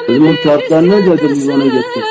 Kızım çaptan ne dedi biz ona getir.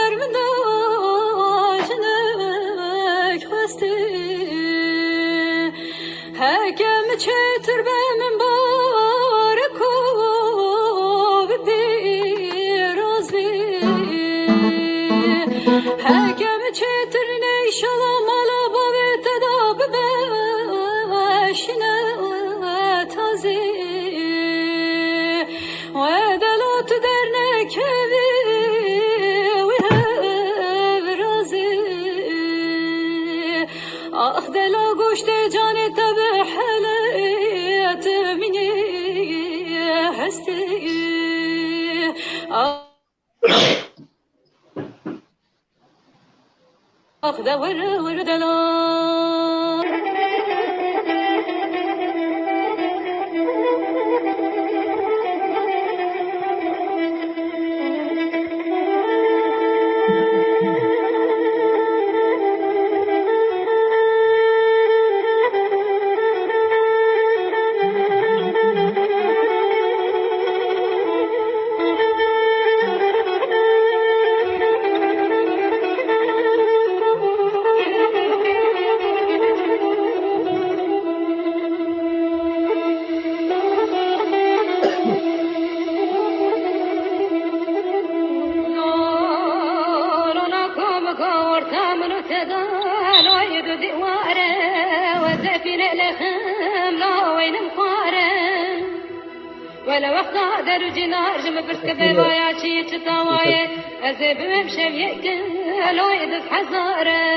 ولا وقت قدر جنار جم برسك بوايا شي تطاوي أزب بمشي يكل ويدس حزاري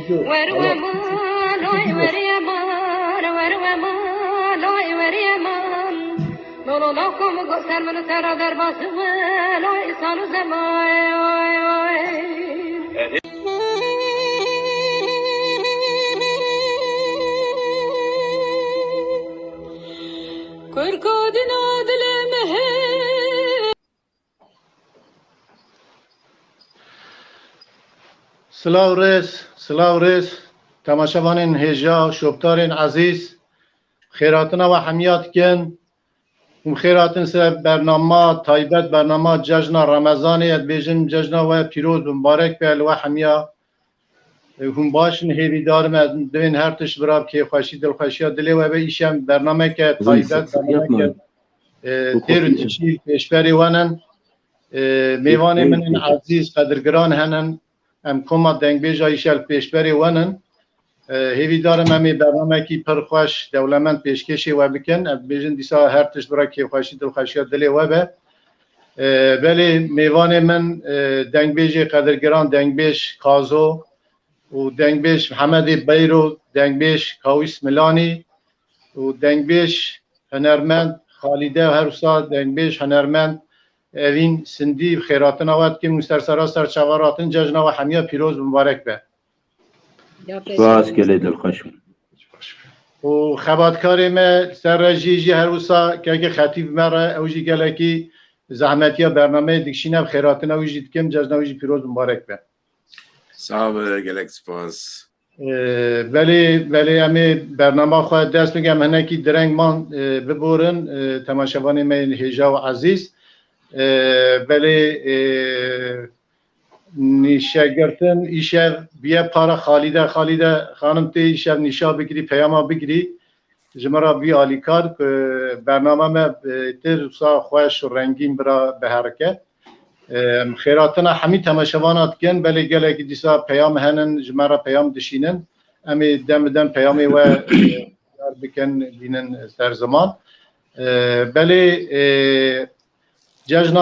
وروا ما لوي وريما وروا ما لوي وريما نولو لكم قصر من سر درباس لوي صالو زماي سلاو ریس تماشاوانین هجا شبتارین عزیز خیراتنا و حمیات کن خیراتن سر برنامه تایبت برنامه جشن رمضانی ادبیجن جشن و پیروز مبارک به و حمیا هم باشن هیوی دارم دوین هر تش براب که خوشی دل خوشی دلی و به ایشم برنامه که تایبت برنامه که تیر تشیر پیشبری وانن میوان من عزیز قدرگران هنن ام کما دنگ بیجای شل پیشبری ونن هیوی دارم امی برنامه کی پرخوش دولمند پیشکشی و بکن بیجن دیسا هر تش برای که خوشی دل خوشی دلی و به ولی میوان من دنگ بیجی قدرگران دنگ بیش کازو و دنگ بیش محمد بیرو دنگ بیش کاویس ملانی و دنگ بیش هنرمند خالیده و هر سال دنگ بیش هنرمند اوین سندی خیراتن آواد که مسترسرا سرچواراتن جشن و حمیا پیروز مبارک به باز کلی دل خوشم و خباتکاری ما سر رجیجی هر وسا که خطیب مرا اوجی گلکی زحمتی برنامه دکشینم خیراتن اوجی دکم جشن اوجی پیروز مبارک به صاحب گلک سپاس ولی امی برنامه خواهد دست میگم هنکی درنگ من ببورن تماشاوانی من هجا و عزیز ولی نیشگرتن ایشه بیا پارا خالیده خانم تی ایشه نیشا بگیری پیاما بگیری جمرا بی آلیکار برنامه ما تر سا خوش و رنگین برا به حرکت خیراتنا همی تماشاوانات کن ولی گله که دیسا پیام هنن جمرا پیام دشینن امی دم پیامی و بکن بینن سر زمان ولی جشن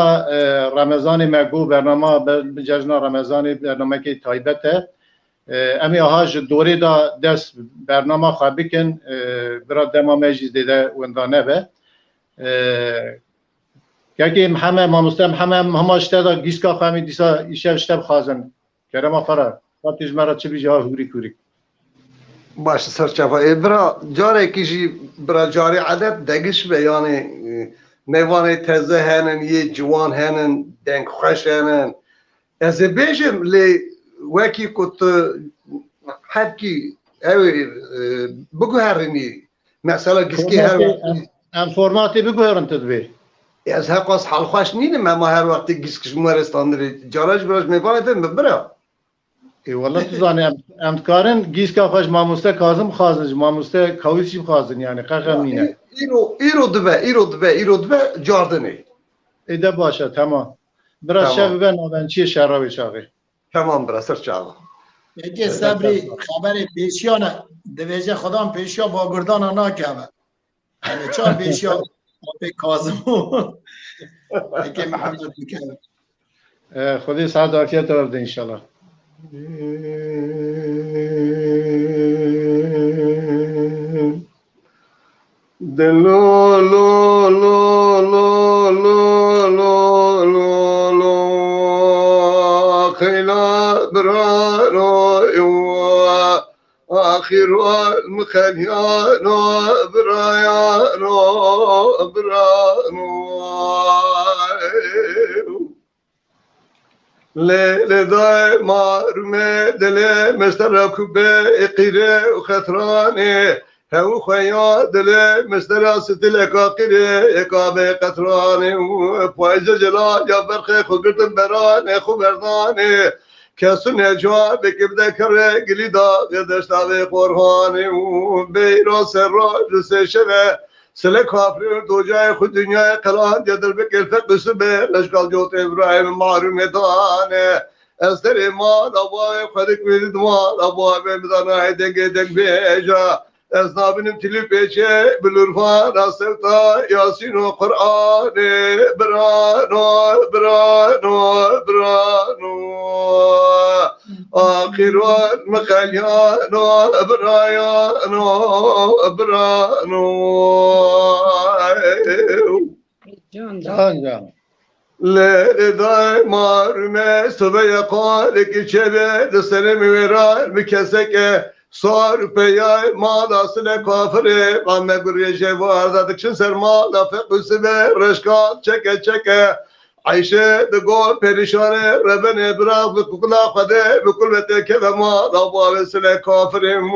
رمضان مگو برنامه جشن رمضان برنامه که تایبته امی آهاج دوری دا دست برنامه خواه بکن برا دما مجیز دیده وندانه به که همه ماموسته همه اشته دا گیسکا خواهمی دیسا ایشه اشته بخوازن کرما فرار خاطیش مرا چه بیجه ها هوری کوری باش سرچاوا برا جاره کیجی برا جاری عدد دگش به یعنی میوانه تازه هنن یه جوان هنن دنگ خوش هنن از بیشم لی وکی کت حدکی بگو هرنی مثلا گسکی هر ام فرماتی بگو هرن تدبی از هقاس حال خوش نینم ما هر وقتی گسکش مورستان داری جارج براش میوانه تن برا ای والله تو زانی ام کارن گیس که خوش ماموسته کازم خازن ماموسته کویشی خازن یعنی قاقم نینه ایرو دبه جاردنی ایده باشه تمام برا شب به نادن چیه شرابی شاقی تمام برا سرچاوا یکی صبری خبر پیشیانه دویجه خدام پیشیا با گردان ناکمه یعنی چهار پیشیا به کازمو یکی محمد بکنه خودی سعد عافیت ورده انشالله دلو لو لو لو لو لو لو لو خيلا برانو يوا آخر المخليانو برايانو برانو لداي مارمي دلي مستركو بقيري وخطراني هو خويا دلي مسترا ستل اكاقيري اكابي قطراني وفايز جلال يا برخي خقرتن براني خبرداني كسو نجوان بكبدا كره قليدا قدشتاوي قرهاني وبيرو سراج سيشبه سله کافر دو جای خود دنیای قرآن دیدر بکر فقس به لشکال جوت ابراهیم معروم دانه از در ایمان آبای خودک وید دوان آبای بدانای دنگ دنگ بیجا از نابینم تلی پیچه بلورفان اصلتا یاسین و قرآن برانو برانو برانو آخران مخلیانو برایانو برانو جان جان لدای مارمه صبح یقال که چه دستنه میران میکسه صار پیای مال اصل کافره قام گریشه واردکشن سر مال فقس به رشکات چکه عیشه دگور پریشانه ربن ابراق بکلا خده بکل بتکه و مال ابواب اصل کافریم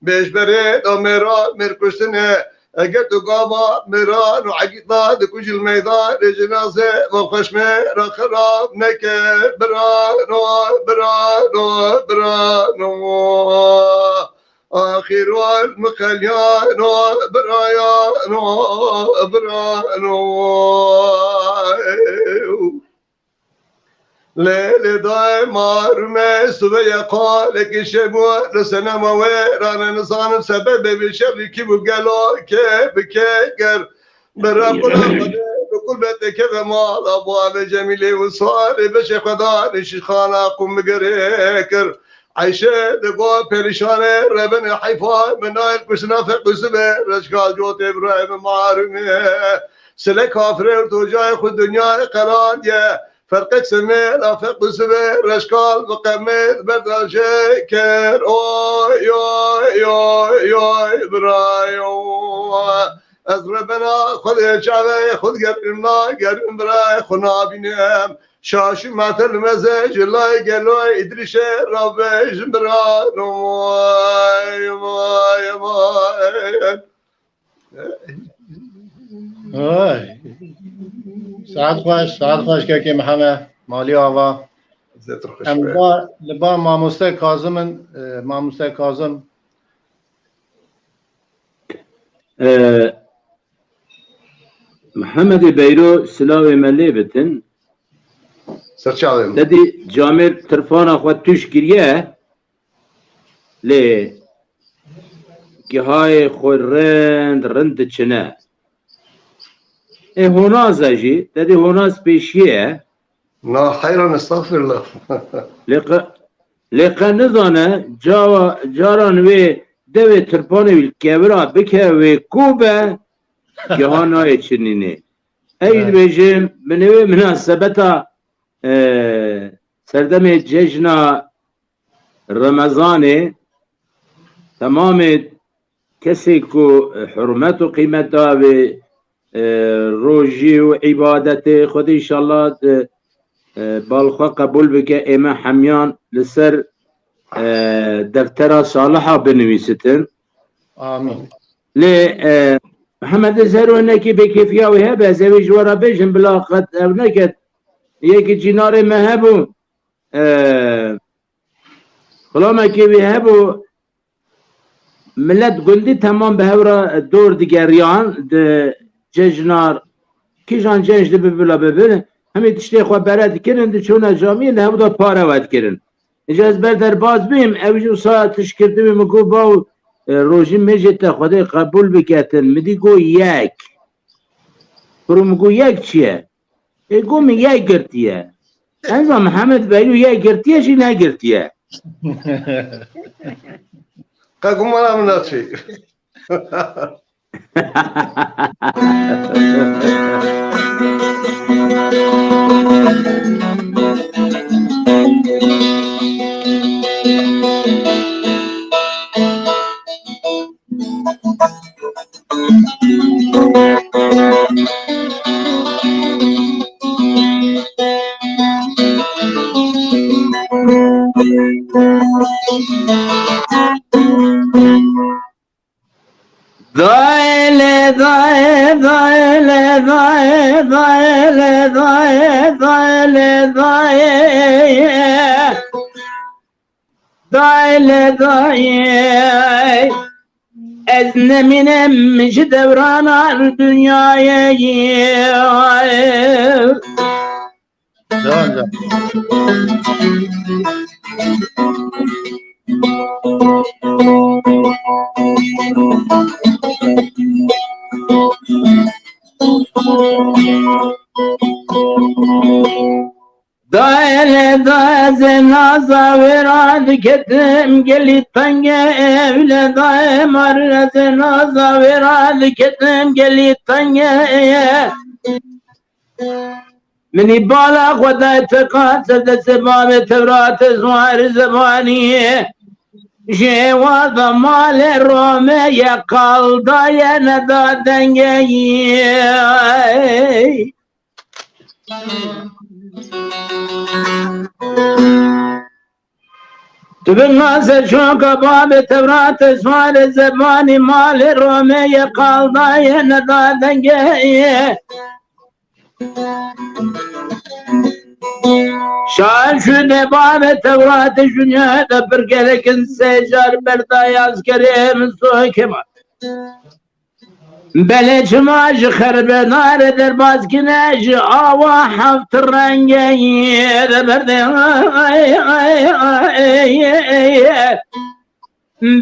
بیش بره دمیران مرکشتنه اگر تو قاما میران و عقیدنا دکوج المیدان جنازه و خشمه را خراب نکه برانو برانو برانو آخر المخلیانو برایانو برانو لیل دای مارمه صبح یقال که شبو رسنم و ران نظام سبب بشر کی بگلو که بکگر برا کلا خده بکل بده که مال ابواب جمیلی و صار بش خدا نشی خانه قم بگرکر عیشه دگو پریشانه ربن حیفا منایل کشنا فقس به رشکال جوت ابراهیم معارمه سله کافر تو جای خود دنیا قران یه فرقك سمير افق بسبه رشكال بقمت بدل شكر اوي اوي اوي اوي برايو از ربنا خذ شعبي خذ قرمنا قرم براي خنا بينام شاش ماتل مزج الله قالوا ادريش ربي برانو ماي ماي ماي آی ساعت خوش که محمد مالی آوا لبا ماموسته کازم محمد بیرو سلاوی ملی بتن سرچاویم دادی جامر ترفانا خود توش گریه لی گهای خود رند چنه هوناز اجي دادي هوناز بيشيه لا حيران استغفر الله لقى نظانا جاران وي دوي ترباني بالكبرى بكا وي كوبا كهانا يتشنيني اي بيجي منوي مناسبتا سردمي ججنا رمضاني تمام کسی کو حرمت و قیمت داوی روجی و عبادت خود انشالله بالخوا قبول بکه ایمه حمیان لسر دفتر صالحة بنویستن آمین. لی محمد زهرو نکی بکیفیا و هبه زوی جوارا بجن بلا قد او نکد یکی جنار مهبو خلاما که وی هبو ملت گندی تمام به هورا دور دیگریان ده ججنار کیجان جنج ده ببلا ببین همی تشتی خواه برد کرن ده چونه جامی ده همو دا پاره ود کرن اجاز بر در باز بیم اوجو ساعتش کرده بیم گو باو روژی مجد خدا قبول بکتن مدی گو یک برو گو یک چیه؟ گو می یک گرتیه انزا محمد بیلو یک گرتیه چی نگرتیه؟ Kako moram naći? Daile daile daile daile daile daile daile daile daile Ez neminem devranar dünyaya Devam devam. Daile da zenaza verad ketim gelit tange evle dae marre zenaza verad ketim gelit tange منی بالا خدا تقاصد سباب تورات زوار زبانی جواز مال رومه یقال دای ندادنگی تو بالناس شوك باب تورات زوار زبانی مال رومه یقال دای ندادنگی شان شده باب تورات جنیا دا پر گرکن سیجار بردای از کریم سوکما بله چماج خرب نار در باز کناج آوا حفت رنگی دا برده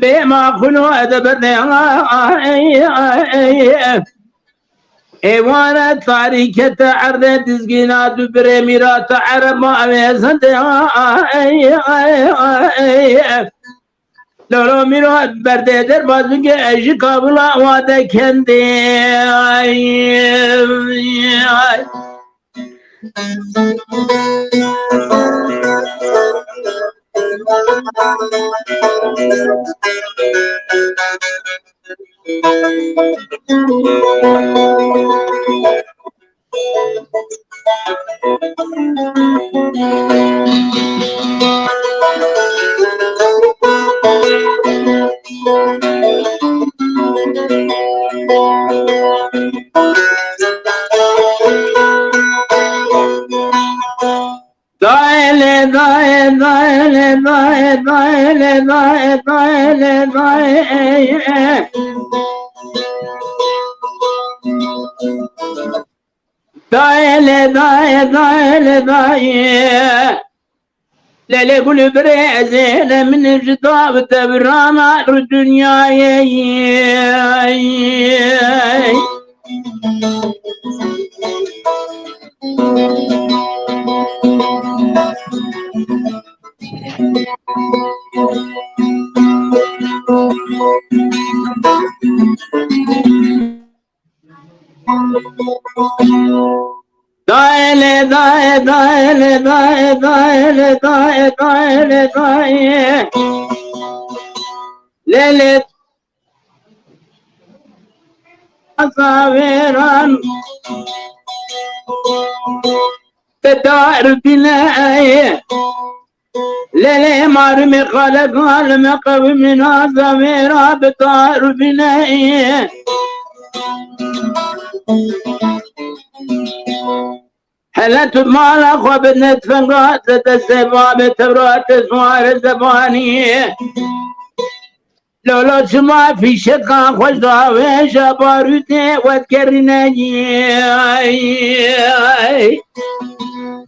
بیما خنو دا برده ایوان تاریکت عرض دزگینا دو برمیرات عرب معویزند لولو میرات برده در باز بگه اجی کابلا واده کنده Daile daile daile daile daile daile daile daile daile daile daile daile Lele gülü brezele min cidab tebrana dünyaya Daile daile daile daile daile daile daile daile ليلة صابرا تدار بناية ليلة مرمي خلق المقب من صابرا بطار بناية حلت مالا خبنت فنقات السباب تبرات سوار زبانية لولا شما في شقا خوش داوش باروتي وذكرنا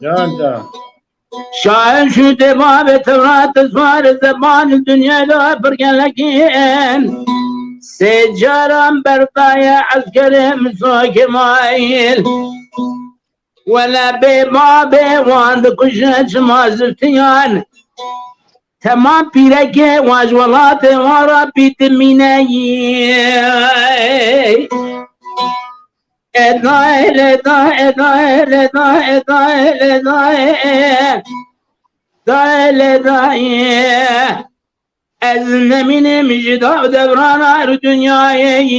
جان جان شاعر شو دباب تبرات سوار زبان الدنيا لا فرقا لكن سجارا برطايا عسكري مسوك مايل ولا بباب واند كشت ما زفتيان تمام پیرکه واجولات وارا بیت مینایی ادای ادای ادای ادای ادای ادای ادای از نمین مجدا دوران ار دنیای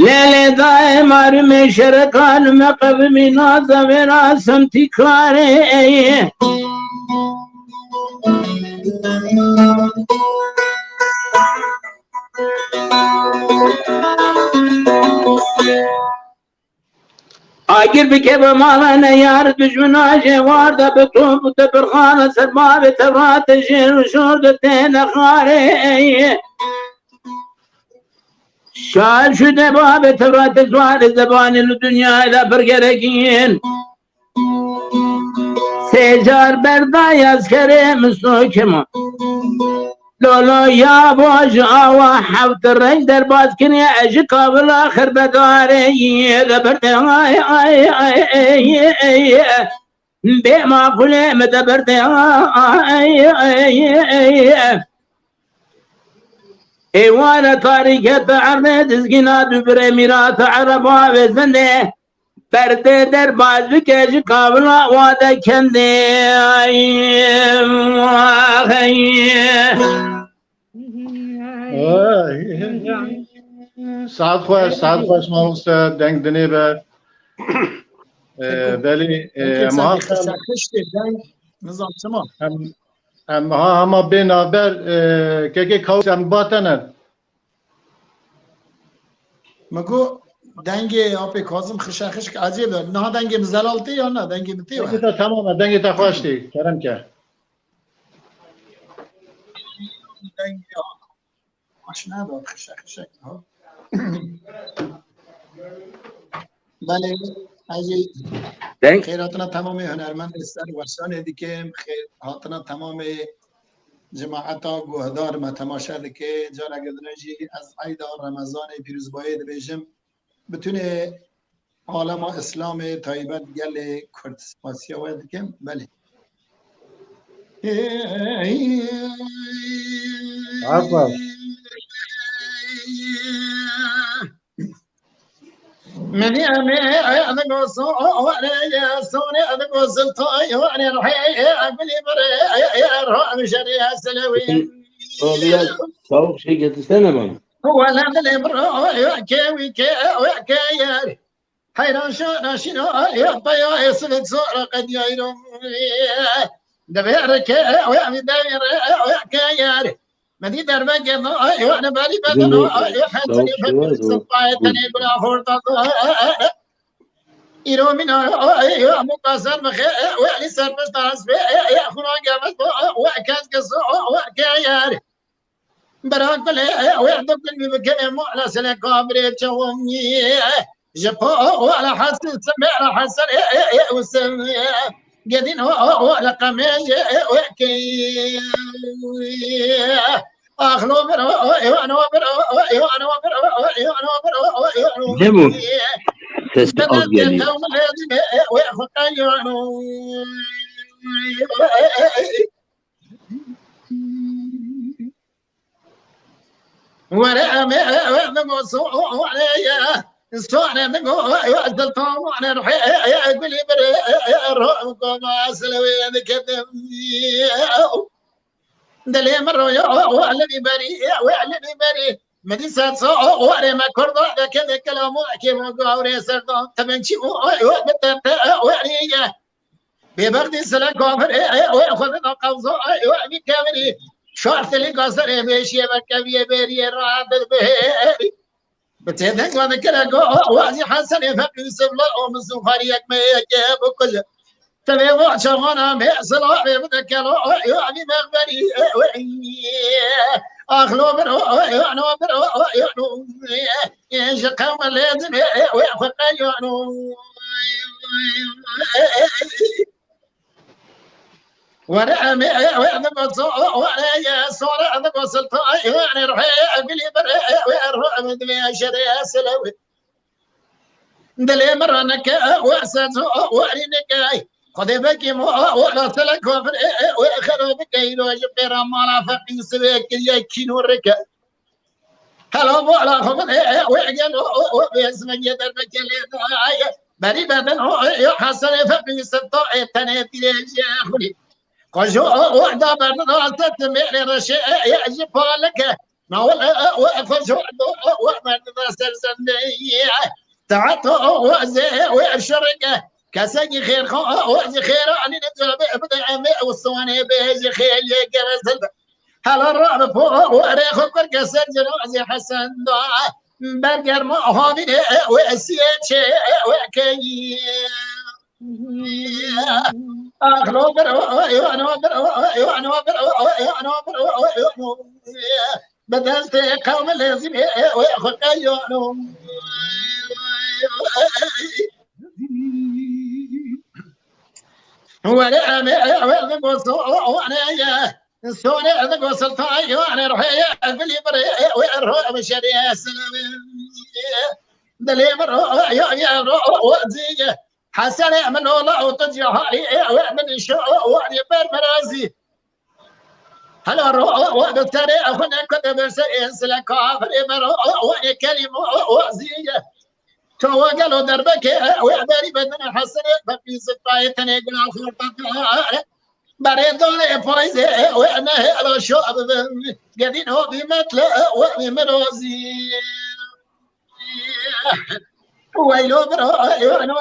ليلة دائما مشرقان مقب من زمنا سمتي كاري آگر بکه بمالا نیار دشمنا جوار دا بطوب تبرخان سرما بتبرات شیر شور تین خاري شاعر شده باب تبرات سوار زبان الدنيا لا برگرگین سجار بردای از کریم سوکما لولو یا باش آوا حوت رنگ در باز کنی اجی قابل آخر بداری دبرده آی آی آی آی بی ما کلی مدبرده آی آی آی ایوان تاریکت عرض دزگینا دوبره میرات عربا بزنده برده در باز بکش قابلا واده کنده ساعت خوش ما است دنگ دنی به ولی ما نظام شما اما بنابر که کاوس هم باتند مگو دنگ آپ کاظم خشخش که عجیب دار نه دنگ مزلالتی یا نه دنگ متی دنگ تا تمام دنگ تا خوشتی کرم که دنگ ماش ندار خشخش ها بله اجی خیراتنا تمام هنرمند استر ورسان دیگه خیر هاتنا تمام جماعتا گوهدار ما تماشا دکه جارا گدنجی از عید رمضان پیروزبایی دبیجم بتونه عالم اسلام تایبت گل کرد آسیا و دکم بله مني أنا قصو وأنا سوني أنا قصو طاي وأنا رحي أقولي بري يا روح مشري السلوي صوب شيء تستنى من هو لا اللي برو يحكي يا حيران شو ناشينو يا طيا يسلك صورة قد يعيرون دبيرك ويعمل دبير ويحكي يا مدي دربك أنا بالي بدنو حسني فتح صفايتني بلا فرطة إيرو من مقاسم بخير ويعني سربش طرس يا أخونا قامت وكاس قصو وكايار براك بلا ويعدك بكلم على سنة كابري تشومني جبو وعلى حسن سمع حسن وسم قدين وعلى قميج وكي اخلو بر وانا بر وانا بر وانا بر دمو تسقط قليل ورا ما موسوع عليا سوانا نقول يا سلطان وانا روح يا قولي روح وما سلوي انا كذب دلي مرة يا وعلمي بري مديسة صو وانا ما كرد هذا كذا كلام كيف قاوري سلطان تمنشي وبتت وعليا ببغدي سلك كافر وخذنا قوزو وعلي كامري شرط اللي قصر بيشي بكبي بري راد به بتهدك وانا كلا جو وعزي حسن يفكر سبلا ومن سفاريك ما يجيب كل تبي وعشرنا بيحصل بيبتكلوا يعني مغبري اخلو برو يعني برو يعني شقام لازم ويفق يعني وانا وانا بصو وانا يا صورة انا وصلت يعني روح اقلي روح مدري شري سلوي دلي مرة نكا واسد وارينك خذي بكي مو ولا سلك واخذوا بكي لو جبر ما فقي سبك يكينو ركا هلا ولا خذ وعقل واسمك يدر بكي بري بدن حسن فقي سطع تنتي يا اخي قجو وحده برضه تتمع رشا يعجب لك ما ولا وقفش وعمل سلسل تعطوا وزي وشركه كسج خير وزي خير يعني نتبع بدع والصواني بيجي خير يجرس هلا الرعب فوق وريخ كرك سجل وزي حسن برجر ما هذه وسيت وكي أخلو برو يوانو برو بدلت قوم لازم ويأخذ يوانو ولا أنا بوصو وأنا يا سوني أنا بوصلت أنا روحي أقبلي بري وأروح مشاري السلام دلي برو يا برو وزيجة حسن من الله وتجي هاي ومن شاء وعلي برمرازي هلا روح دكتور أخونا كتب سلك كافر مرو وعلي كلمة وزيجة تو قالوا دربك وعبالي بدنا حسن ففي سطاية تنقل الخلطة بريدون فايز وأنا هلا شو قاعدين هو بمثل ومرازي ويلو برو يعنو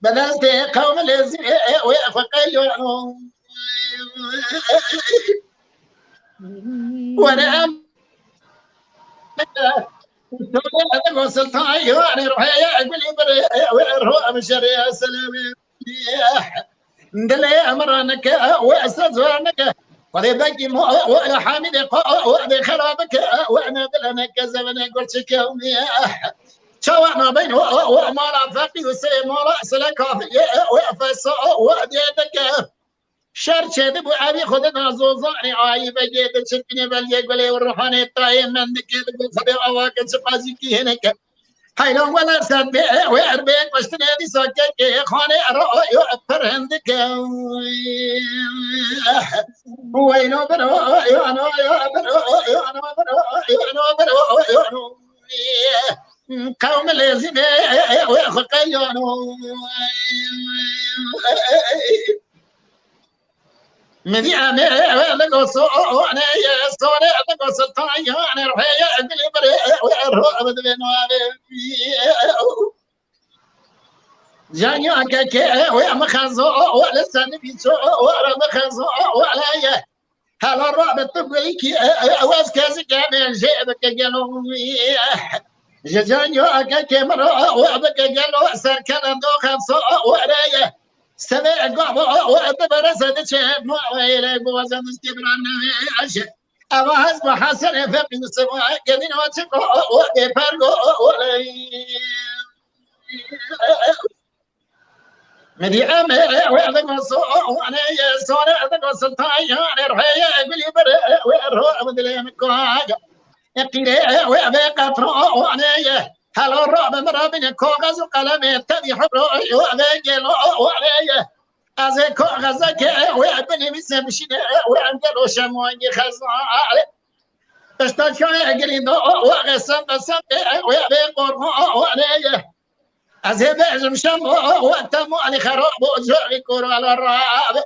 بدلت قوم لازم ويفق يعنو وانا انا وصلت يعني روح اقول بري وروح مشري السلام دلي امرنك واستاذنك وذي بقي وأنا حامد وأنا خرابك وأنا بلنا كذبنا قلت كوني شو ما بين وما لا فقي وسيم ولا سلك وفس وأديتك شر شد أبو أبي خدنا زوزاني عايب جيد شكني بل يقولي والروحاني طايم من ذكر خذ أواك سقازي كي هناك هاي لو ولا سد وأربيك واشتري دي سكك خاني يؤثر عندك وينو برو يانو برو قوم لازم وياخذ يانو مدي أنا لقصو أنا يا صوري أنا قصت أنا روح يا أقلي بري وأروح بدبن جاني أكاك ويا مخزو ولا سنبي سو ولا مخزو ولا يا هلا الرعب تقولي كي أواز كازي كامل جيبك قالوا جاني أكاك مرة وأبك قالوا سركنا دوخ صو ولا يا سمع قابو وأدبر سد شاب وإلى بوزن استبران عشاء أما حسب حسن فقد السماء قدين وتقو وبفرقو ولا مدي أمي وعدك وصوء وأنا يا صورة عدك وسلطان يعني رحية أقولي بري وأروح مدلي مكواقع يقيلي وأبي قطرو وأنا يا هلا الرعب مرابين كوغز وقلمي تبي حبرو وأبي قلو وأنا يا أزي كوغزك وأبني بسمشين وأنقلو شمواني خزان قشتا شای گرید و قسم قسم و به قربان از بعضم شم و تمانی خراب و زوری کور على الراب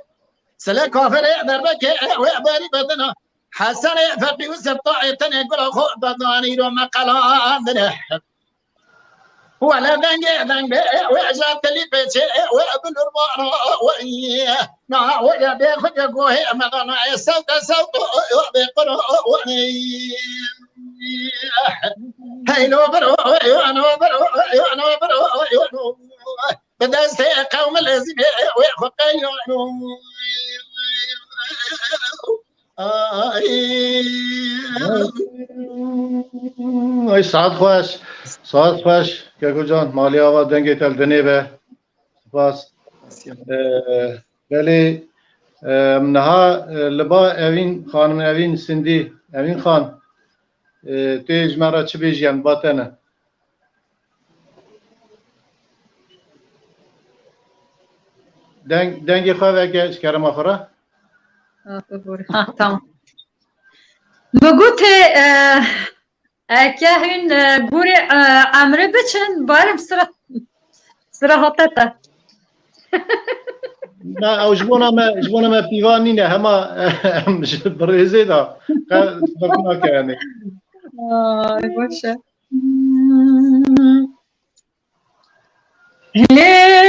سلا كافر در بك و باري بدنا حسن فقي وسطاع تنقل خو بداني رو مقالان ده ولا دنگ وعزات اللي بيتي وابن ربان نا ويا بياخد يقوه مغنى الصوت وبيقرأ هينو برو يوانو بدست قوم الذين ويخقينو ای ساعت خوش که جان مالی آواز دنگی تل دنی به سپاس بلی منها لبا اوین خانم اوین سندی اوین خان تیج مرا چه بیجیم باتنه دنگی خواه وگه شکرم آخوره tamam. Bugüte ekahün guri amre biçin barım sıra hatata. نه او جبونا ما پیوان نینه همه برزه دا فرق نکنه Ay boşa. Leyla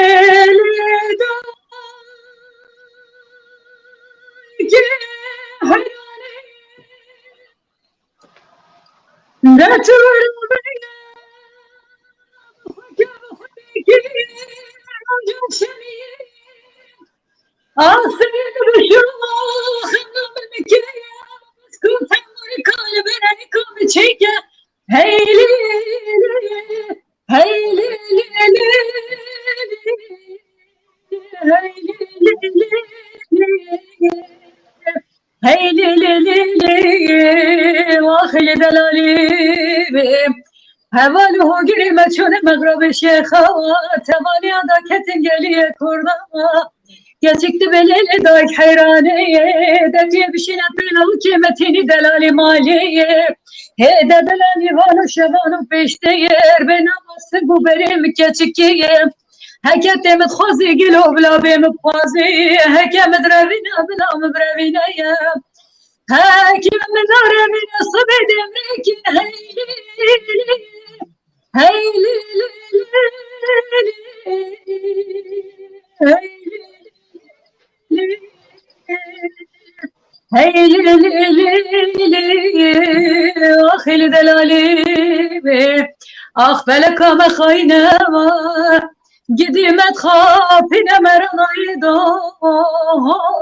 hey واخل دلالي هواله گیری مچون مغرب شیخا تمانی آدا کتن گلیه کرنا گچکت بلیل داک حیرانه دنجی بشینت بیلو کیمتینی دلالی مالیه هیده دلالی وانو شوانو پیشته یر به نماست بو بریم گچکیه هکت مت خوزی گلو بلا بیم خوازی هکمت روینه بلا مبروینه هاكم نار من صبد منك هيلي واخل دلالي اخ بلك ما خاينه قديمت خافنا مرضيدو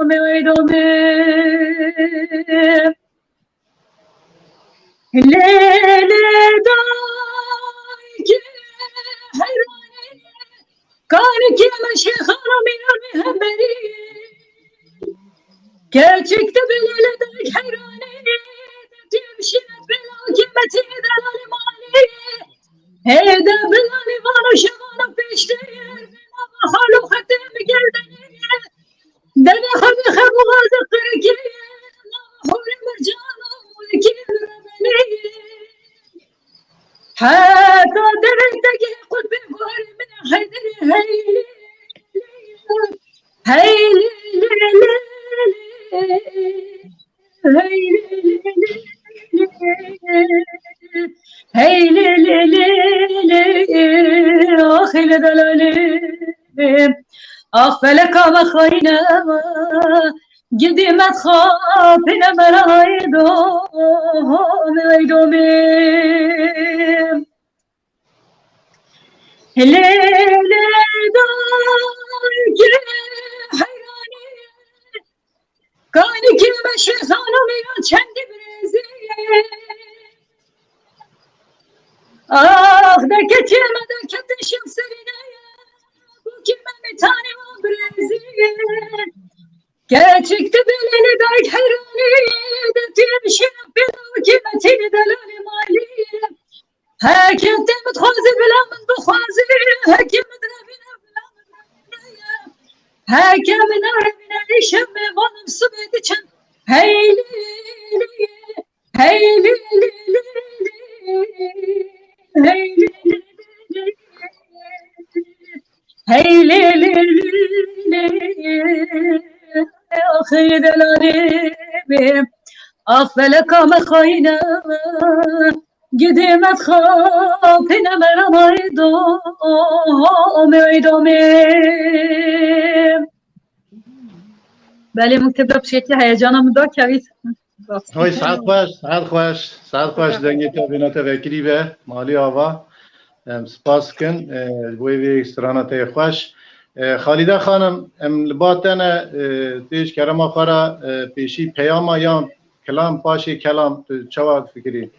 ميدومي ليلي دايك حيراني كانك يا مشيخانا من المهبري كاتشكت بليلة دايك حيراني تمشي بلا كلمتي دلالي مالي هيدا بلالي مالو شغانا بيشتير حالو ختم قلبي دنا خذ خبو غازي قركي حول مرجانو ولكن رملي حتى درتك قد بفاري من حيدري هيلي هيلي آخر دلالي أغفلك ما خاينة قديمت خافنا مرايدو ميدومي ليلي دايك حيراني كانك ماشي ظالمي چند برزي دكتي ما دكتي شمسينا كلمة متاني وبرزي كاتشكت بليلي دايك حيراني دتي مشي بلا كلمتي دلالي مالي هاكي انت متخوزي بلا من بخوازي هاكي مدربنا بلا مدربنا هاكي من عربنا ليشم وانا مصبت هيلي hey li li li li, hey li li li, hey li li li, آخر دلانیم آفل کام خاینه گدیمت خاپینه مرم ایدامیم بله مکتب بشکل هیجانم دا کوید های سعد خوش دنگی تا بینات وکیلی به مالی آوا سپاس کن بوی وی استرانت خوش خالیده خانم لباتن تیش کرم آخرا پیشی پیاما یا کلام پاشی کلام چواد فکری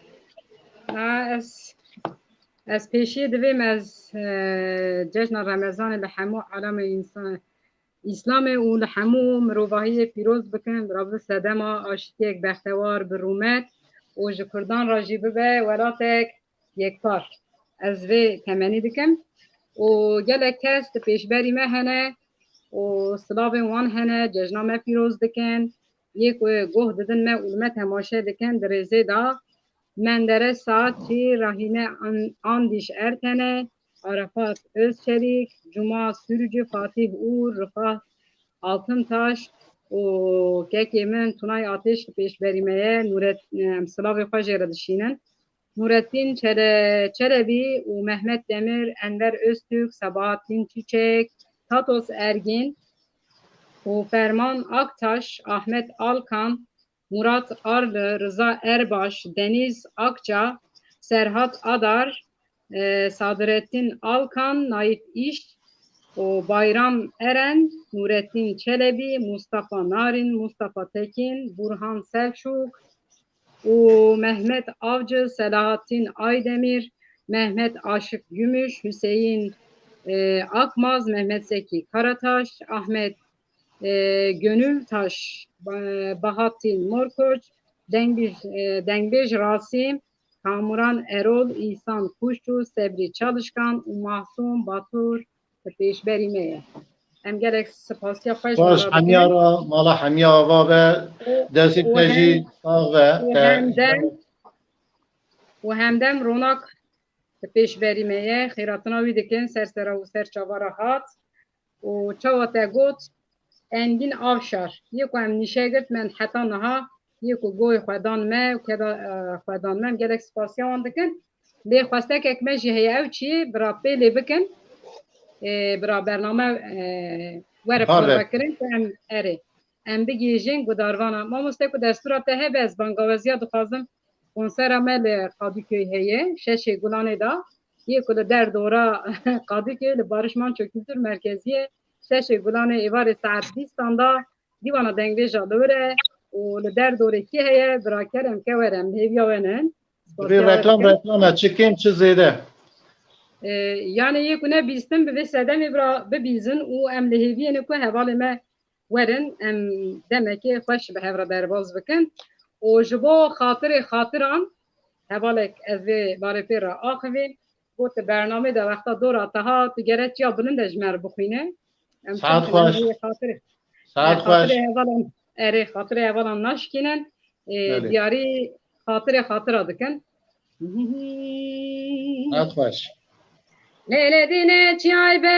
از پیشی دویم از جشن رمضان لحمو عالم انسان اسلام و لحمو مروباهی پیروز بکن رابط سدما آشتیک بختوار برومت و جکردان راجی ببه ولاتک یکتار از وی تمنی دکم و گلک کس پیشبری ما هنه و سلاو وان هنه جشنا ما پیروز دکن یک گوه ددن ما علمت هماشه دکن درزه دا من در ساعت چی راهینه آندیش ارتنه عرفات öz شریک جمعه سürücü Fatih Uğur Rıfat Altıntaş o kekemen Tunay Ateş peş verimeye Slavya Fajera dışinen Nurettin Çelebi و Mehmet Demir Enver Öztürk Sabahattin Çiçek Tatos Ergin و Ferman Aktaş Ahmet Alkan Murat Arlı Rıza Erbaş Deniz Akça Serhat Adar Sadrettin Alkan, Naif İş, o Bayram Eren, Nurettin Çelebi, Mustafa Narin, Mustafa Tekin, Burhan Selçuk, o Mehmet Avcı, Selahattin Aydemir, Mehmet Aşık Gümüş, Hüseyin Akmaz, Mehmet Zeki Karataş, Ahmet Gönültaş, Bahattin Morkoç, Dengbej Rasim, Kamuran Erol, İhsan Kuşçu, Sebri Çalışkan, Mahsum Batur, Peşberimeye. Em gerek spasya peş باش حمیارا مالا حمیا آوا به دستی تجی آوا و همدم رونق peşberimeye خیراتنا وی دکن سرسرا و سرچاوارا هات و چاوتا گوت engin avşar. Yeko em nişegit men heta naha yeko goy xwedan me û keda xwedan me gelek spasiya wan dikin. Lê xwestekek me jî heye ew çi bira pêlê bikin bira bername were parvekirin ku em erê. Em bigîjin gudarvana. Mamoste ku destûra te hebe ez bangaweziya dixwazim konsera me li Kadıköy heye şeşê Gulanê da yeko li derdora Kadıköy li Barış Manço Kültür Merkeziye شش گلان ایوار ساعت 20 دا دیوانا دنگوی جادوره و لدر دوره کی هیه براکرم که ورم هیویا ونن bir reklam çekeyim çi zede yani yekune bistim be sedemi bra be bizin u em leheviyene ku hevale me werin em demeki xoş be hevra derbaz bikin o jibo xatiran hevalek ez ve barepera akhvi bu te bername da vaqta dora taha tigeret ya bilind ejmer bixine ساعت خوش ساعت خوش اره خاطر اولا نشکنن دیاری خاطر دکن ساعت خوش لیله دینه چای بلنده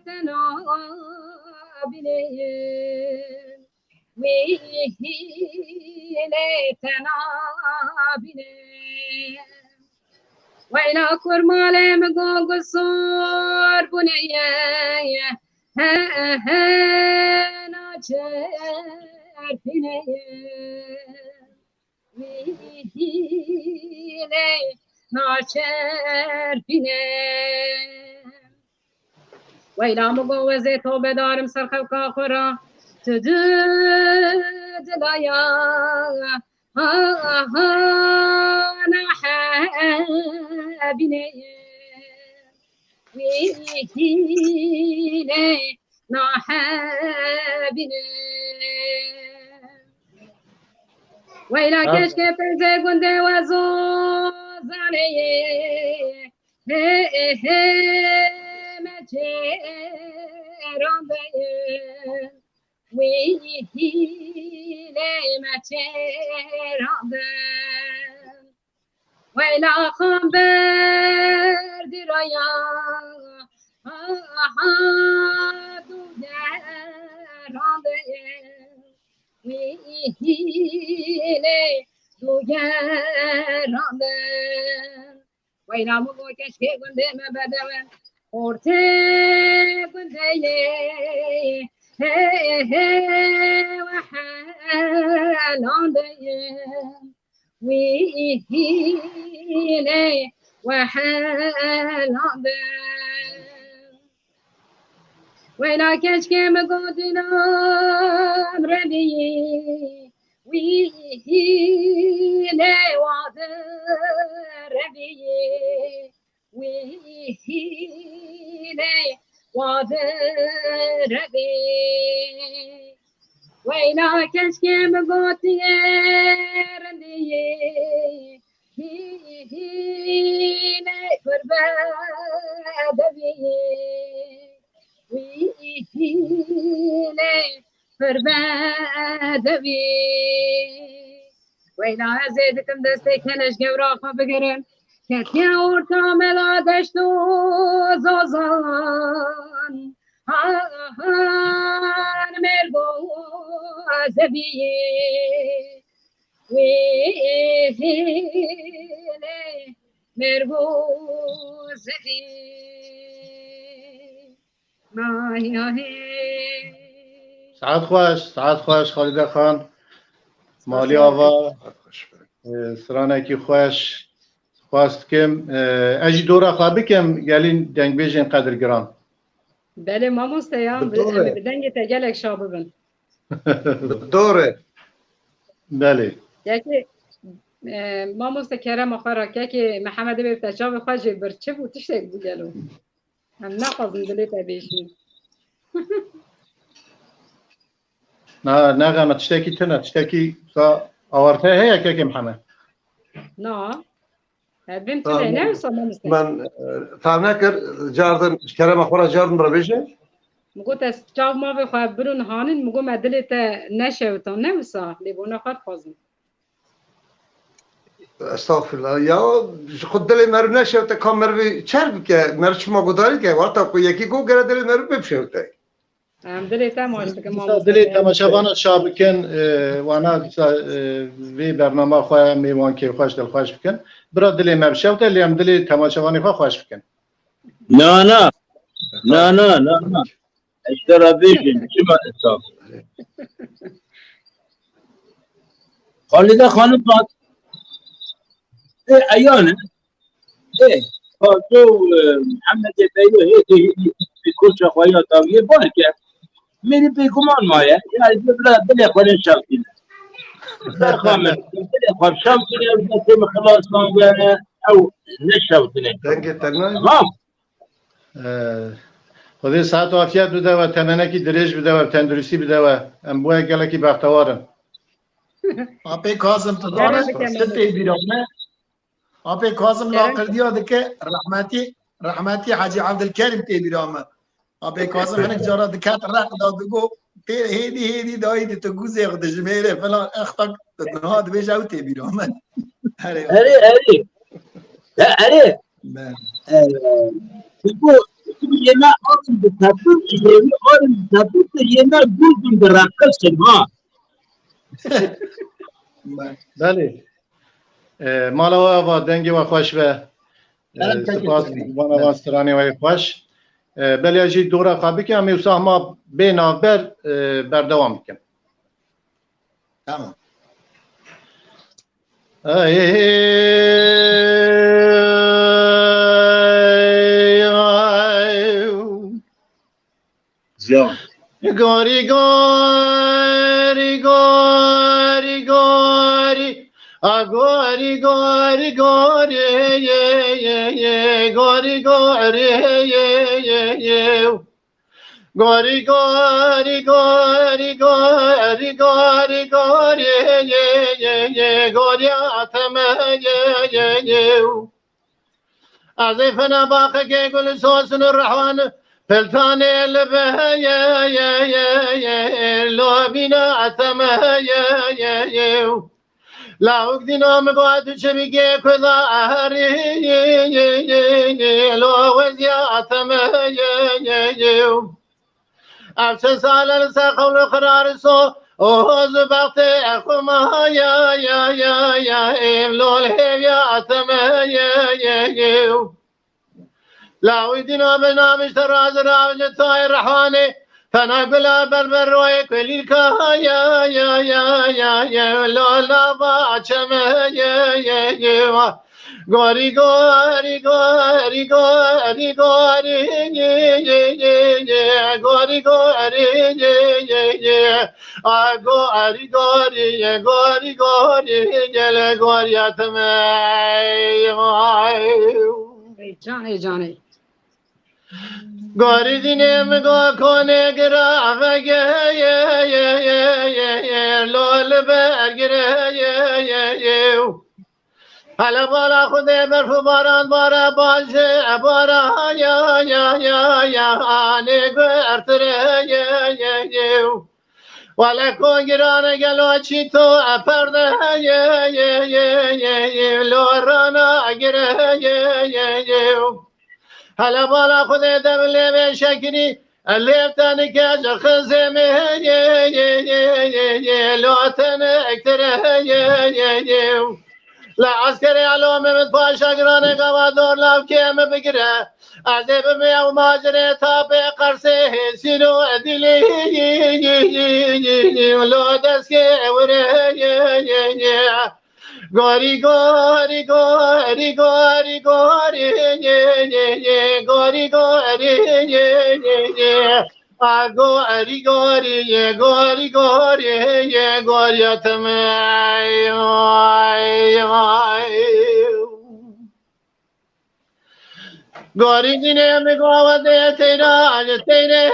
تنابینه ویله تنابینه وإلى كرمال مقول قصور بنية ناجر بنية ويلي ناجر بنية وإلى مقول زيتو بدارم سرخو كاخرة تدد لايا نحابني ويلي نحابني وإلى كشك فرزي قندي وزوزاني رانده وی هیله مچه رانده ویلا خان بردی رایا دوده رانده وی هیله دوده رانده ویلا مگو کشکه گنده مبدوه orte gundeye wa halondeye wihile wa halonde wela keşke me godinam rediye wihile wa rediye وهيلي وذربي وينا كشكي مقوتي رندي هيلي فربادبي وهيلي فربادبي وينا زيدكم دستي كنش قورافة بقرن Ketya orta meladeştu zozan Han mergo azebiye Vehile mergo azebiye Mayahe سعد خوش خالد خان مالی آوا سرانه کی خوش خواست کم اجی دورا خواه بکم گلین دنگ بیجین قدر گران بله ما مستیام بالدوره. بدنگ تگلک شابه بن دوره بله یکی ما مستکرم آخرا که محمد به تجاب خواهی برچه بود تشتک بگلو هم نخواستم دلی تبیشی نه غمه تشتکی تنه تشتکی آورته هیا که محمد نه بنت نه نفسه ما مستیام من فهم نکر جاردن کرم اخورا جاردن را بیشه مگو تجاب ما بخواه برون هانین مگو مدلی تا نشوتا نفسه لیبونه خواهد خوازم استغفر الله یا خود دل مرو نشوته کام مرو چرب که مرو چما گداری که وقتا کو یکی گو گره دل مرو بپشوته هم دلی تا ماشته که ما دلی تماشاوان شاب بکن وانا وی برنامه خواه میوان که خوش دل خوش بکن برا دلی مرشوته لیم دلی تماشاوانی خواه خوش بکن نه اشترا بیشن چما اصاب خالده خانم بات ایانه تو محمد بیلو هیچی بی کلچه خواهی تاویه بانه که میری بیگمان مایه یعنی بلا خواهی شاکینه خامن بلا خواهی شاکینه و نتیم خلاص مانگانه او نشاوتنه دنگ تنه تمام خدای ساعت و عافیت بده و تمنکی درش بده و تندرستی بده و ام بوه گلکی بختوارن آپی کازم تو داره ستی بیرامه آپی کازم لاقر دیاده که رحمتی حاجی عبدالکریم تی بیرامه آپی کازم هنک جارا دکات رق داد بگو پیر هیدی دایدی تو گوزه اخد جمیره فلان اختاک نهاد بیش او تی بیرامه اره تو یما آدم بتابوت یما آدم بتابوت یما گوزم برقص شما بله مالا و دنگی و خوش و سپاس وانا واسترانی و خوش بله اجی دورا خوابی که همی اصلا ما بینا بردوام بکن تمام زیاد گاری از فنا باقی که گل سوسن الرحوان فلتان لبه لو بينا عتمه لا وقدنا مقعد شبيكي كذا أهري لو وزيا عتمه أفسس على الساق قرار سو اوز بقت اخما يا لول هيا عتمه لا ودنا بنامش تراز راج طاير رحاني فانا بلا بربر ويكلي يا لا باچمه يا غوري غوري غوري غوري غوري غوري غوري غوري غوري غوري غوري تماي جاني جاني غوري دينم غو كونه گراغه لول برگره حالا بالا خود برف باران بارا باشه بارا یا آنه گرتره ولی کن گرانه گلو چی تو اپرده لورانا گره حالا بالا خود دبله به شکری لیفتن که خزمه لوتن اکتره لا عسكري علوم من باشا قراني قوادور لاو كيم بقره عذب مي وماجري تابي قرسي سينو ادلي ولو دسكي وري غوري غوري غوري غوري غوري غوري غوري غوري غوري غوري غوري غوري تماي غوري دينه مگوا ده تیرا تیره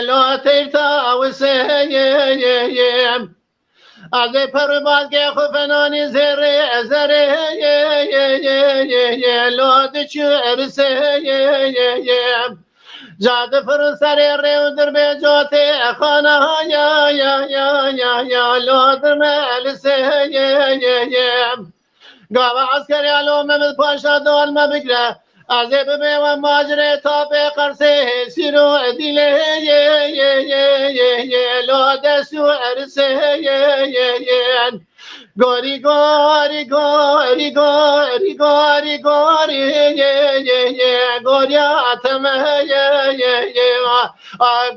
لو تیرتا وسه از پر باز که خفنانی زره زره لو دچرسه جاده پر سر ریو در به جاته خانه یا لودر ملسه گاوا عسکری علوم من پاشا دول ما بگره عذب به و ماجره تا به قرسه سیرو دیله لودسو ارسه گوری گوری گوری گوری گوری گوری گوری آتمه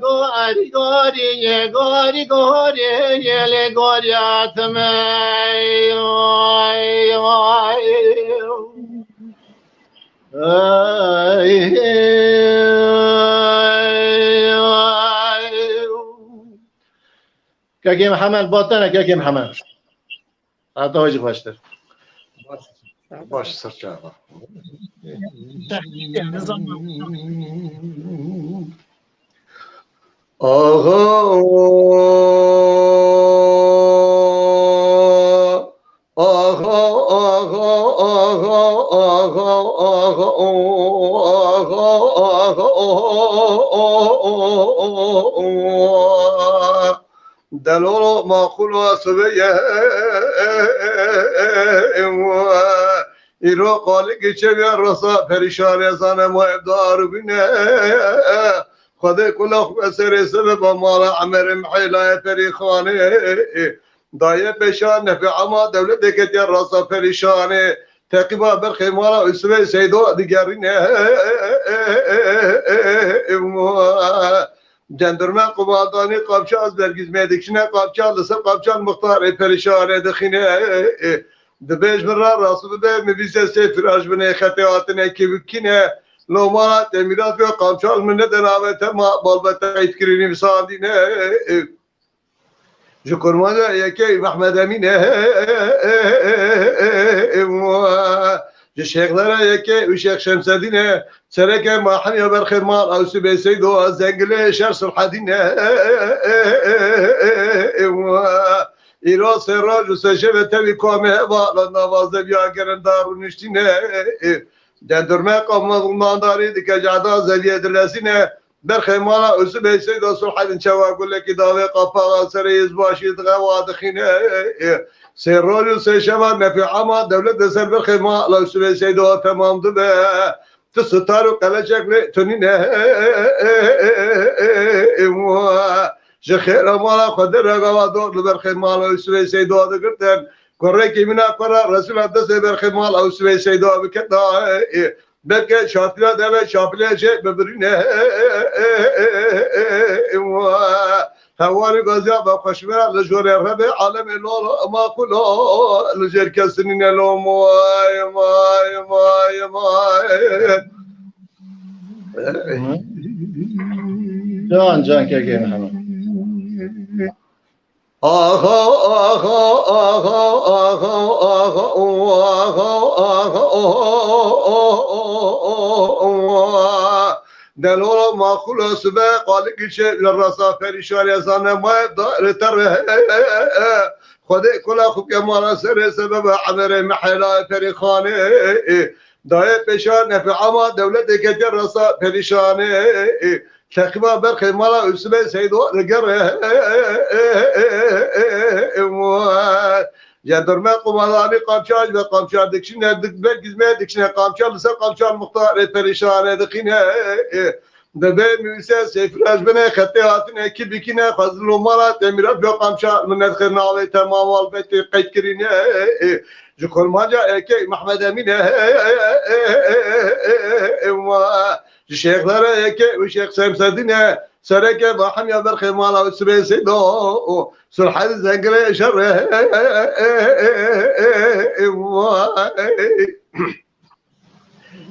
گوری گوری گوری گوری گوری آتمه كاكي محمد باطنه كاكي محمد حتى وجه باشتر باش سرچاوا آغا آغا آغا آغا آغا دلولو ماخولو سبيه ایرو قالی که چه بیار رسا پریشان ازانه مهدار بینه خدا کلاخ بسر سبب مالا عمر محیلای پریخانه دایه پیشان نفع ما دولت دکتی رسا پریشانه تقیبا برخی مالا اسمه سیدو دیگرینه جندرمه قبادانی قابچاز برگیز میدکشنه قابچال لسر قابچال مختار پریشانه دخینه دبیج من را راسو بده میبیسه سفراش بنه خطیاتنه که بکنه لومانا تمیرات به قابچال من ندنامه ما بالبته ایتکرینی بساندینه جو کرمانه یکی محمد امینه جو شیخلره یکی و شیخ شمسدینه سرک ماحن یا برخدمان او سبی سیدو از زنگله شهر سرحدینه ایران سراج و سشب تبی کامه بالا نوازه بیا گرن دارو نشتینه درمه قام مانداری دیگه جادا زلیه دلسینه برخی مالا اسبه سید صلح دن چوا گله کی داوی قفا سریز باشید غوا دخینه سه روز سه شب نفی عما دولت سر برخی مالا اسبه سید تمام دبه تستارو قلا شکل تنینه جخير مالا خدر غوا دور برخي مالا اسبه سید دگرتن کره کی منا کرا رسول الله دست برخی مالا اسبه سید بکتا بلکه شاپلا داره شاپلا چه ببرینه هواری گازیا با خوشبرا لجوری ربع عالم لولو ما كله لجر كسنين لو ماي ماي ماي ماي جان که محمد آها آها آها آها آها آها دلولا ما خلص به قالك شيء للرصا فريشان يزان ما دار تر خدي كل اخوك ما سر سبب عمر محلا فريخانه داي بشان في عما دولتك الرصا فريشان تقريبا برخي مالا اسمه سيدو لقره جدرما قمالاني قامشاج و قامشار دکشین دک گزمه دکشین قامشار لسر قامشار مختار پریشانه دقینه دبه میوسه سفراج بنه خطی هاتنه کی بکینه فضل و مالات امیرات بیا قامشار من ندخل ناوی تمام والبیت قید کرینه جکل ماجا اکی محمد امینه شیخلاره اکی و شیخ سمسدینه سرکه با حمیا برخی مالا و سبیسی دو سلحات زنگره شره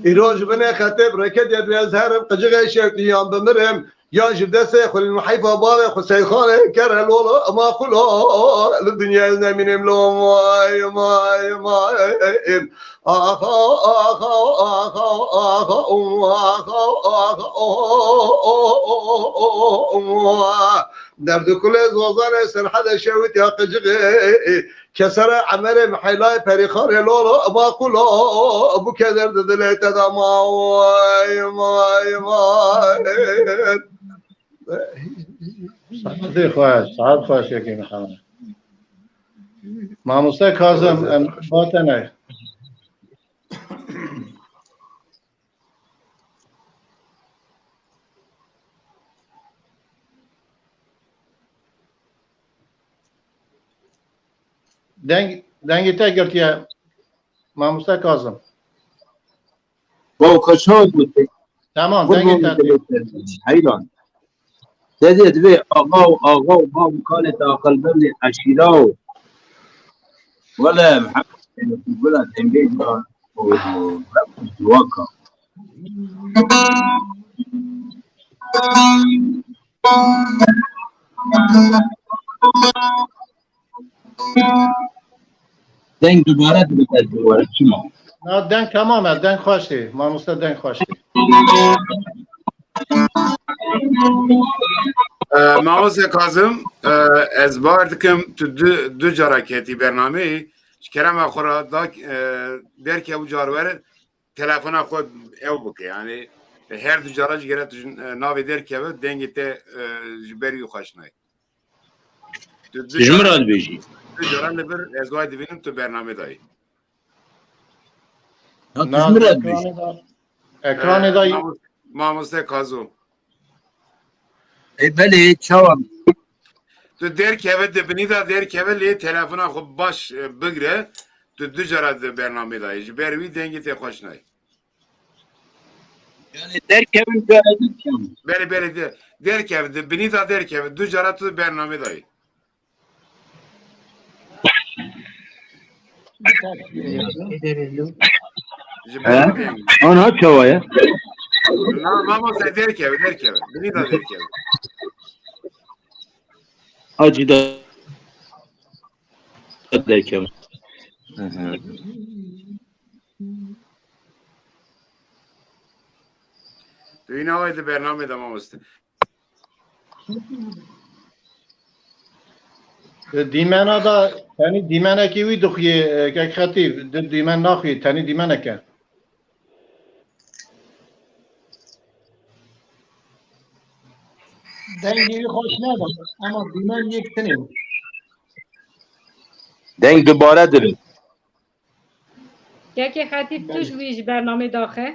ایروج بنه خطب رکت ید بیازهرم قجغه شکلیان بمرم یا جبده سيخل المحيفة بابي خسيخانه كره لولا ما خلا الدنيا زمين لو ماي ماي ماي آخا آخا آخا آخا آخا درد كل زوزان سرحد شويت يا قجغي كسر عمر محيلاي فريخان لولا ما خلا ابو كدر دليت دا ماي ماي ماي سعادتی خواهش سعادت خواهش یکی محمد ماموسته کازم باتنه دنگی تگرتیه ماموسته کازم با کشاد بود تمام دنگی تگرتیه حیران دیدید به آقا و ما مکالت آقل ببنی اشیراو ولا محمد ولا تنبيه وواقع دنگ دوباره دوباره شما نه دنگ تمامه دنگ خوشی ماموسته دنگ خوشی ماموس کازم از بار دکم تو دو جراکتی برنامه کرم خورا در که او جارور تلفن خود او بکه یعنی هر دو جاراج گرفت ناوی در که بود دنگی ته جبری و خوش نای جمرات بیجی دو جاران لبر از وای دوینم تو برنامه دایی جمرات بیجی اکران دایی ماموس کازم بله چاوام تو در که بود بنیدا در که بود لی تلفن خود باش بگره تو دو جارات برنامه دایی جبری دنگی ته خوش نای yani derken görelim. بله derken بنیدا derken دو جارات تو برنامه دایی Ona çavaya. Vamos a derken beni da derken Acı da derken. تو این آقای برنامه دام است دیمنا دا تانی دیمنا کی وی دخیه که خطیب دیمن ناخی تانی دیمنا که دنگی خوش ندارم اما بیمن یک تنه دنگ دوباره داریم. یکی خطیب توش ویش برنامه داخل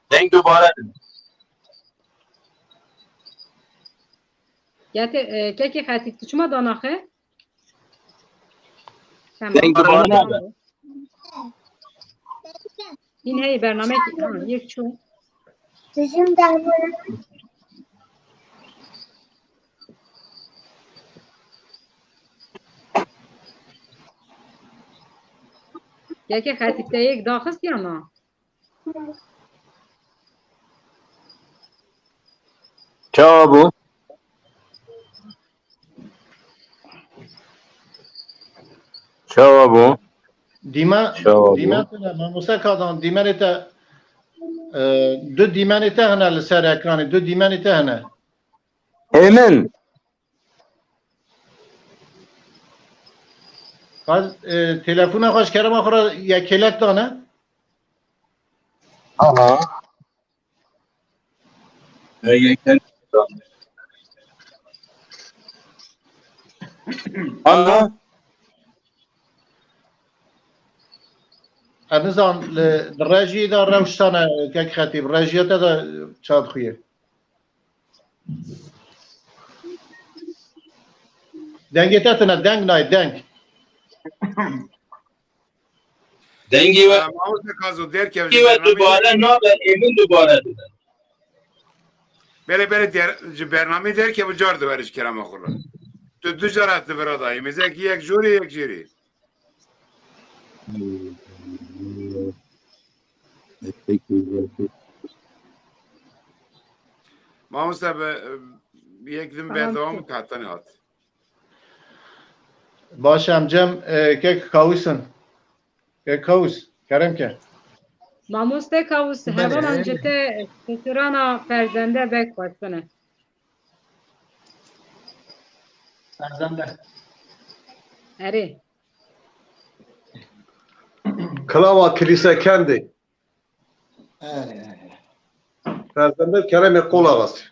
دنگ دوباره داریم. یکی خطیب تو شما داناخه دنگ دوباره نداریم. این هی برنامه یک چون یکی خطیب تا یک داخست یا نه چه بو؟ چه بو؟ دیما شو. دیما موسی کادان دیما تا دو دیما تا هنا لسر اکران دو دیما تا هنا ایمن. باز تلفن خوش کردم آخر یک کلک دانه آها. آها. انزان الرجی دا روشتانه که خطیب رجیت دا چاد خویه دنگی تاتنا دنگ نای دنگ دنگی و محمود کازو در که دوباره نه در ایمن دوباره دادن. بله در برنامه در که بجار دوبارش کرم آخور تو دو جارت دوباره دایی میزه که یک جوری یک جوری محمود صاحب یک دم بردوام کاتنی هات باشم جم که کاوسن که کاوس کرم که ماموسته کاوس هوان انجته سترانا فرزنده بک بستنه فرزنده اره Klava kilise kendi. Ferzende kerem kol ağası.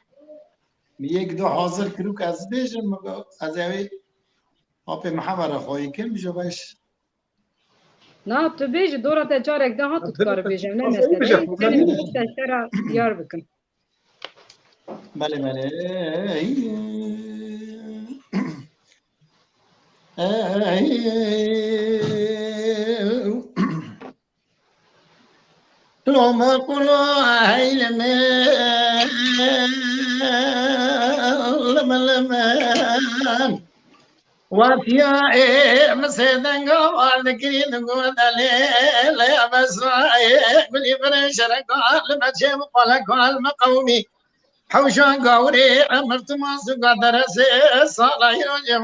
یک دو حاضر کرو که از بیشم مگه از اوی آپ محمد خواهی کن بیشو باش نه تو بیج دورت جارک ده ها تو کار بیجم نه بیجم. مثلا سنی تشترا یار بکن بله بله لما قلوا هيلما لما وفيا مسيدن قوال كريد قول لا بس بلي فرشر قال ما تشم قال قال مقومي حوشان قوري أمرت ما سقدر صار يوجب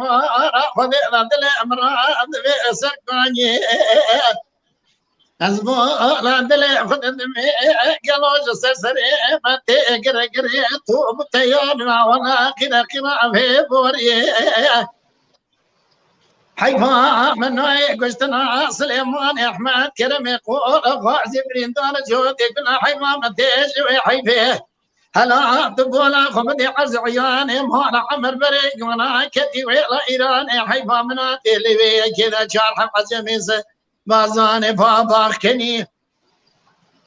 خذ ذات الأمر بسكاني أزبار دل خذ دمي قالوا سرسري ما تقرا قري توب تيارنا ولا كذا كذا في بوري حيفا من قشتنا سليمان احمد كرم يقول غازي بريندان جودي كنا حيفا ما تجوي حيفه هلا تقول خمدي عز عياني مهانا عمر بريق وانا كتي ويلا ايران حيفا من تلي كذا شارح عزميس بازاني بابا كني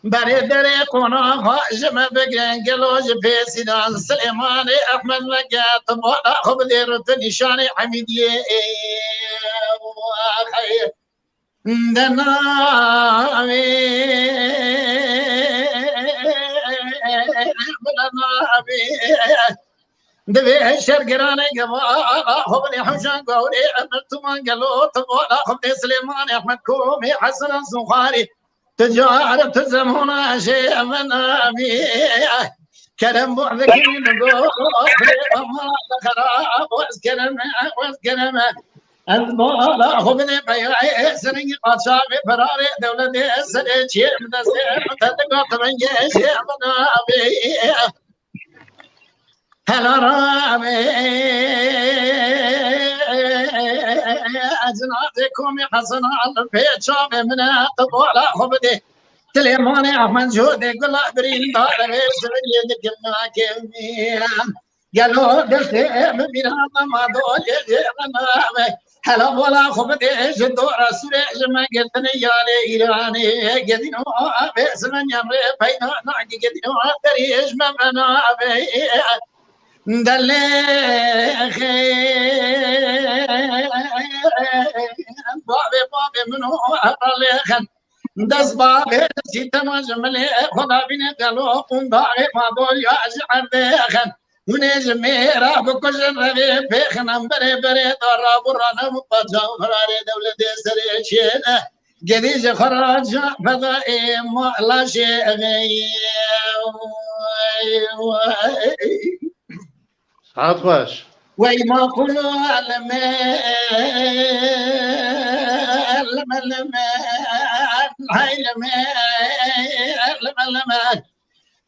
بري دري قونا خاجم بقرين قلوج في سيدان سليمان احمد لقيت بولا خبدي رت نشاني حميدي خير دنامي بلنامي دبي شرقراني قبا خبدي حمشان قولي امرتمان قلو تبولا خبدي سليمان احمد كومي حسن الزخاري تجارة زمونا شيء من أبي كلام بعذكين نقول ما خراب واسكرم أذبالا خبني بيعي سرني قصابي فراري دولة سري شيء من السير تتقى تبنجي شيء من أبي هلا رامي أجناتكم حسن على البيت شامي من الطبولة خبدي سليمان احمد جودي قل برين دار سبيل كما كميان قالوا دستي ببينا ما دول يجرنا هلا ولا خبدي جدور سريج ما قلتني يا ليراني قدينو باسمن يمري بينا نعدي قدينو دريج ما انا دلي بابي منو أرليخن دس بابي سيتما جملي خدا بيني قالوا قم داري ما دول يأجعر ديخن ونجمي راب كجن ربي بيخن بري دارا برانا مقاجا فراري دولة سريشين قديج خراج فضائي ما لا شيء سعاد خوش وما قلوا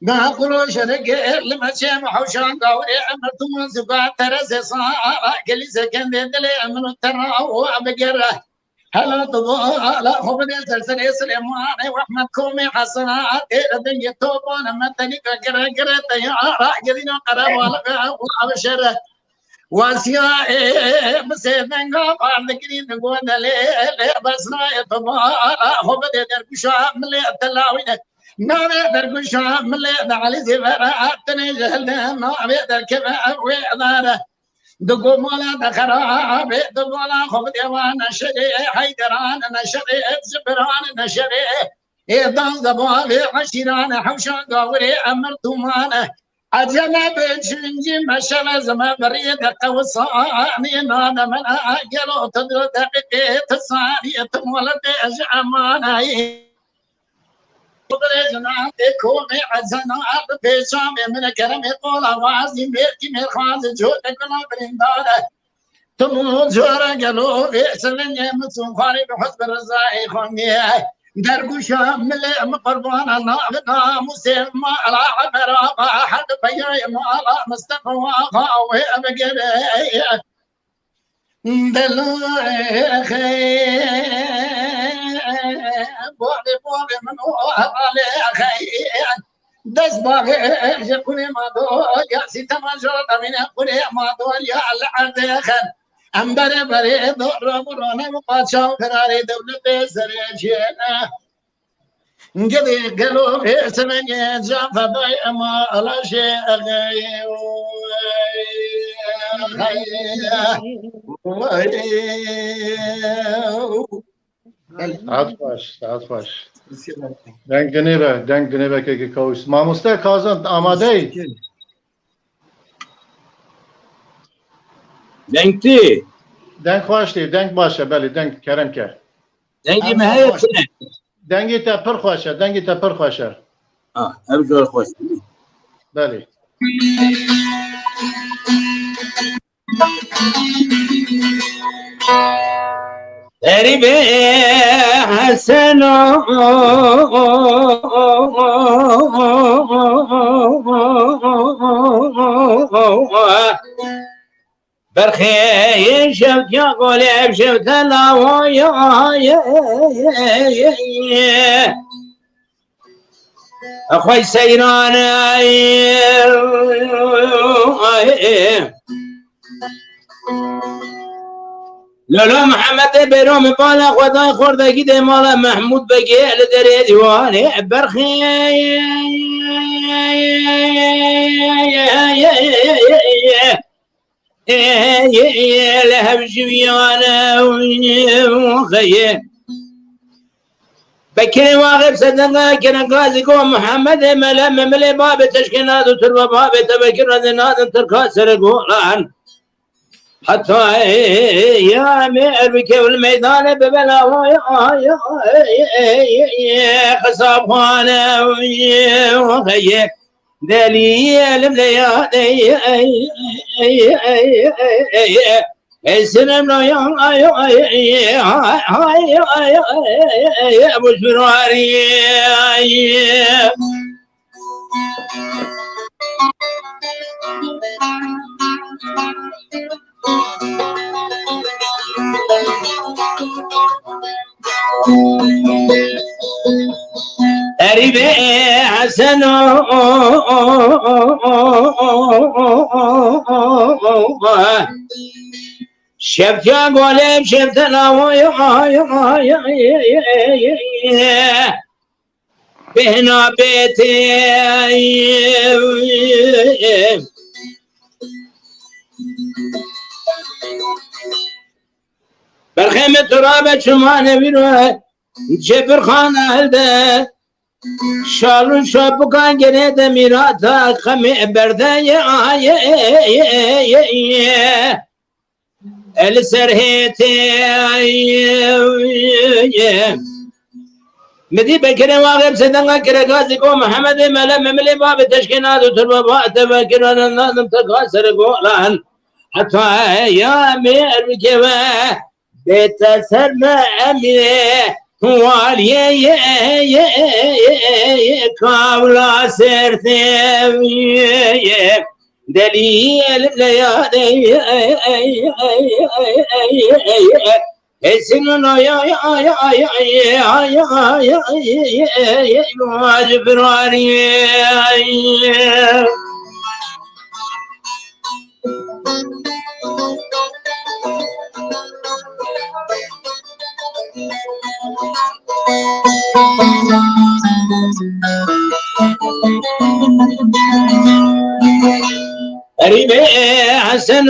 ما قلوا شرق لما شمحوا شان قوري عمرتم زقات ترس صار كل سكن دلي من الترى وبقره هلا طبوع لا خبر سلسلة سليمان واحمد كومي حسنات الدنيا توبون ما تنيك كره تيار جدينا قرب ولا وابشر واسيا بسيدنا قال كريم نقول لا بس لا طبوع خبر دركشا ملي تلاوين ما دركشا ملي علي زفرات تنجهلنا ما دركبه ويداره دقوا مولا دخرا بيت مولا خبد يوان نشري حيدران نشري زبران نشري إيضان زبابي عشيران حوشا قاوري أمرتمان أجنا بجنجي مشلا زما بريد قوصاني نانا من أجلو تدر دقيقة تصاني تمولد أجعماني جناب كومي عزنا بيشامي من كرمي طولا وعزي ميركي ميرخاز جود كنا برندارة تمو جورا قالوا بيسلن يمسون خاري بحسب الرزاعي خوني درقوشا ملي مقربانا ناغنا مسيما على عبرا ما حد بيا ما على مستقوى خاوي أبقري دلوي بوغي من على خير دس باغي يكوني ما دول يا سيتا ما جرد من يكوني ما دول يا العرض خن أمبر بري دور برانا مقاشا فراري دولة سريجينا قدي قالوا في سمني جافا باي ما على شيء سعاد خوش دنگ نبه که کوس ماموسته کازم آماده ای؟ دنگتی دنگ خوش دی دنگ باشه بله دنگ کرم کرد دنگی مهیت نه دنگی تا پر خوشه ابزار خوش بله غريبة حسن برخي شفت يا قولي شفت الهوايا أخوي سيران لالا محمد بروم بالا خدای خوردگی ده مالا محمود بگی لدری دیوانه برخی لهب جویانه وخیه بكري واقف صدقا كنا قازي قوم محمد ملم ملي باب تشكينات وتربى باب تبكر ردنات تركا سرقولان حتى يا مير بكي والميدان ببلا خصاب خانه وخيه دليل ملياني السلام لا يا ابو الفراري حسن شفتيا قولي شفتنا بهنا بيتي برخيم ترابة شما نبيرو جبر خان أهلده شالو شابكان جنيد ميراتا خمي برده السرهيتي مدي بكري واغب سدنغا كرقازيكو محمد ملا مملي باب تشكينات وتربا بات بكرا النظم تقاسر قولان حتى يا مير بكوا بيت سرما أمي والي كابلا سرتي دليل ليالي اسمنا يا جبراني قريب حسن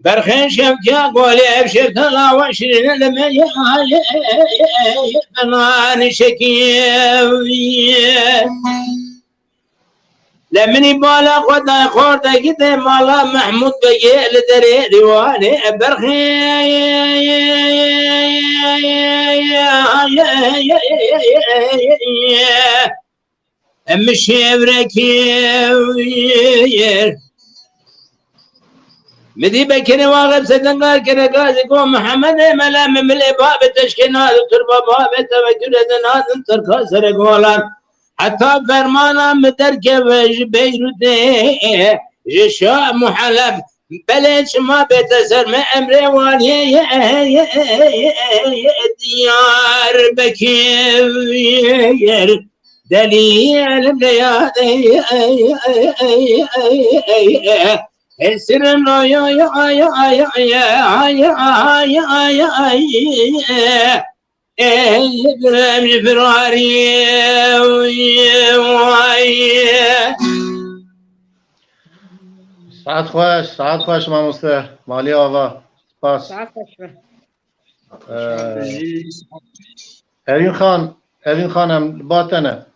برخين شفتيا قولي بشفت الله وعشرين لما يفنان شكيوي لمني بالا قد خورد قد مالا محمود بقي لدري ديواني مش يبركي مدي بكري واغب سدنقار كرقازي قوم محمد ملا مملي باب تشكينات وتربا باب تفكر دنات تركا سرقولان حتى فرمانا متركب بيروتي جشا محلب بلش ما بيتسر ما امري والي ديار بكير دليل بليادي السر يا فراري ساعت خوش ماموسته مالی آوا سپاس ساعت خوش اروین خانم باتنه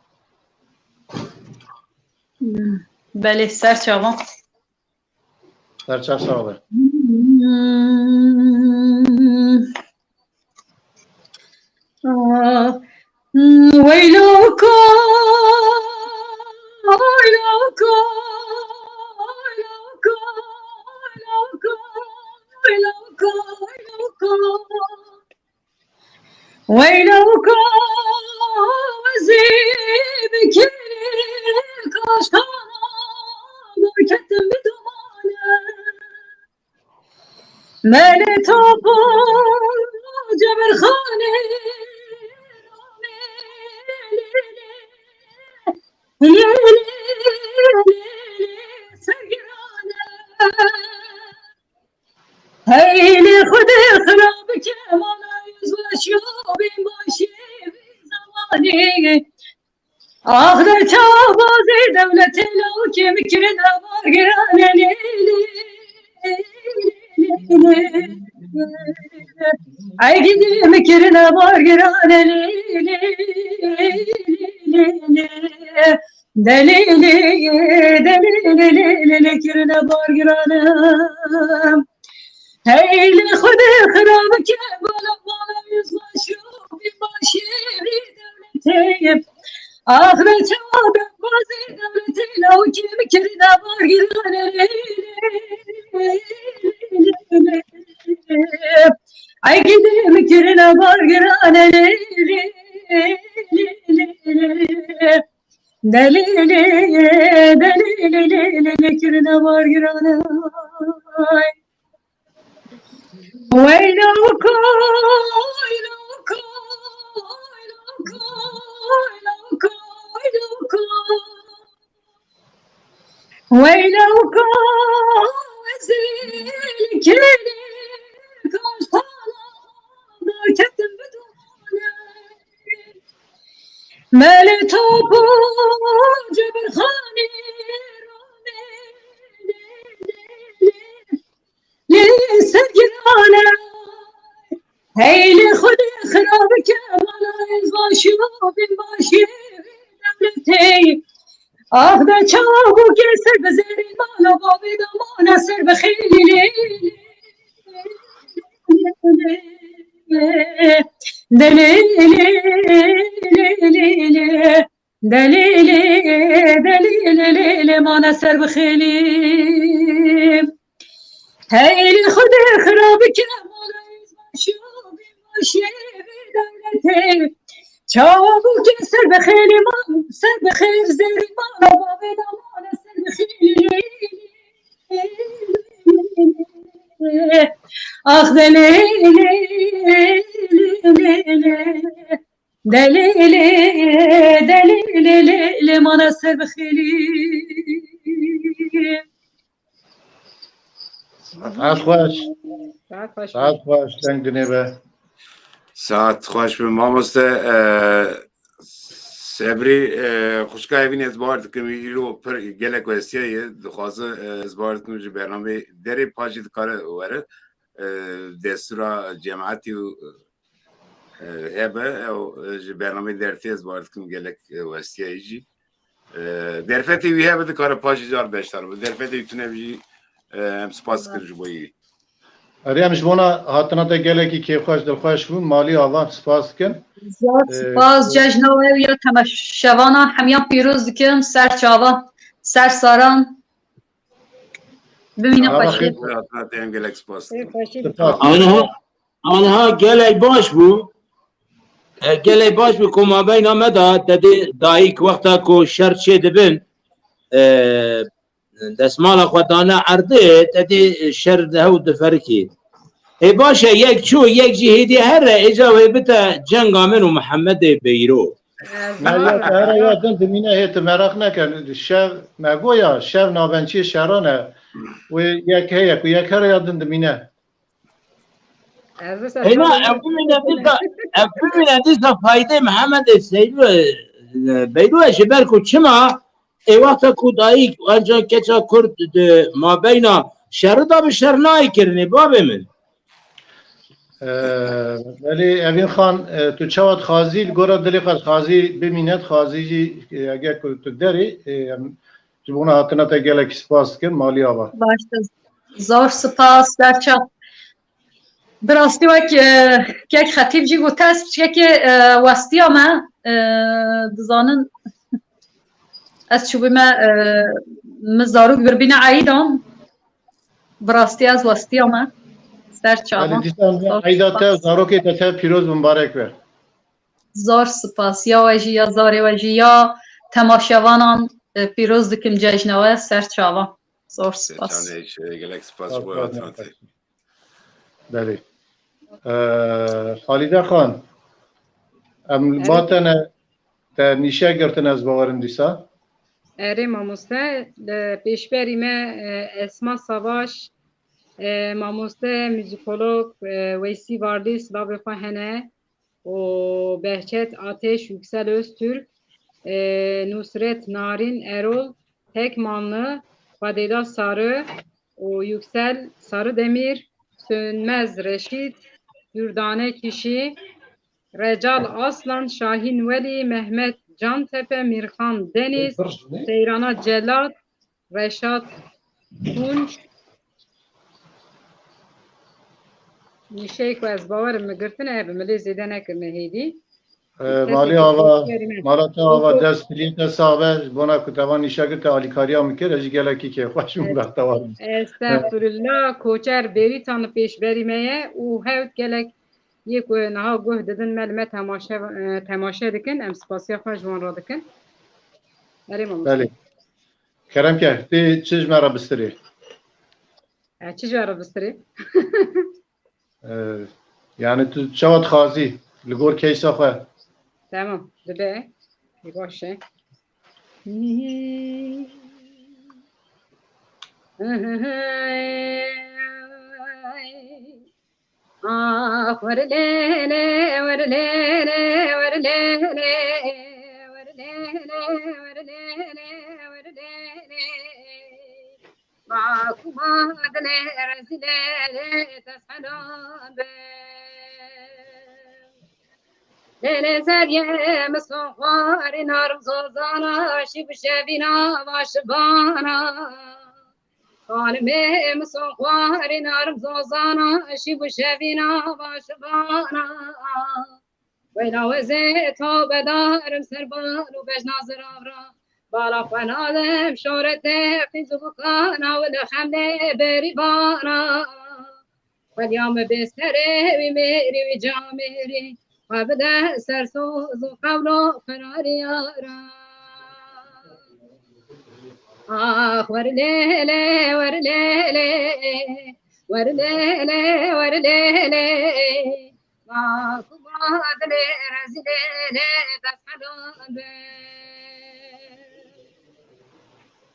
بله سرچاوان سرچاو صاحبه ويلوكو ويلوكو وزيبك كاشكانا بركتم بدمانه مالي توبون جبر خاني هيلي خذي خرابك ما لا يزوى شوبي ماشي في زماني آخر تابوزي دولتي لو كم كرنا بارقرانا ليلي عيدي مكرنا بارقرانا ليلي دليلي دليلي كرنا بارقرانا هيلي خذي خرابك بلا بلا يزوى شوفي ماشي دولتي آخر جواب بازي دولتي لو كم كرنا بارقرانا عيدي مكرنا بارقرانا دليلي دليلي كرنا بارقرانا ويلو وزيل كيلي كتم بدونه ملت جبر خاني لسجنانا هيلي خدي خرابك مالا يزاشي بماشي دولتي آخدا چابو که سر بزیری مالا بابی دمانا سر بخیلی دلیلی مانا سر بخیلی هیلی خود خرابی که مالا ایزماشو بیماشی دولتی چاوو که سر بخیلی ما سر بخیر زیری مالا بابی دمانا سر بخیلی آخ دلیلی مانا سر بخیلی ساعت خوش ساعت خوش دنگ دنیبه ساعت خوش به مامۆستا سێبری خوشکە هێبین ئێزبار دکەم ئیرۆ پڕ gelek westiyayê dixwaze ezbar dikim ji bernamê derê pajî dikare were destûra cemaetî û hebe ew ji bernamê dertê ezbar dikim gelek westiyayê jî derfetê wî hebe dikare pajî car beşdar bi derfetê wî tune jî em spas dikin ji bo wî اریم جوانا هاتنا تا گلکی که خوش دل خوش بون مالی آوان سپاس کن زیاد سپاس جشنوه و یا تماشاوانا همیان پیروز دکم سر چاوان سر ساران ببینم خوشی em gelek spas آنها gelek baş bu gelek baş bu ku mabeyna me da dedi dayık vakta ku şer çê dibin دسمالا خودانه عرضه تدی شر ده دفرکی ای باشه یک چو یک جهیدی هر اجازه بده جنگ آمن و محمد بیرو مالیات هر یادن دمینه هیت مرخ نکن شر مگویا شر نابنچی شرانه و یک هیک و یک هر یادن دمینه اینا افهمین دیزا فایده محمد سیدو بیرو شبر کو چما ای وقتا کو دایک انجا کچا کرد ما بینا شر دا به شر نای کرنی بابه من ولی اوین خان تو چواد خازی گورا دلی خازی بمینت خازی جی اگر تو داری جبونا هاتنا تا گلک سپاس کن مالی آبا başta zor spas در چا براستی وک که خطیب جی گوته است که واسطی ما دزانن از چوبی ما مزاروک بربینا عیدان براستی از واسطی ما سر ولی چاوان دیستان عیدات زاروکی تا پیروز مبارک بر زار سپاس یا وجی یا زار وجی یا تماشاوانان پیروز دکم جشنوه سر چاوان زار سپاس gelek spas ji bo hatinaté بله خالده خان ام باتن تا نیشه گرتن از باورم دیسا اره مامۆستا پێشبەری me Esma Savaş مامۆستا موزیکۆلۆگ Weysî Vardî slavê xwe hene û Behçet Ateş Yüksel Öztürk Nusret Narin Erol Tekmanlı Fadila Sarı û Yüksel Sarıdemir Sönmez Reşit Dürdane Kişi Recal Aslan Şahin Veli Mehmet Cantepe Mirxan Deniz Seyrana Celat Reşat Tunç Nişeyk ve ez bavarım mı girtin ebi milli zede nekirne heydi مالی آوا مالات آوا دست پلیت سابه بنا کتوان نیشه گرت آلیکاریا میکر از گلکی که خوشم بختوار Estağfurullah koçer beri tanı peşberimeye u hevt gelek یک نها گوه دادن ملمه تماشا دکن ام سپاسیا خواه جوان را دکن بله کرم که تی چیز مرا بستری چی جارا بستری؟ يعني تو چواد خازی لگور کیسا خواه تمام دبه باشه ورليلي ورليلي ورليلي ورليلي ورليلي ورليلي معكم هذا رزلي تسحلون ليلة زارية مسوار نار زوزانا شيب شابينا واشبانا قال مي مسوار نار زوزانا شيب شابينا واشبانا ويلا وزيت بدار مسربان وبجنا زرابرا بالا فنادم شورته في زبقانا والحملة بريبانا واليوم بستري وميري وجامري وبدا سرسوز وقولو قراري يارا ورليلي ورليلي ورليلي ورليلي معكم عدلي رزليلي تسحلون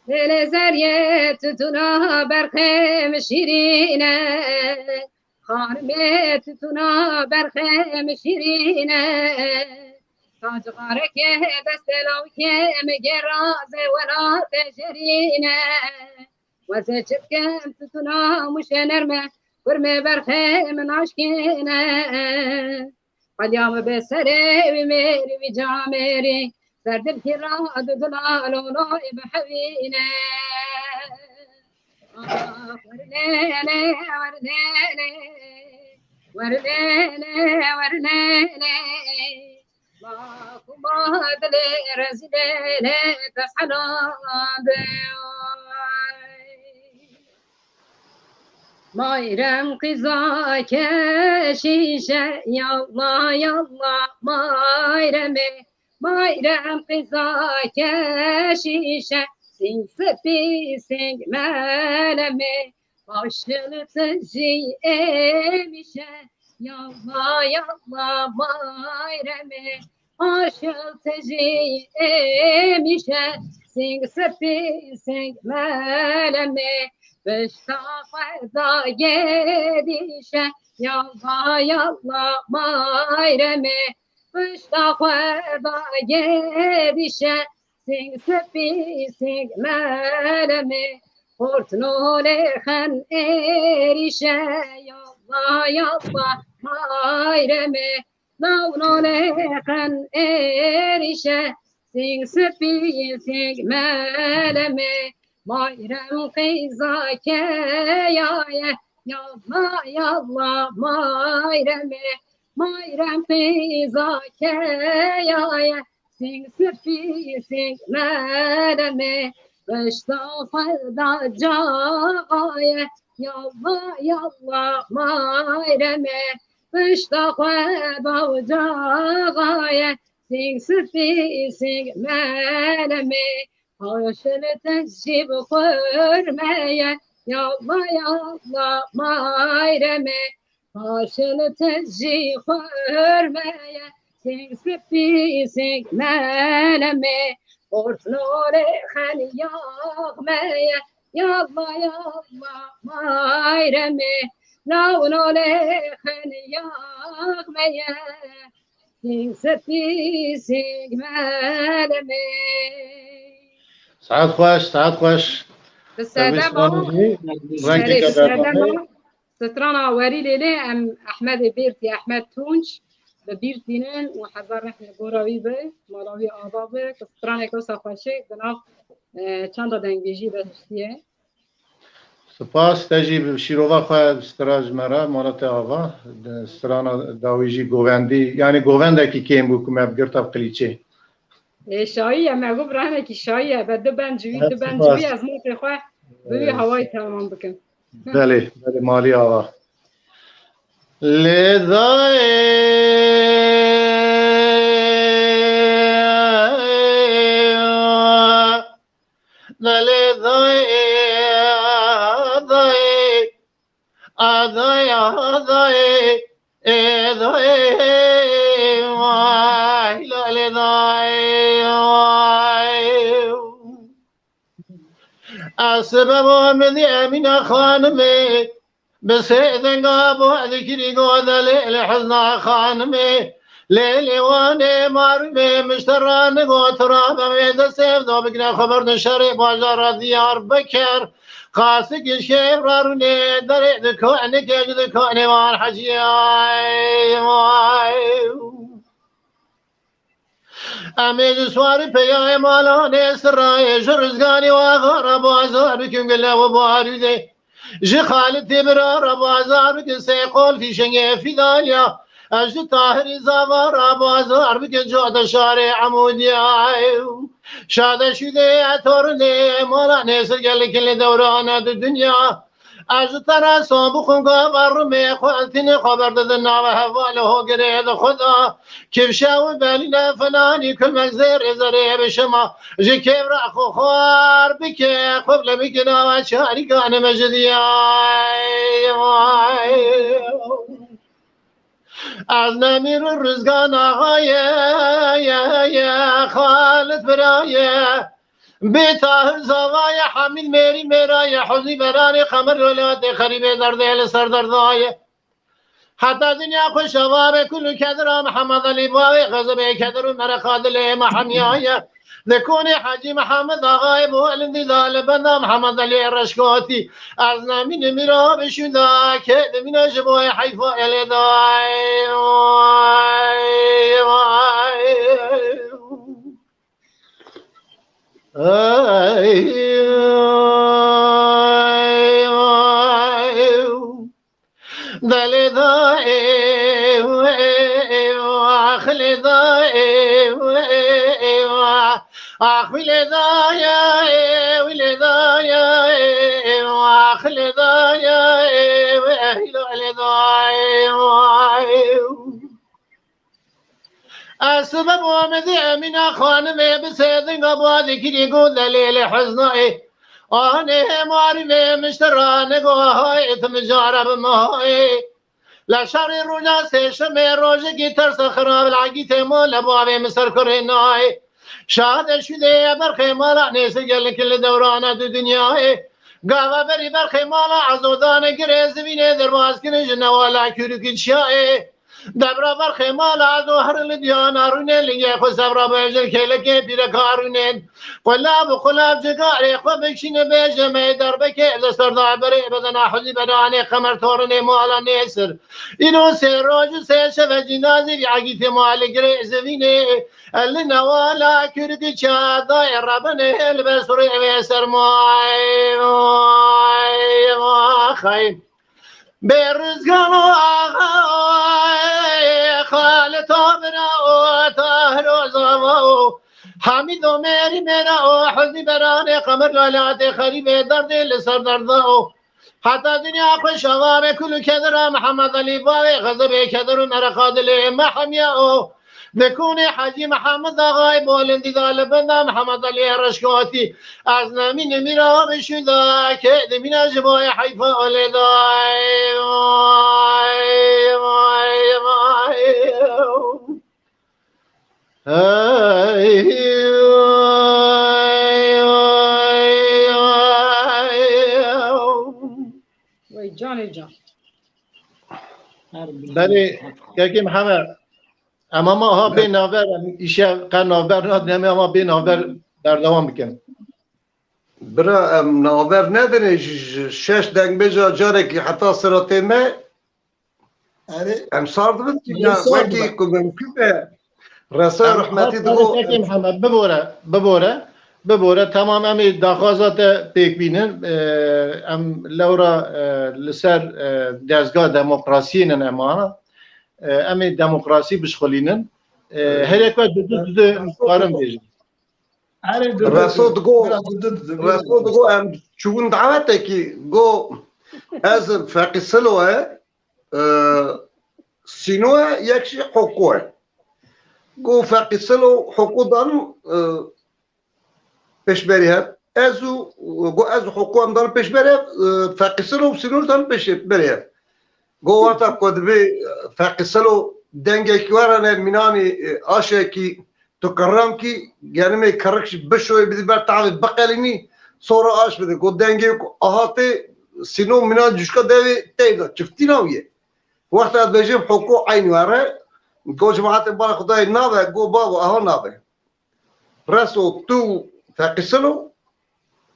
ليلة زارية تتنا برخيم شيرينة خانمت تنا برخم شیرینه تاج غارک دست لاوی مگراز ولا تجرینه وزه چکم تنا مش نرمه برم برخم ناشکینه قدیام به سری و میری و جامری سردل کراد دلالو نوی بحوینه ورليلي ورليلي ورليلي ورليلي ماكو بادلي رزليلي تسحلون ما يرم قزاك شيشة يلا يلا ما يرم قزاك شيشة سين سبي سين مالمي عاشل تجي مشى يلا يلا بايرمي عاشل تجي مشى سين سبي سين مالمي بشتاق ضايديشة يلا يلا بايرمي بشتاق ضايديشة سing سبي سing مالمي قرطنولي خن إيريشة يلا يلا مايرمي نونولي خن إيريشة سing سبي سing مالمي مايرم قيزاك يا يلا يلا مايرمي مايرم قيزاك يا سing سبي سing مالمي بشتاق ضجايا يلا يلا مايرمي بشتاق ضجايا سing سبي سing مالمي عاشل تجيب خرمية يلا يلا مايرمي عاشل تجي خرمية سing سبي سing مالمي قرطنولي خلي يغمية يلا يلا مايرمي نونولي خلي يغمية سing سبي سing مالمي سعاد خوش بالسلامة سترانا وري ليلي ام احمد بيرتي احمد تونش ببيرتينن وحضر نحن قراوي به مالاوي آبابه سترانا كوسا خوشي بناف چند دنگیجی بهشتیه سپاس تجی شیروها خواه ستراج مرا مالت آوا سترانا داویجی گووندی یعنی گوونده که کیم بو کمه بگرتاب قلیچه شاییه مگو برهنه که شاییه به دو بنجوی از موت خواه بوی هوای تمام بکن بله بله مالی آوا لذای آدای آدای آدای وای لاله دای وای اسباب آمدی امین خانمه بسیدنگا بود کری گودل حزن خانمه لیلی وانه مارمه مشتران گوترا بمید سیف دو بگنه خبر نشری بازار دیار بکر خاصی که شیف رارونه داره دکانه که دکانه وان حجی آی امید سواری پیای مالانه سرای جرزگانی و آغار بازار بکن گله و باریده جي خالد تبرار بازار بك سيقول في شنقه في داليا اجد طاهر زوار بازار بك جود شارع عمودي شاد شده تورني مولا نسر قال كل دوران الدنيا اجد ترى صابخون قبر مي قلتني خبر دنا وهواله قريد خدا كيف شاو بالنا فلاني كل مزير زري بشما جي كيف راح خوار بك قبل بكنا وشاري كان مجدي از نمیر رزگان آقای یا خالد برای بیتا زوای حمیل میری میرای حوزی برای خمر رولات خریب درده لسر دردای حتی دنیا خوش شواب کل کدر محمد علی باوی غزب کدر مرخادل محمیای ذكوني حاجي محمد آقای بولندی دال بنده محمد علی رشکاتی از نمین میرا بشودا که دمین جبای حیفا الیدای دلدای خلدای ولدايا ولدايا وخلدايا ولدايا السبب ومذيع من خانمي بسيدن قبادي كي يقول دليل حزنائي أنا مارمي مشتراني قوهاي تمجارب مهاي لا شر رونا سيشمي روجي ترس خراب العقيت مول بابي مسر كريناي شاد شده برخی مالا نیست گل کل دوران دو دنیای گاوا بری برخی مالا عزودان گریز وینه در باز کنج نوالا کورکن شای دبرا برخی مالا عزو هر لدیان آرونه لیه خو سبرا بیجل کلکه پیر کارونن قلاب و قلاب جگاری خو بکشین بیجمه در بکه دستر دابری بدن حزی بدانه خمر تورن مالا نیسر اینو سه روز سه شب جنازی بی عگیت مال گریز وینه اللي نوالا كردي شاداي ربنا البسري ويسر ماي خايب برزقان خالد طابنا وطاهر وزمو حميد وميري ميرا حزني براني قمر لالات خريب درد لسر دردو حتى دنيا خوش شغاب كل كدر محمد علي باوي غضب كدر مرخادل محميا بكوني حاجي محمد آقای بولندی دال بنده محمد علی رشکاتی از نمین میرا بشودا که دمین جبای حیفا الیدای وای جان جان بله که محمد اما ما ها به ناور ایشه قناور ناد نمی اما به ناور در دوام بکن برا ناور نداره شش دنگ بجا جاره که حتی سراته ما ام صار دبت یا وکی که ممکنه رسای رحمتی دو محمد ببوره تمام امی دخوازات پیک بینن ام لورا لسر دزگاه دموکراسی نن اما امی دموکراسی بشخولینن هر یک وقت دو قارن بیجن رسول دگو ام چون دعوته که گو از فقیسلوه سینوه یکشی حقوه گو فقیسلو حقوق دارن پیش بری هست ازو گو ازو حکومت دار پیش بره فقیسل و سینور دار پیش بره گو وقتا کد به فقیسل و دنگه کیوارن مینانی آشه کی تو کرم کی یعنی می کرکش بشوی بدی بر تعال بقلینی sonra آش بده گو دنگه آهاته سینو مینان جشکا دوی تیدا چفتی نویه وقتا بجیم حقوق عینی واره گو جماعت بار خدای نابه گو بابا آها نابه رسو تو فقیسلو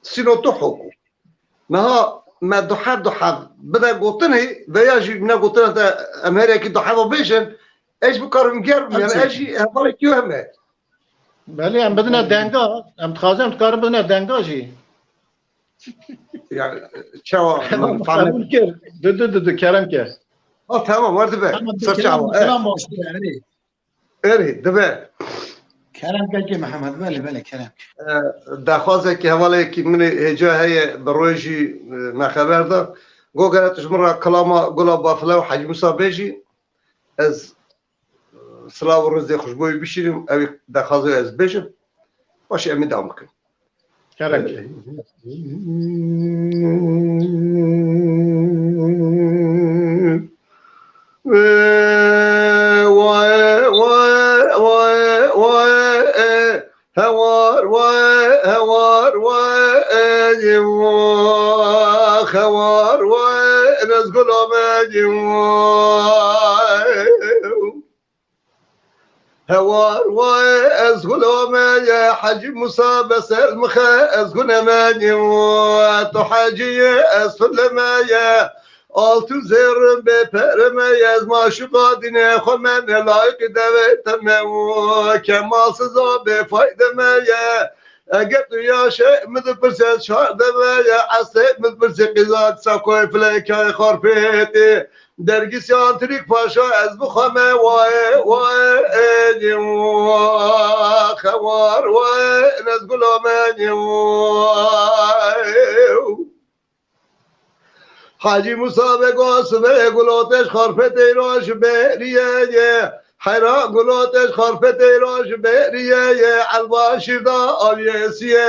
سینو تو حقوق نها ما دو حد بدا قوتني فياجي من قوتنا تا امريكا دو حد بيشن ايش بكرم جرب يعني اجي هبالي كيو همه بله هم بدون دنگا هم تخازم تکارم بدون دنگا جی يعني شو قبول کرد دو کرم کرد تمام ورد به صار شعب كلام باش يعني اري دبه كلام كي محمد بله كلام داخوازه که حواله که من هجا هي بروجي ما خبر ده گو قالتش مرة كلامه قولا بافلا وحاج موسى بيجي از سلاو الرز خوشبوي بشيرم او داخوازه از بيجم باش امي داوم كن کرک خوار و ناس قلوب هوار و از قلوب يا حاج موسى بس المخا از قلماني و تو حاجي اسفل ما يا altı zerrin be perime yazma şu kadine khomen layık devet me kemalsız o be faydemeye اگر تو یا شيء مثل برسل شهر دمايا عسيت مثل برسل قزاق ساكوي فلاكاي خاربيتي درقس يانتريك باشا از بخمه واي خوار واي ناس قلوماني حاجی موسی بگوس به گلوتش خارفت ایراش بریه حیران گلوتش خارفت ایراش بریه الباشیر دا آلیسیه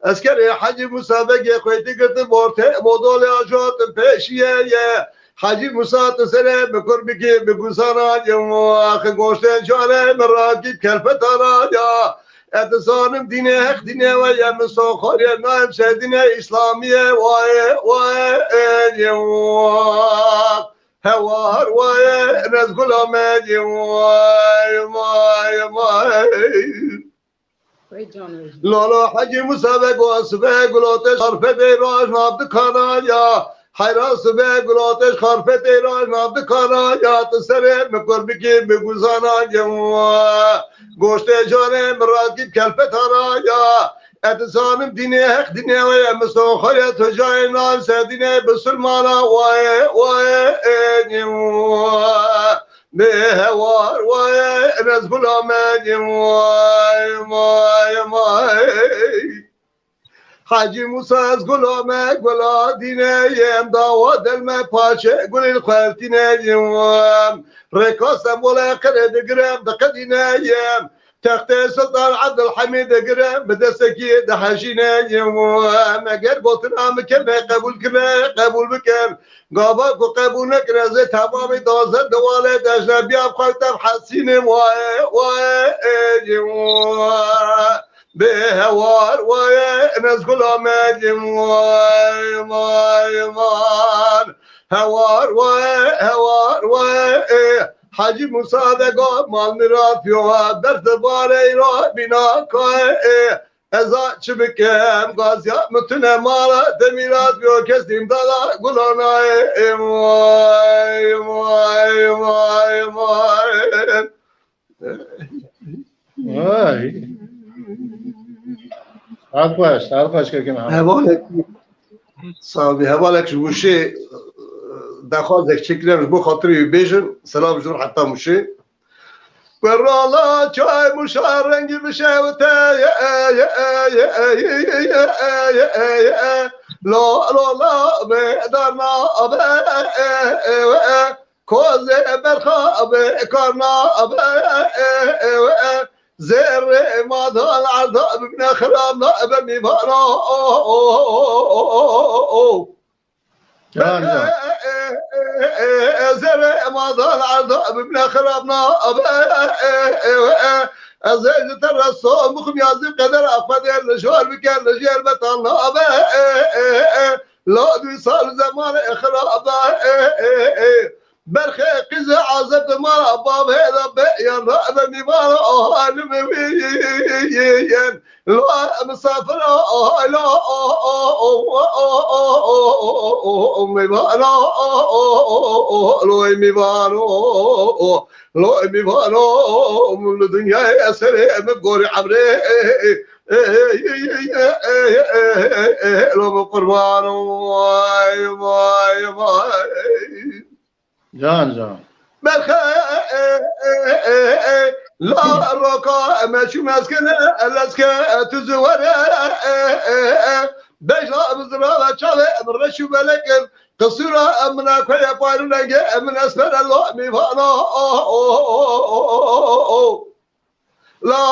اسکری حاجی موسی بگی خویتی گرت بورته مدول آجات پیشیه حاجی موسی تسره بکر بگی بگوزانا آخه گوشتن جانه مراکیب کلفت آرایا اتسانم دینه حق دینه و یم سوخاری نایم سه دینه اسلامیه وای هوار وای نزگل آمدی لالا حجی مصابه گواسبه گلوتش خرفت ایراج نابد کانایا حیراس به گلوتش خرفت ایراج نابد کانایا تسره مکر بکی بگوزانا گوشت جانه مراکب کلفت هرایا اتسانم دینه حق دینه و یمستان خواهی تجای نام سدینه بسلمانا وای به هوار وای نزگل آمدی وای حاجی موسی از گلامه گلا دینه یم داوا دلمه پاچه گل خالتینه یم رکاسم ولا قرد قرم دقدینه یم تخت سلطان عبد الحميد قرم بدسكي دحشينا یم مگر قلتنا مكمه قبول بكم قابك وقبول نكره زي تمامي دوزن دوالي دجنا بياب خلطم حسينم وای بهوار وای نزگل آمدیم وای هوار وای حاجی موسی دگاه مال میرا پیوه درد باره را بینا که ازا چه بکم گازیا متونه مالا دمیرات بیو کسیم دادا گلانای وای عرفاش که محمد هوالك صاحبي هوالك وشي داخل شكلهم بو خاطري بيجن سلام جور حتى مشي والله شاي مشار رنجي بشاوته لا بقدرنا كوز برخا بكرنا زر ما دال عرض ببنا خراب لا بميفانا زر ما دال عرض ببنا خرابنا أزاج ترى الصوم مخميازي قدر أفضل الشوال بكان الجيل بطلنا لا بيصال زمان إخراب برخي قزع عزت ما باب هذا بيان رأب ميمان نمويين لا مسافر لا ميمان لا ميمان لا ميمان من الدنيا أسري مبقوري عمري لو قربان واي واي واي جان لا الرقا ماشي ماسكن الاسكا تزور بجلا بزرا شاوي من رشو ملك قصيرة من اكوية بارنا من اسفل الله ميفانا لا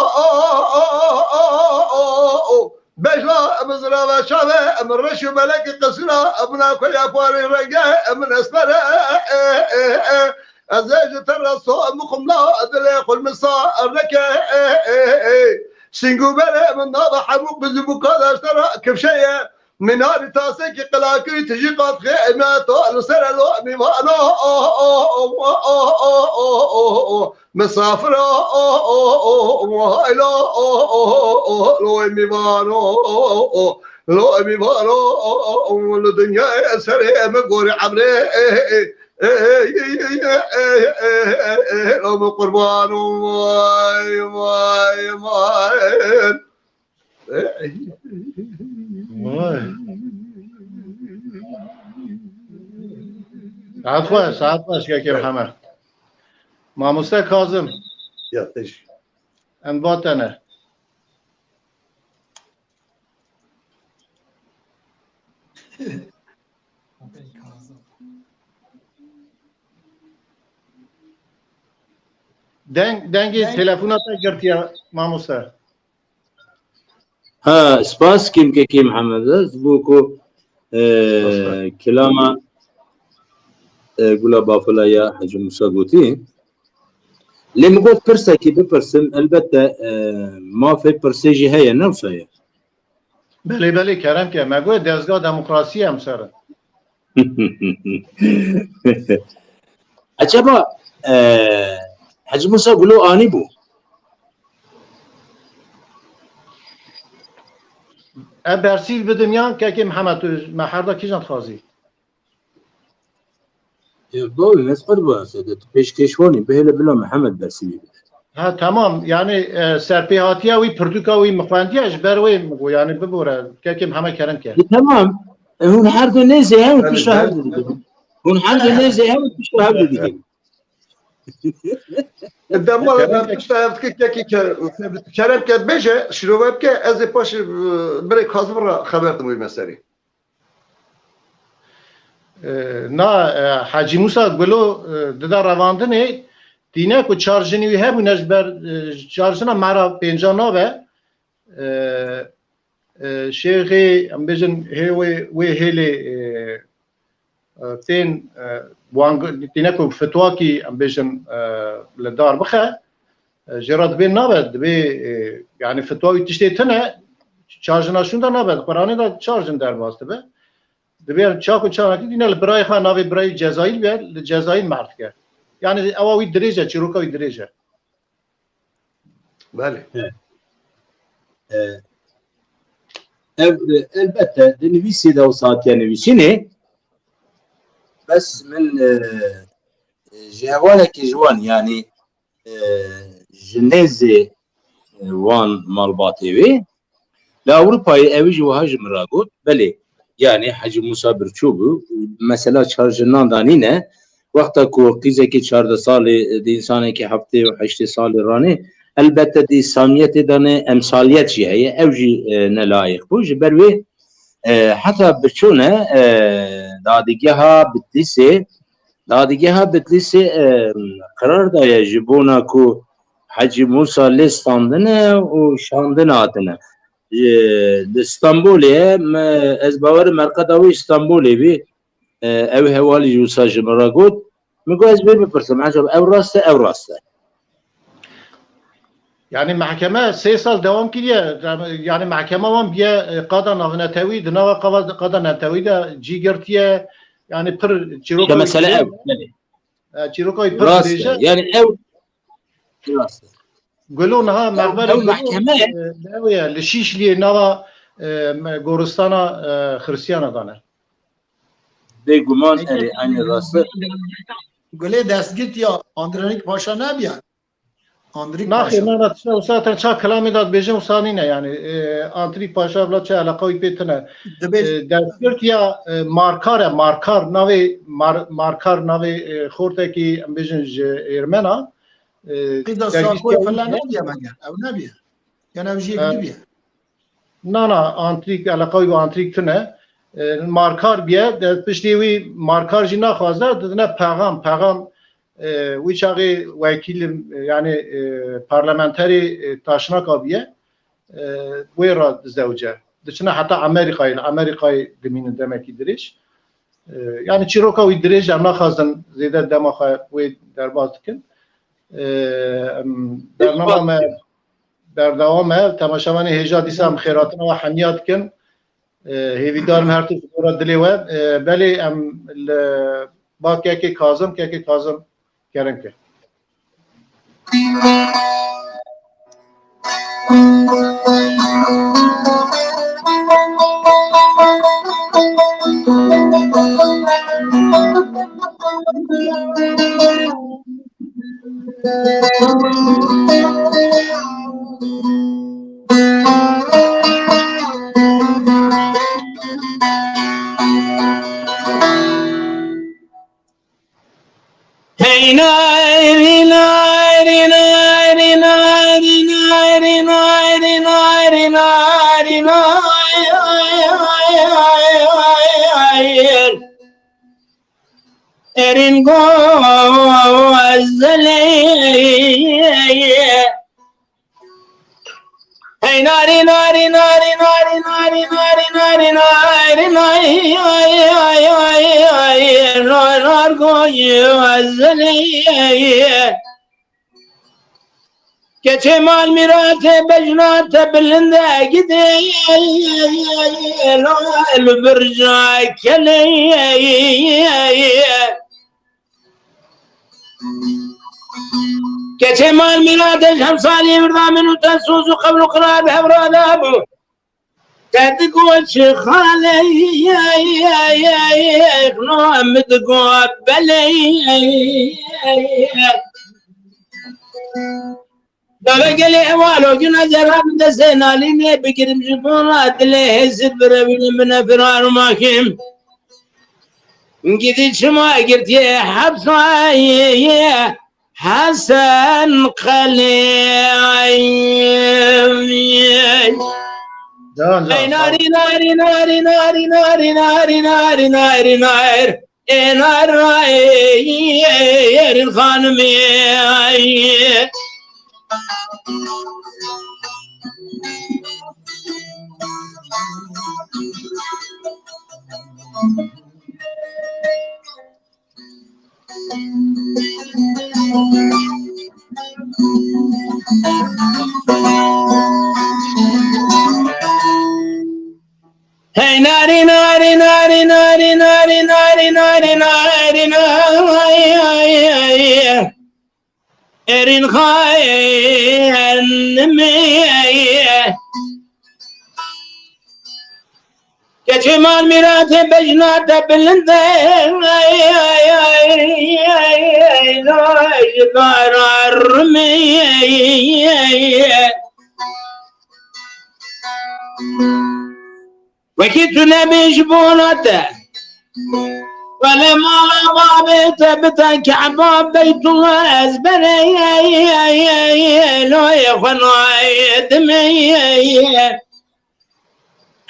بجلا بزرا شاوي من رشو ملك قصيرة من اكوية بارنا من اسفل أزاج ترى الصوم مقمنا أدري قل مسا الركا سينجو بلا من نابا حبوك بزبوك هذا اشترى كيف شيء من نار تاسك قلاكي تجي قد خيمات لسر الوهمي وانا مسافر وهايلا لو ميبانو لو ميبانو الدنيا سري مقوري عمري لو قربان واي واي واي ساعت خوش که محمد ماموسته کاظم يعطيش انباتنه دنگی تلفونات گرتیا ماموسته ها سپاس كيم كي محمد بوكو كلاما قولا بافلا يا حاج موسى قوتي لما قلت برسا كي ببرسم البته ما في برسيجي هي نفسها بله کرم که مگوی دزگاه دموکراسی هم سره عجبا حاج موسى قولوا اني بو برسیل بدم یان که محمد محردا کیجان خازی باوي مسقط بو سيدت پیش کشوانی بهله بلا محمد برسیل ها تمام یعنی سرپیهاتی وی پردوکاوی مخواندیش بروی مگو یعنی ببوره که محمد کرم که تمام هون هر دو نزه هم پیش هر دو دیگه هون هر دو نزه هم پیش هر دو دیگه دمال كلام كات بيجا شنو بك از باش بري كازمرا خبرت مو مساري نا حاجی موسی گلو ددا رواندنه دینه کو چارجنی وی هبو نجبر چارجنا مرا پنجانا و شیخی ام بجن هی هلی تین وانگ دینه کو فتوا کی ام بجن لدار بخه جرات بین نابد به یعنی فتوا تشتی تنه چارجنا شون دا نابد قرآنی دا چارجن در واسطه به دبیر چاکو چاکی دینه برای خان ناوی برای جزایی بیاد جزایی مرد کرد یعنی اواوی درجه چروکاوی درجه بله البته دنویسی ده و ساعتی نویسی نه بس من جهواله که جوان یعنی جنازه وان مالباتی وی لأوروپای اوی جوهاج مراقود بله yani Hacı Musa Birçoğlu mesela çarjından da nine vakta ku qizeki 14 salı di insane ki hafte 8 salı rani elbette di samiyet dane emsaliyet şiye evji ne layık bu bervi hatta birçoğuna dadigeha bitlisi karar da ya jibona ku Hacı Musa listandine o şandın adına. İstanbul'e ez bavarı merkadavi İstanbul'e bir ev hevali yusajı meragut. Mugaz bir pırsam acaba ev rastı. Yani mahkeme 3 sal devam kiriye. Yani mahkeme van biye qada navnetevi dina qada netevi de cigertiye yani pır çirokoy. Mesela ev. Çirokoy pır Rastı. diyece. Yani ev rastı. Gülün ha mehbere mahkeme deviye lişişliye nava Goristana Hristiyana dane. Beguman eri aynı rastı. Gule destgit ya Andronik Paşa ne biyan? Andronik Naxir Paşa. o zaten çak kelamı da bejim usanine yani Andrik Paşa bla çe alakayı betine. Destgit ya markar navi xorteki bejin Ermena. Kıda sakoy falan ne biyan ben ya? Ev ne biyan? Yani ev jiye biyan. Nana antrik alakayı antrik tüne markar biye piştiği markar jina fazla dedine pegam wiçağı vekilim yani parlamenteri taşnak abiye wera zevce dışına hatta Amerika'yı deminin demek idiriş yani çiroka u idiriş amna khazan zede demaha ve derbatkin berdawame temaşavanı heja disam khairatına ve hamiyatkin هیویدارم هر تو فکر دلی و بله ام با که کازم کردم که Erin gozzeli hey nari nar gozzeli Keçemal mirate bejnate bilinde gidelim el birca keleye Keçemal mirate şemsali birdamin utensuzu kablu kırar hevrada bu Tedik o çıkhale no emid go beleye Dave gele evalo güne cerrahım da sen aline bikirim jibuna dile hezib revilimine firar mahkim Gidi çıma girtiye hapsayye Hasan Kaleyim Nari Enar hanım Hey nari Erin khaynime Keçemal mirate bejnate bilinde zararme Vekitüne bejbunate ولما غابت بتك عباب بيت الله أزبري لو يخنوا دمي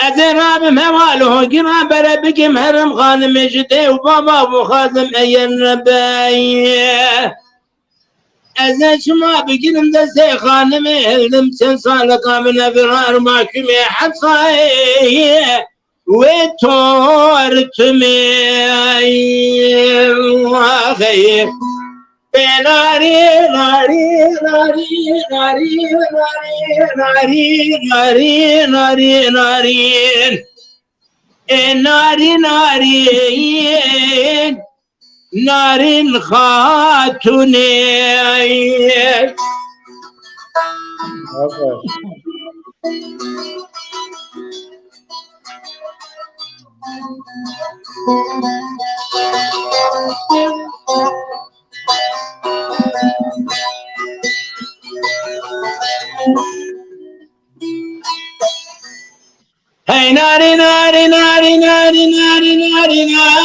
أزراب مواله قراب ربك مهرم خانم جدي وبابا أبو خادم أي النبي از شما بگیرم دست خانم هلم چند سال قابل فرار محکوم حبسایه و تورتمی خیر ناری ناری ناری ناری ناری ناری ناری ناری ناری ناری نارین خاتونه Hey, nari, nari, nari, nari, nari, nari, nari, nari,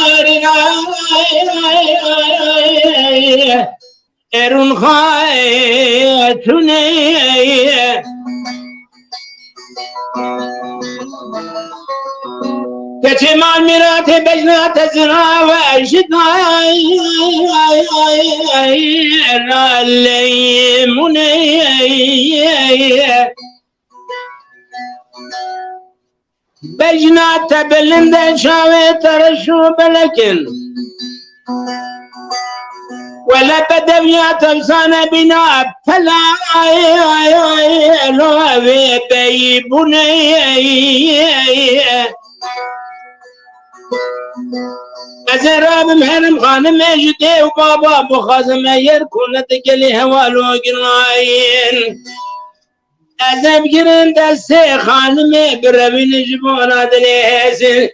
erun khaatune. Kaçıman mirate bejnate zirava eşitay, ralleymune. بجنات بلند شاوي ترشو بلكن ولا بدويات افسانة بنا فلا لو بيبوني أزراب محرم خانم جدي وبابا بخازم يركون تقلي هوالو قراين ازم گرن دست خانم بربین جبونا دلیسن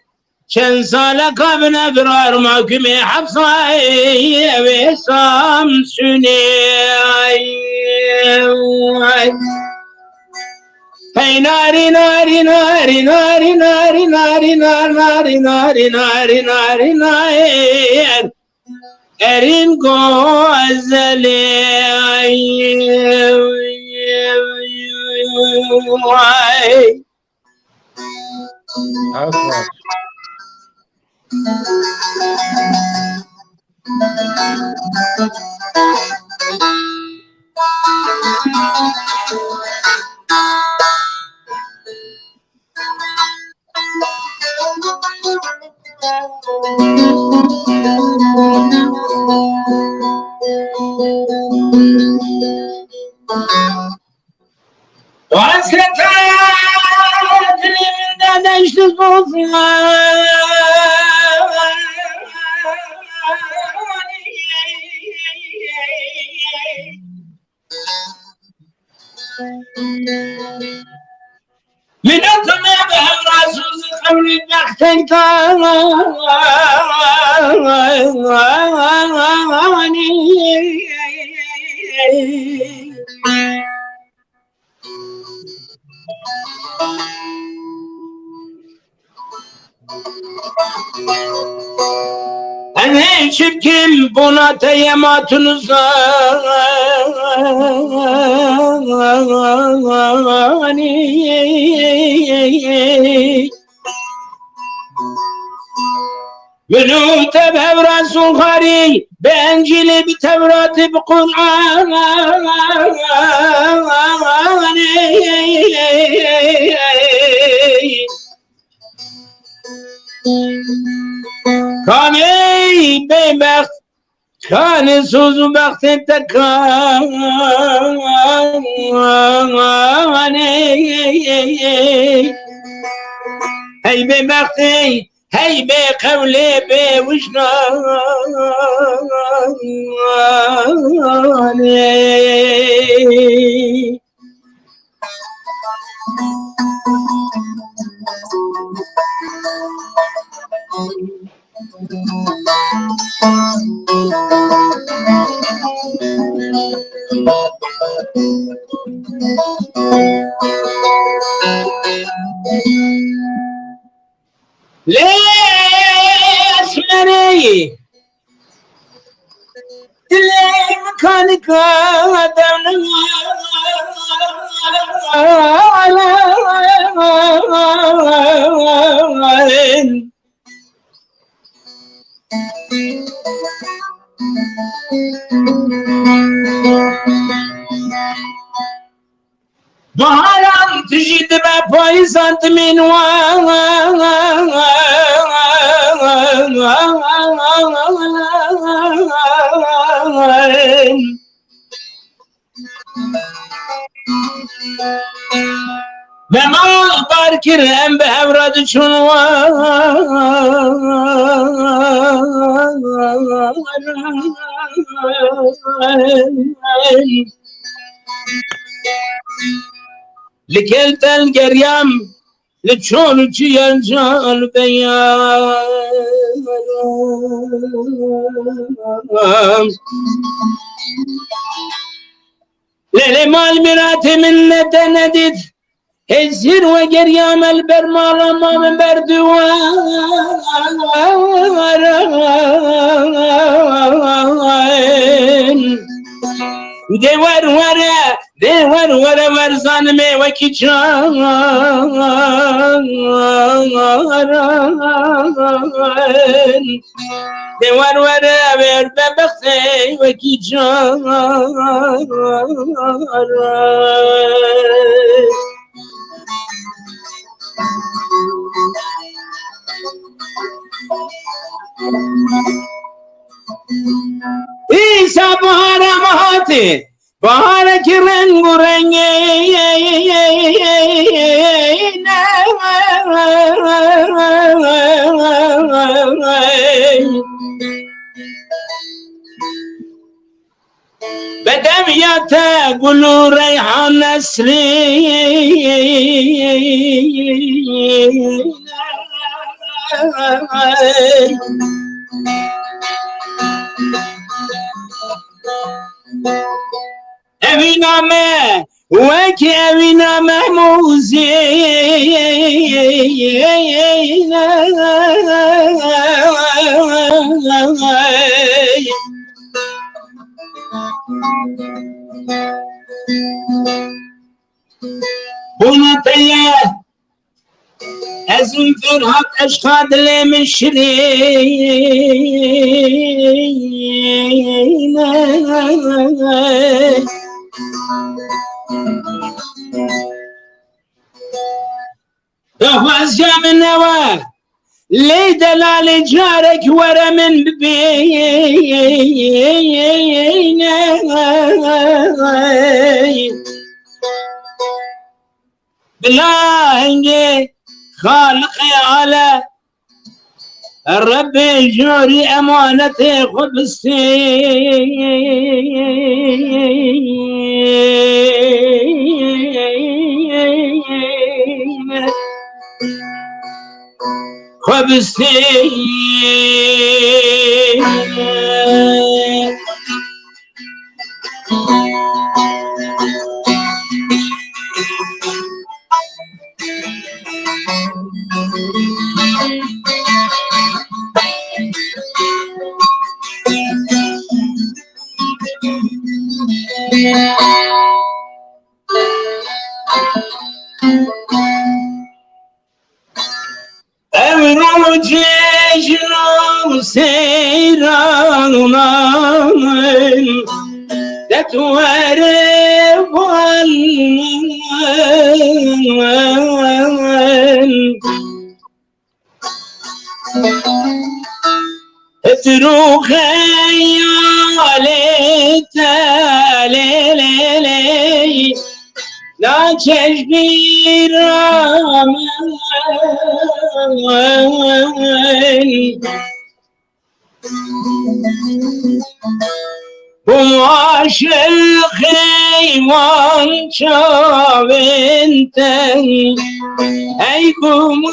چند سال قبل فرار محکوم حبسای و سامسونی هی ناری ناری ناری ناری ناری ناری ناری ناری ناری ناری ناری ارین گوزلی واسكتات لي من دادشت من أطمع بهم راسوس قولي بختن أنا شبكم بنات يماتن منو تبه برسول خاري بأنجيل بتوراة بقرآن كاني ببخت كان سوز بخت تكان هي ببختي هي بقولي بوشنا ليش مري ليه مكانك بهارم تجید به پاییزات به ما بار کرم به اوراد چون لكلت القريم لتشون تشي الجال بيام ليلي مال مراتي من نديت الزر وقريام البرمال ما من بردوان دور ورا ورزان مي وكي جان دور ورا ور ببختي وكي جان إيسا بهارا مهاتي بهارا كرنگ رنگي بدم ياتا قلو ريحان نسري أبينامه وكي أبينامه موزي بنطية أزم فرحة أشخاص اللي من شرين رفاز جام النوى لي دلال جارك ورا من ببين بالله خالقي على الرب جاري أمانتي خبستين أمرو جيجنا سيرانا تتوارب اترو خيالي تالي لا تشبير بواش الخيوان شابنتن أي بمامن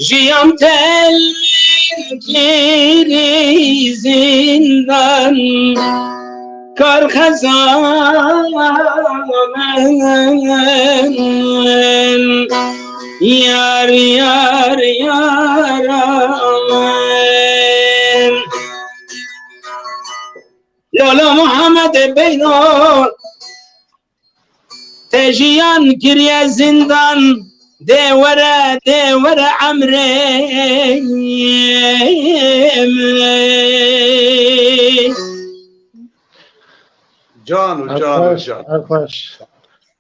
جيام تلمين كيري زندان كار خزان يار يار يار لولا محمد بينو تجيان كريا زندان دورة عمري جان و جان و جان خوش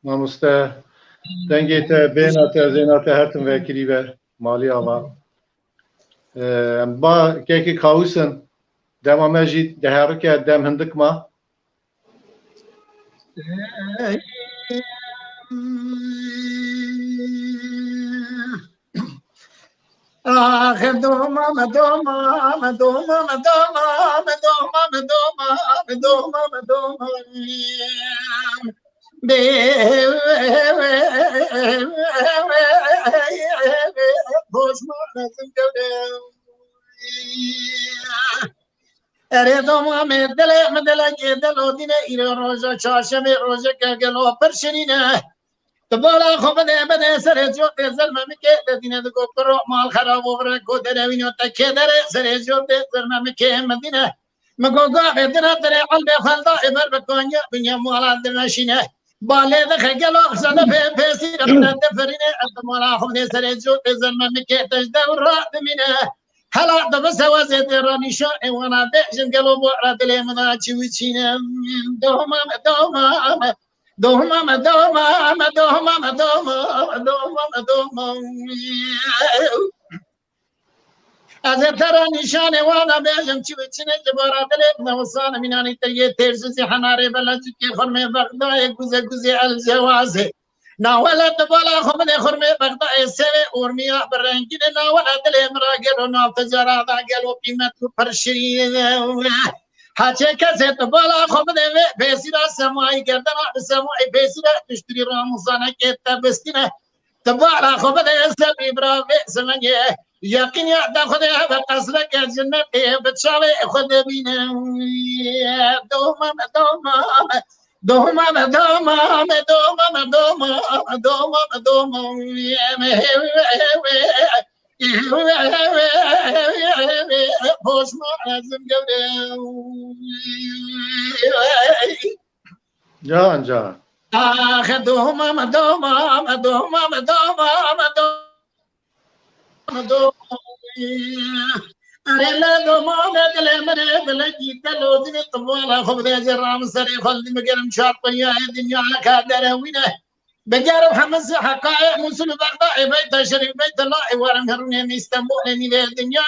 ماموسته دنگیت بینات زینات هرتون وکیلی به مالی آوا با که کاوسن دم آمجی دهارو که دم هندک ما آخ دوما اره دوما مدل که دلو دینه ایره روزا چاشمه روزا که گلو پرشنینه تبالا خوب بده سر جو زرمه میکه دینه دو کرو مال خراب و برکو دروینو تکه داره سر جو زرمه میکه مدینه مگو گاه دینه داره قلب خلدا ابر بکنیا بنیا مالا دمشینه باله دخه گلو خسده پیسی رفته دفرینه اتمالا خوب سر جو زرمه میکه تجده و را دمینه هلا دبس وزد رانيشا وانا بيجن قالوا بقرا دلي مناچي وچينه دوما از ترى نشان وانا بيجن چي وچينه جبارا دلي نوسان ميناني تريه ترسي حناري بلچ كي خرمه بغدا گوزه الجوازه ناولا تبالا خمد خرمه بغدا سوي اورميا برنگين ناولا دلي مراگل ناو تجارات گلو قيمت پرشري هاچه کسی تبالا خمد بيسيرا سماعي گردنا سماعي بيسيرا تشتري راموزانا که تبستينه تبالا خمد سبي برا سمنيه يقين يعدا خده بقصرك جنة بتشاوي خد بينه جان جان آخ دوما أريلا دوما بدل مرة بلجي تلو دني طوالا خب ده جرام سري خل دي مقرم شاطية الدنيا كادر وينه بجارب حمس حقائق مسلم بغداد بيت شريف بيت الله ورم هرني استنبول ني الدنيا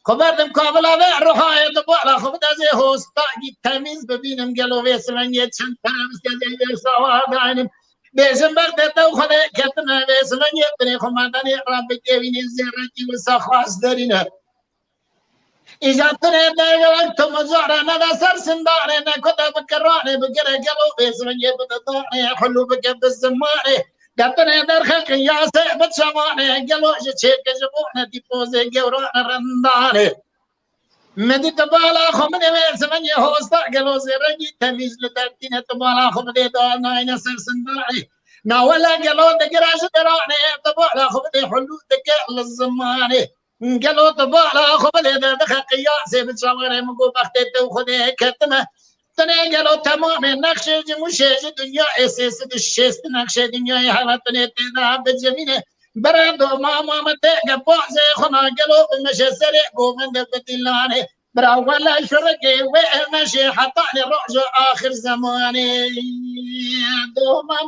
خبرتم قابلا به روحای طوالا خب ده زي هوستا تمیز ببینم گلو وسمن یه چند ترمز که سوادانم بيزن بغداد تو خده كتنا بيزن يبني خمداني رب كيفين الزرقي وسخاص دارينا إذا تريد وقت مزارنا دا سر سندارنا كده بكراني بكره قلو بيزن يبدأ حلو بك بالزماني دتنا در خلق يا سيبت شماني قلو جيك جبونا دي بوزي قورانا رنداني مدي تبالا خمني بيزن يهوستا قلو زرقي تميز لدرتين تبالا خمني دانا ينسر سنداري ناولا قالوا دقراش دراني تبالا خبدي حلو دقاء للزماني قالوا تبالا خبدي دخل قياسي بتشاوري مقو بختي وخدي كتمه تني قالوا تمام نقش مشيج دنيا اساس الشيست نقش دنيا حالتني تذهب بالجميله برادو ماما متى بوزي خنا قالوا مشي سريع قوم بدلاني براولا شرقي ومشي حطاني رعج اخر زماني دوما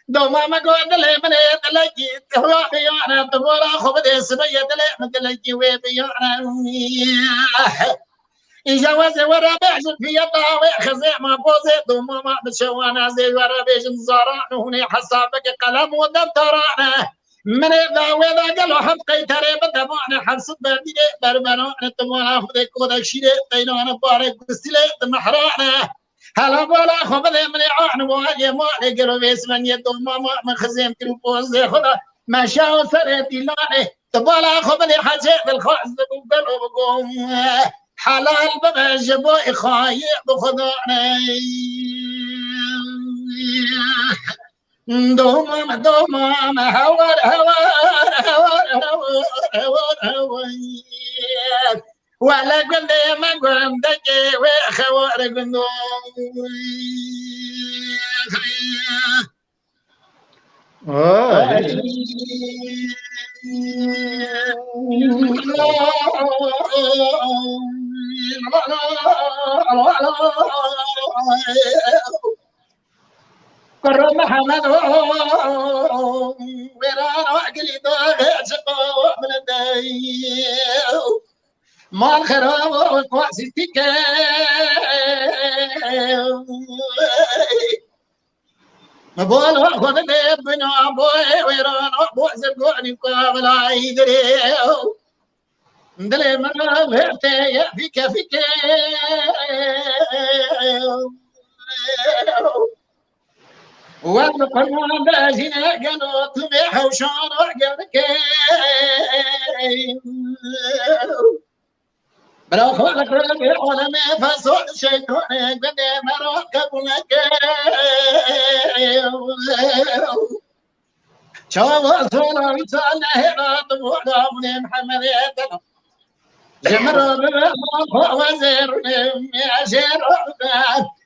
دوما ما قد لي من يدلجي تهوا بيانا تبورا خب دي سبيا دلي مدلجي وبيانا إجاوز ورا بيحزن في يداوي خزي ما بوزي دوما ما بشوانا زي ورا بيجن زاران هوني حسابك قلم ودفترانا من يداوي ذا قالوا حد قيتري بدمعنا حبس بردي بربنا تبورا خب دي كودك شيري قينانا بارك بستيلي محرانا هلا بولا خب دي من يعان واجه ما قالوا بيسمن يدو ماما من خزيم تلبوز خدا ما شاو سرتي لاني تبالا خبني حاجة بالخاص بقوم حلال بجبو إخاي بخضعني دوما هوار ولا قلت ما قلت دكي وخوار قلت قرب محمد ويران وعقلي ضاغط من الدايو ما الخراب وقواسي ما بقول واخذ بنا ابوي ويران ابو زرقوني قابل عيدريو دلي مرة وهرتي فيك وانا قرنا باجينا قالوا طميح وشان وعقلك بلا خلق ربي ولا ما فصل شيطان قد مركب لك شاو صورة وصالة هرات ولا من محمد يتنا جمر بما وزير يا شير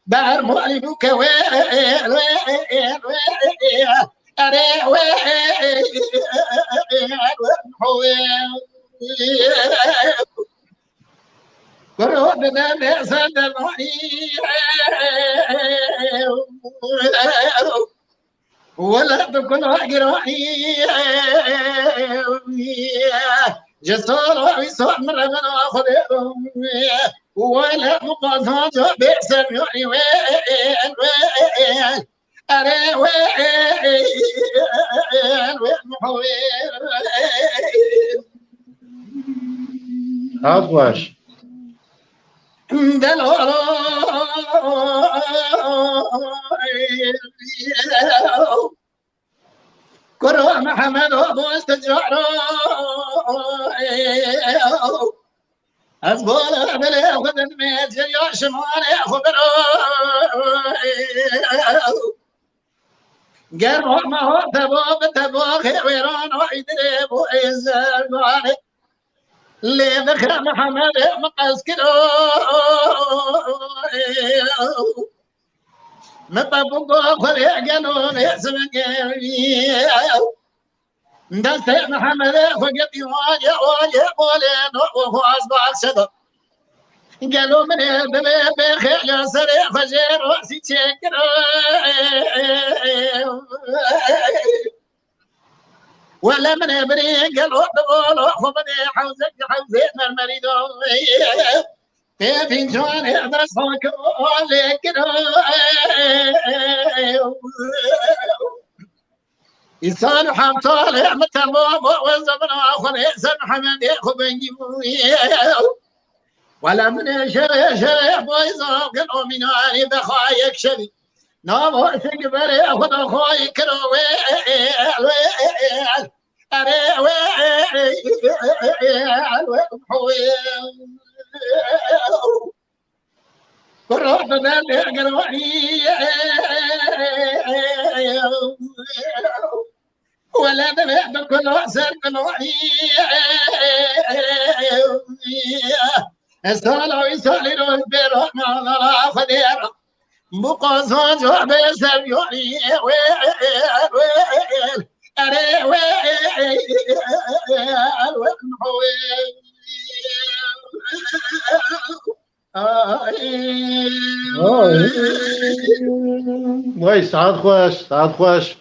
بار مولك ويل أري ويل قربنا بسد ولا تكون قراني جسور ويسوع من ربنا أخذهم ولا مقاصد بحسب يعني وين أري وين عطوش كره محمد ابو استجعر أزبال بلي أخذ الميت يا شمال يأخذ قرب ما هو تبو خيران ويدري بو إزال اللي ذكر محمد مقاس كده مطبوق خلي قانون يحسب دست محمد فقط واجه قولين وهو أصبح صدق قالوا من بخير سريع فجر رأسي شكر ولا من ابني قالوا دول خبني حوزك حوزتنا المريض في فنجان يحدث فوق ولكن إنسان حم طالع متمام وزمن آخر إنسان حمد يأخذ بنجيبوي ولا من شرع بويزا قالوا من عاني بخايك شري نام هو سكبر يأخذ أخوي كروي كروح بدل يقروي ولا نبي بكل وحسن كروي السالو يسالي روز برحمة الله خدير بقصة جواب سبيوني أري وای ساعت خوش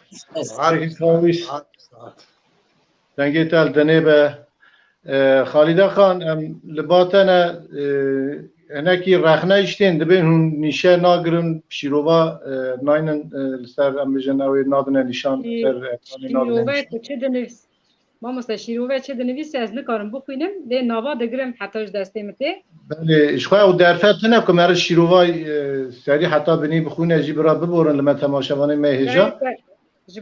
عارف خواهیش دنگی تل دنیبه خالده خان لباتنا هنکی رخنه اشتین دبین هون نیشه ناگرن شیروبا ناینن لسر ام بجن اوی نادن نشان شیروبه تو چه دنویس ما مثلا شیروبه چه دنویسی از نکارم بخوینم ده نوا دگرم حتیش دسته مته بله اشخواه او درفت نکم هر شیروبا سری حتی بینی بخونه جی برا ببورن لما تماشاوانه مهجا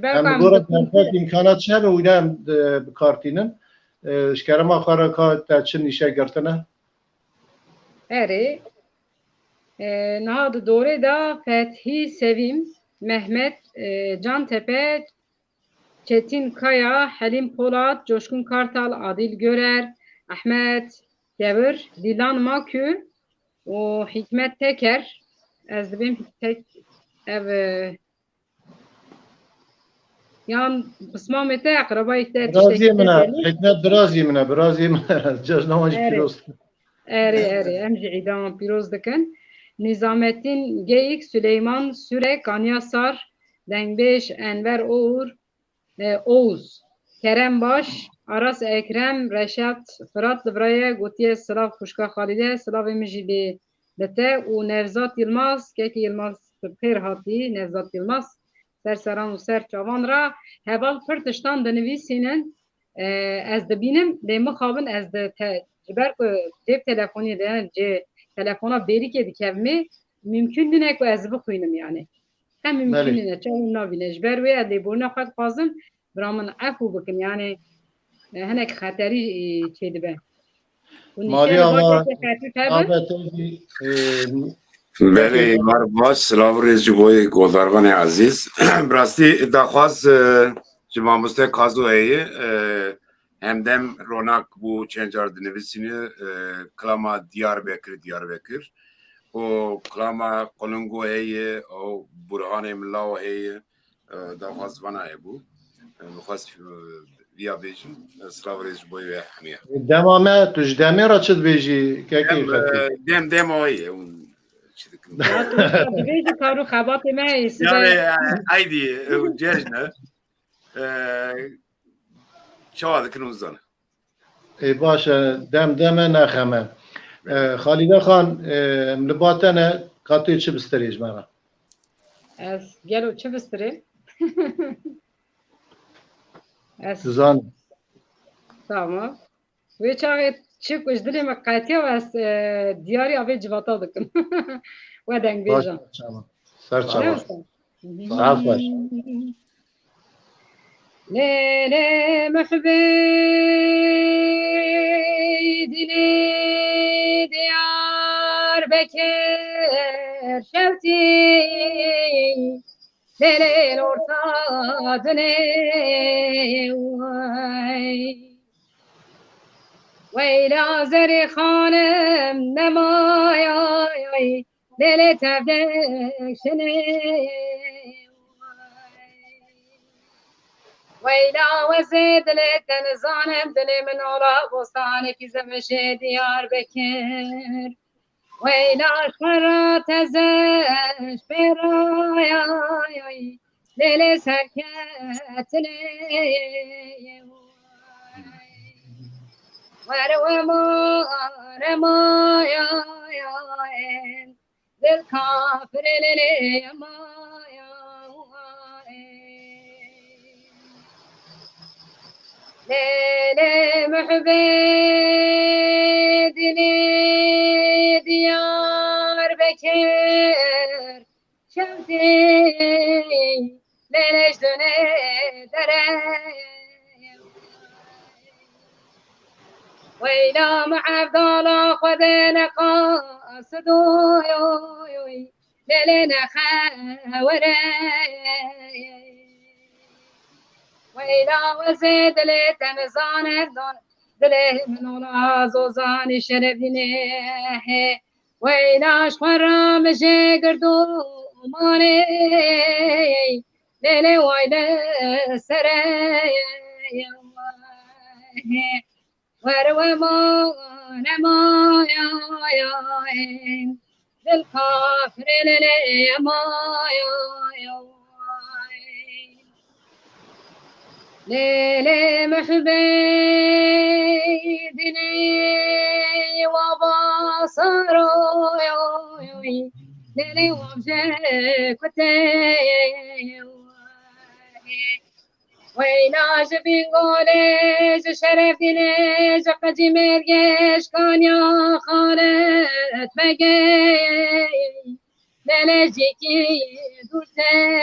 هم بگورد درفت امکانات شب و اینا هم بکارتینن شکرما خارا که تا چه نیشه گرتنه؟ اره نهاد دوره دا فتحی سویم مهمت جان تپه چتین کایا حلیم پولاد جوشکون کارتال عادل گورر احمد دور دیلان ماکو و حکمت تکر از دبیم تک یان قسمام تا اقربای تا برازی منه حکمت برازی منه جشنوانش پیروز اره امجی عیدان پیروز دکن نظامتین گیک سلیمان سوره کانیا سار دنگبیش انور اوز کرم باش آراس اکرم رشاد فرات لبرای گوتی سلاف خوشکا خالده سلاف مجیبی لته و نوزات یلماس که یلماس بخیر هاتی نوزات یلماس سر سران و سر چاوان را هوال پرتشتان دنویسینن از دبینم لیمو خوابن از جبر جیب تلفنی دهن جه تلفنا بری که دیکهمی ممکن نه که از بخوینم یعنی هم ممکن نه چه اون نبینه جبر وی علی برنا خود قازم برامن عفو بکن یعنی هنک خطری چه دبه مالی آما بله باش سلام ریز جبوی گلداروان عزیز براستی دخواست جمع مسته کازو ایه همدم رونق bu çencar dinlevisini klama Diyarbakır o klama Kolungo heye o Burhan Emla heye da fazvana bu خواست بیا بیشیم سلام ریز بوی همیه دمامه توش دمی را چد بیشی که کی دم آیه اون چی دکن بیشی کارو خبات میست یعنی ایدی جشنه چه دکن اوزانه ای باشه دم نخمه خالیده خان لباتنه کاتوی چه بستریش مرا از گلو چه بستری زان tamam. Ve çağı çık ujdili makatiya ve diyari abi civata dikın. Ve deng bejan. Sarçama. Saat baş. Lele muhbi dili Diyarbakır şevti Lele orta döne Veyla zeri hanım nemayay Lele tevdek şene Veyla ve zedle tenzanem dilimin ola bostane ki zemeşe Diyarbakır Veyla şara tezeş berayay Lele serketine Vervema ya Dil kafir lele yama ya Lele muhbi dili Diyarbakır şevti Leleş döne dere ويلا مع عبدالله خذنا قاصدو ليلنا خاوري ويلا وزيد لتنزان دله من ولا زوزان شربني ويلا شخرا مجي قردو ماني ليلي ويلا سري وروما نما يا للكافر لما يا ليلي محبيدني وبصرو ليلي وبجكتي ويناج بنقوليج شرف دينيج قدي مرقش كان يا خالد بقي للجيكي دوتي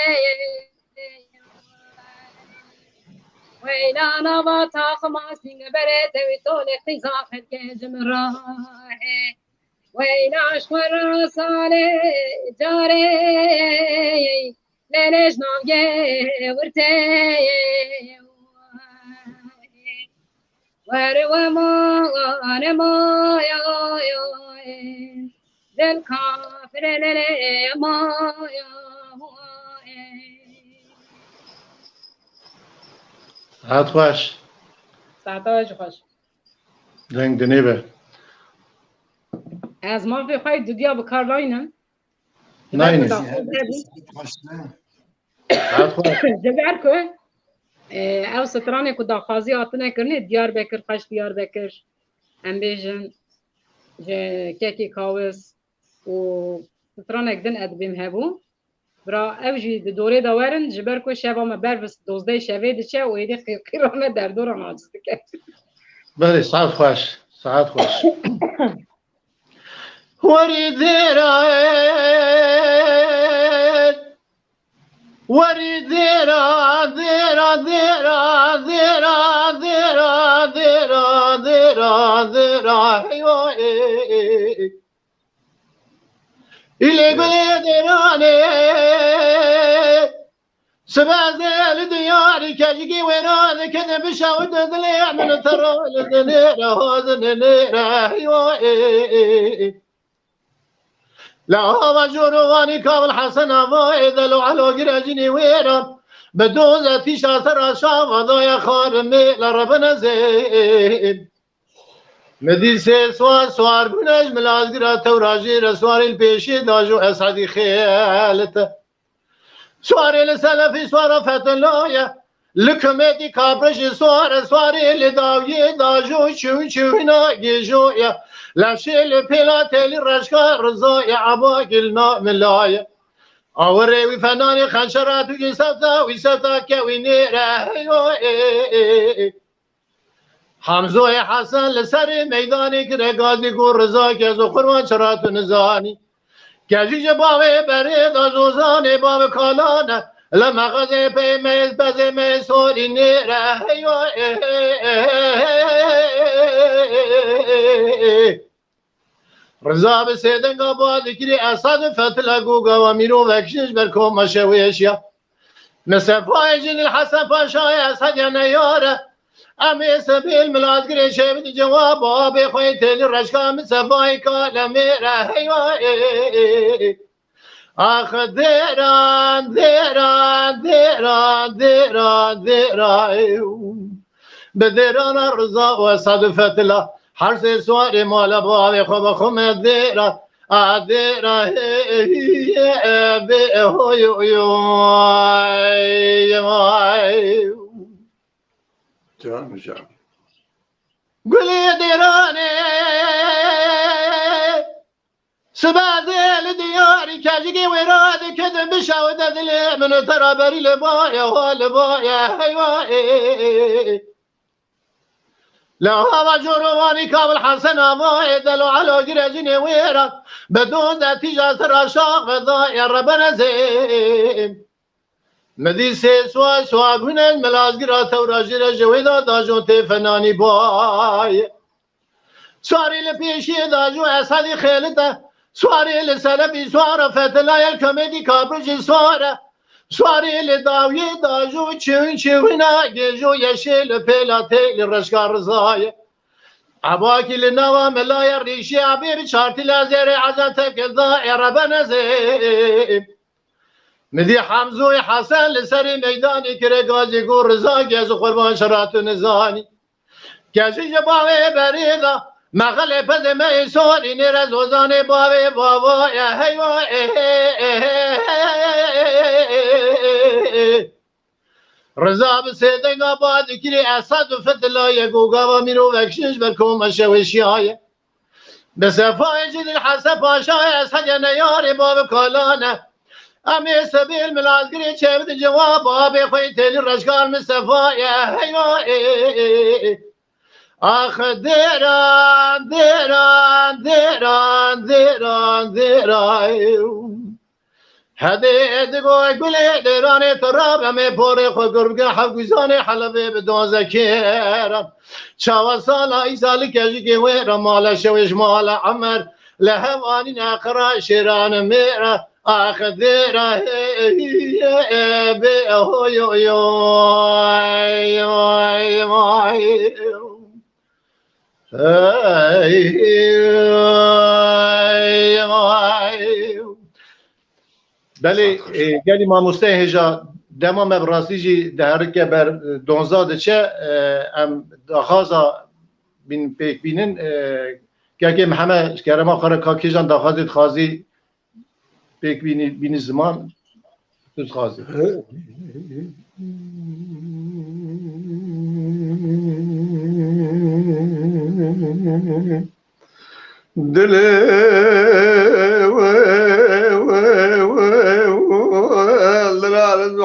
ويلا نبا تاخم عسين بريت ويطول اختزاق الكجم راح ويلا شور صالي جاري ليش نوجي ورتي وروا ما أنا ما يا ذل كافر للي ما يا هات خوش ساعتاج خوش دنگ دنیبه از ما في خواهی دودیا بکار لاینه ناینه هات خوش جبر که او سترانه که داخازی آتنه کرنه دیار بکر خوش دیار بکر ام بیجن ککی کاوز و سترانه اکدن ادبیم هبو برا اوجی دوره داورن جبر که شبا ما برفس دوزده شوه دچه و ایدی قیرانه در دوران آجز دکه بله ساعت خوش ساعت خوش وری دیران وری دیران دیران دیران دیران دیران دیران دیران دیران ایلی گلی دیرانه سبازل دیاری کجگی ورانه کنه بشاود دلی من ترال دلیره هازن لیره لا هوا جورواني كابل حسن وايد لو على جرجني ويران بدوزة تيشاتر شام ضايا خارمي لربنا زين مدي سوار سوار بنج ملازقرا توراجي رسوار البيشي داجو اسعدي خيالته سوار السلفي سوار فتلويا لكمدي كابرش سوار لداوي داجو شو هنا جيجويا لمشي بيلاتي للرشكا رزاي عباقلنا ملايا اوري وفناني خنشرات ويسفتا ويسفتا كوينيرا حمزو حسن لسر ميداني كرقازي قول رزا كزو قروان شرات نزاني كجيج باوي بريد ازوزاني باوي كالانا لما غزي بي ميز بزي ميسوري نيرا رضا بسیدن قباد کری اسد فتل گوگا و میرو وکشش برکم مشویشیا مثل فایجین الحسن پاشای اسد یا نیاره امی سبیل ملاد گری شبید جواب آبی خوی تلی رشکا مثل فای کالمیره حیوه آخ دیران دیران دیران دیران دیران بدیران رضا و اسد فتلا هر سه سواری مال باوی خوب خوم دیرا آدیرا به هوی جان جان گلی دیرانه سبازل دیاری کجگی ورادی کدم بشاود دلی من ترابری لبای حال بای حیوای لا هوا جورواني كابل حسن وايد لو على جرجني ويرك بدون نتيجة رشاق ضايع ربنا زين مدي سوا سوا من الملازقرا توراجر جويدا داجو تفناني باي سواري لبيشي داجو اسدي خيلته سواري لسلبي سوار فتلا الكوميدي كابرج سواره سواری لداوی داجو چون گیجو یشل پیلاتی لرشکار رضای عباکی لنوا ملای ریشی عبیر چارتی لازیر عزت کلدا ربنا زیم مدی حمزوی حسن لسری میدانی که رگازی گور رضا گیزو قربان شرات نزانی گیزی جباوی بریدا مغل پز میسوری نرز وزانی باوی بابا حیوه رضا بسیدن آباد کری اسد و فتلای گوگا و میرو وکشش برکم مشوشی های به صفای جد الحسن پاشای اسد یا نیاری باب کالانه امی سبیل ملازگری چه بد جواب آبی خوی تیلی رشکار می صفای آخ دیران دیران دیران دیران دیران هده دگوی گلی درانه تراب همه پاره خود گربگه حفظانه حلبه به دوازه کرم چاوا سالا ای سالی کجی که ویرا مالا شوش مالا عمر لهوانی نقرا شیران میرا آخر دیره به هوی هوی بله گلی ما مستهجا دما مبراسی جی دهر که بر دونزاد چه ام داخازا بین پیک بینن که همه کرم آخر کاکی جان داخازت خازی پیک بینی زمان دوست خازی دل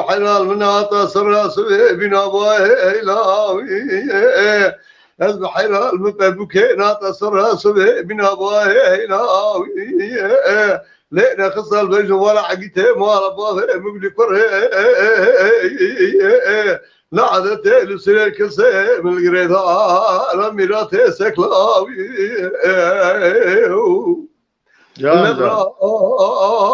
حلال من عطاس الراس بنا باهلاوي از حلال مبكي عطاس الراس بنا باهلاوي لقنا خصال بجو ولا عقيته ما رباه مبلي كره لا عادت لسير كسه من القريضه رميرات سكلاوي نبرا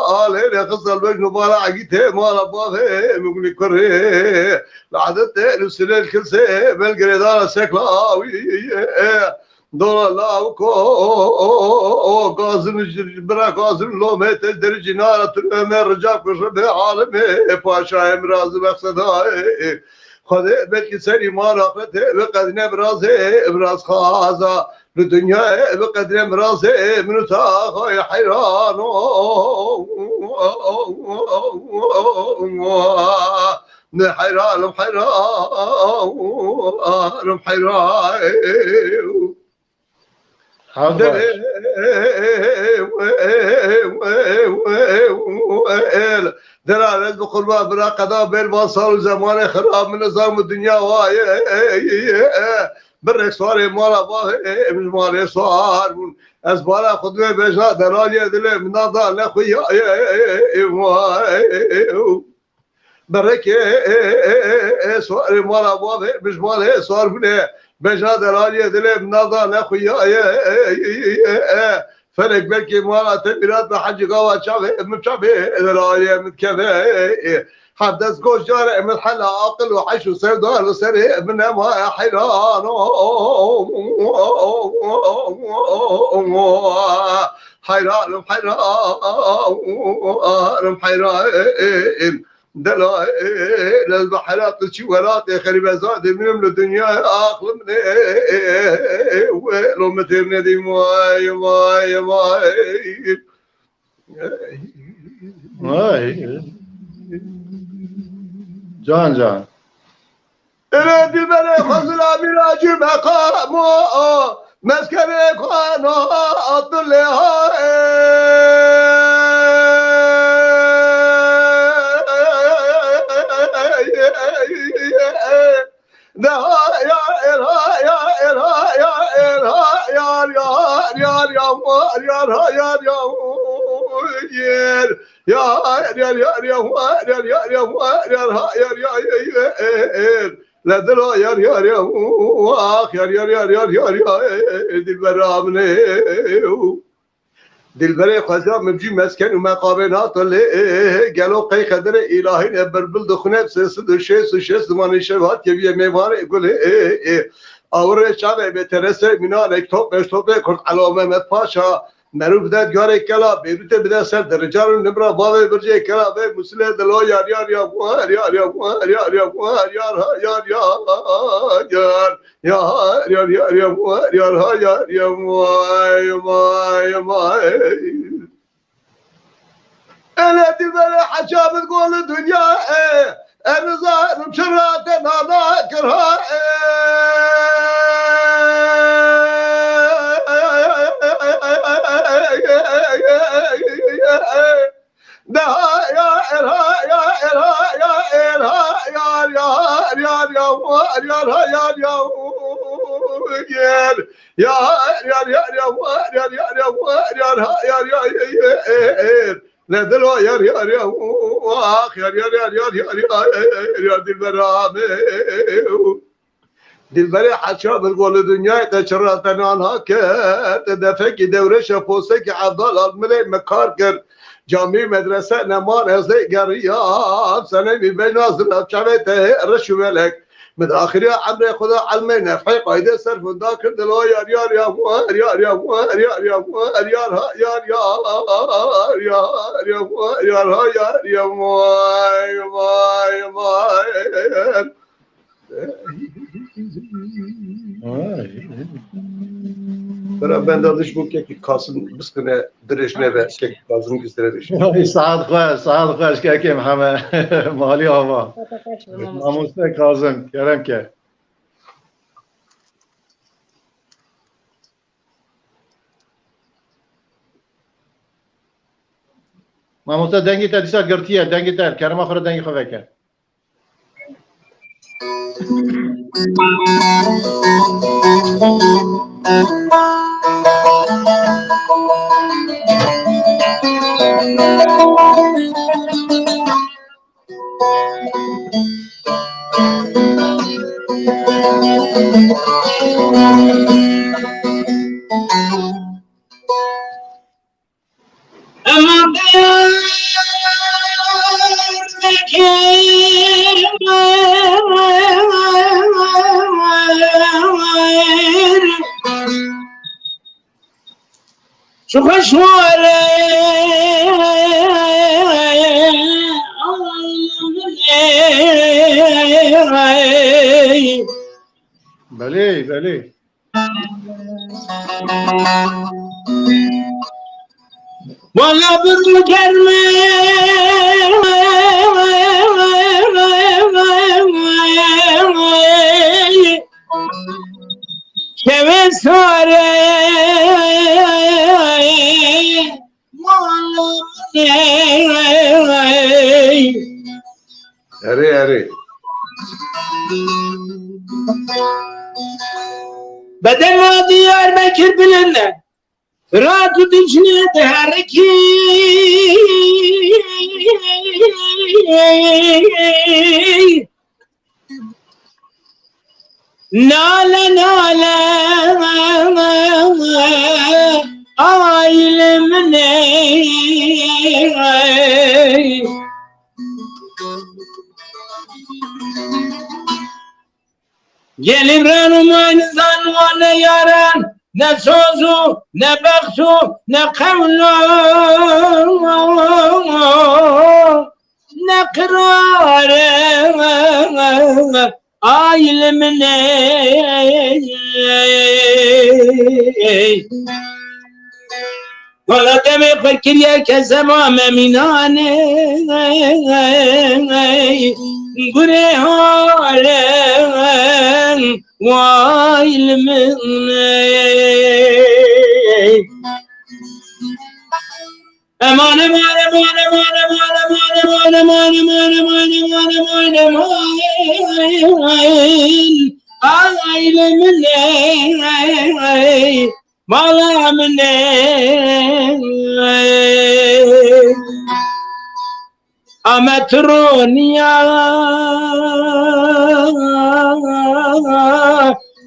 علينا خصل بجنو بالا عقيته ما رباه مقولي كره لعدت لسنة الكلسة بالقريدان سكلاوي دور الله وكو قازم برا قازم لو ميت الدرج نارة الأمر رجاك وشبه عالمي باشا امراز مقصدائي خذ بلكي سري ما رافته بقدنا برازي براز خازا الدنيا بقدر مراسي من تاخي حيران حيران حيران حيران دلالة بقربة برا قضاء بين باصار وزمان خراب من نظام الدنيا واي برك صار مالا باه مش مالي صار از بالا خدمه بجا دلالي دل من نضال لخويا برك صار مالا باه مش مالي صار بني بجا دلالي دل من نضال لخويا فلك بلكي مالا تبيرات بحج قوة شافي مشافي دلالي متكفي حدث قوش جارع من حلا عاقل وحش وسردار وسريع من ما حيران حيران حيران حيران دلائل البحرات الشوالات خريب زاد من الدنيا اخل من ولو مترنا دي ماي ماي ماي جان جان ردي بني خزلا براجي مقامو مسكري كوانا أطلها لا دلو يار يار يا واخ يار يار يار يار يار يا دلبرامني دلبري خزا مبجي مسكن ومقابلات اللي قالوا قي خدر الهي بربل دخنه سد شيء زمان شبات كبي ميوار يقول اور شاب بترسه منا لكتوب مشتوب كرت علامه متفاشا معروف ده جاره کلا بیروت بده سر درجار نمرا باوی برجه کلا به مسله دلو یار یار یار یار یار یار یار یار یار یار یار یار یار یار انا تبغى حجاب تقول الدنيا الرزاق مشرات انا ذاكرها لا دلو يار يار يا واخ يار يار يار يار يار يار يار dilberame dilberi haşa bir golü dünyayı da çıratan anha ke tedefeki devre şaposeki abdal almile mekarker cami medrese neman ezde geriyam sene bir benazır çavete reşu melek متأخرية عمري خدا علمي نفحي قايدة صرف ذاكر دلو يار يار يا موار يار يا موار يار يا موار يار ها يار يار يار يا موار يار ها يار يا موار موار موار برا ben de dış bu keki kalsın bıskına direşine ve keki kalsın gösterir. سعد خوش که که همه مالی آوا ناموسته کازم کرم که ناموسته دنگی تا دیسا گرتیه دنگی تا کرم آخر دنگی خواه که شو خوشواره بله بله وانا بدو کرمه شوه ساره Eri eri. بدل ديار بكر بلنا راتو دجنة تحركي نالا نالا آيل مني gelin ranım aynı zanvana yaran ne sözü ne baksu ne kavlu ne kırarı ailemine valla demek fakir ya kezemam eminane gure halen vailmine aman aman aman aman aman aman aman aman aman aman aman aman aman ailemine malamine Amatronia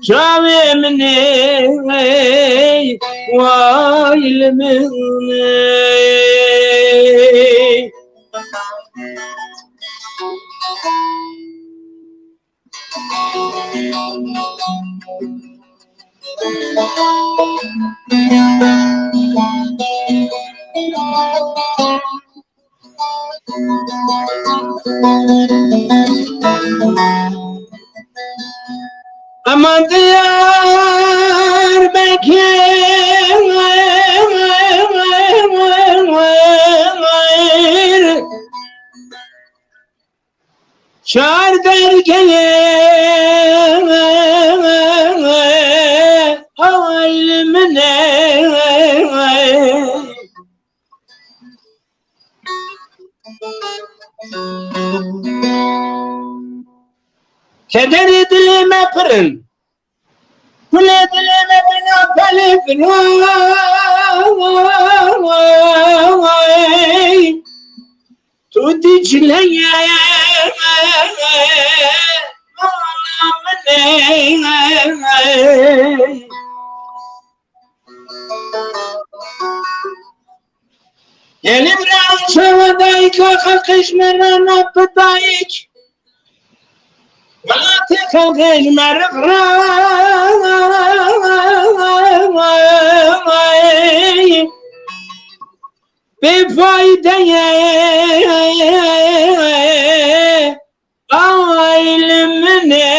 Şavimne Vailmine Aman diyar bekir çağır derken ailemine kederi dilime kırın kule dilime bina pelifin تو دیجلیه یعنی برام شو دایک خلقش من بدایک ولا تخلقش مرق بفایده آیل منه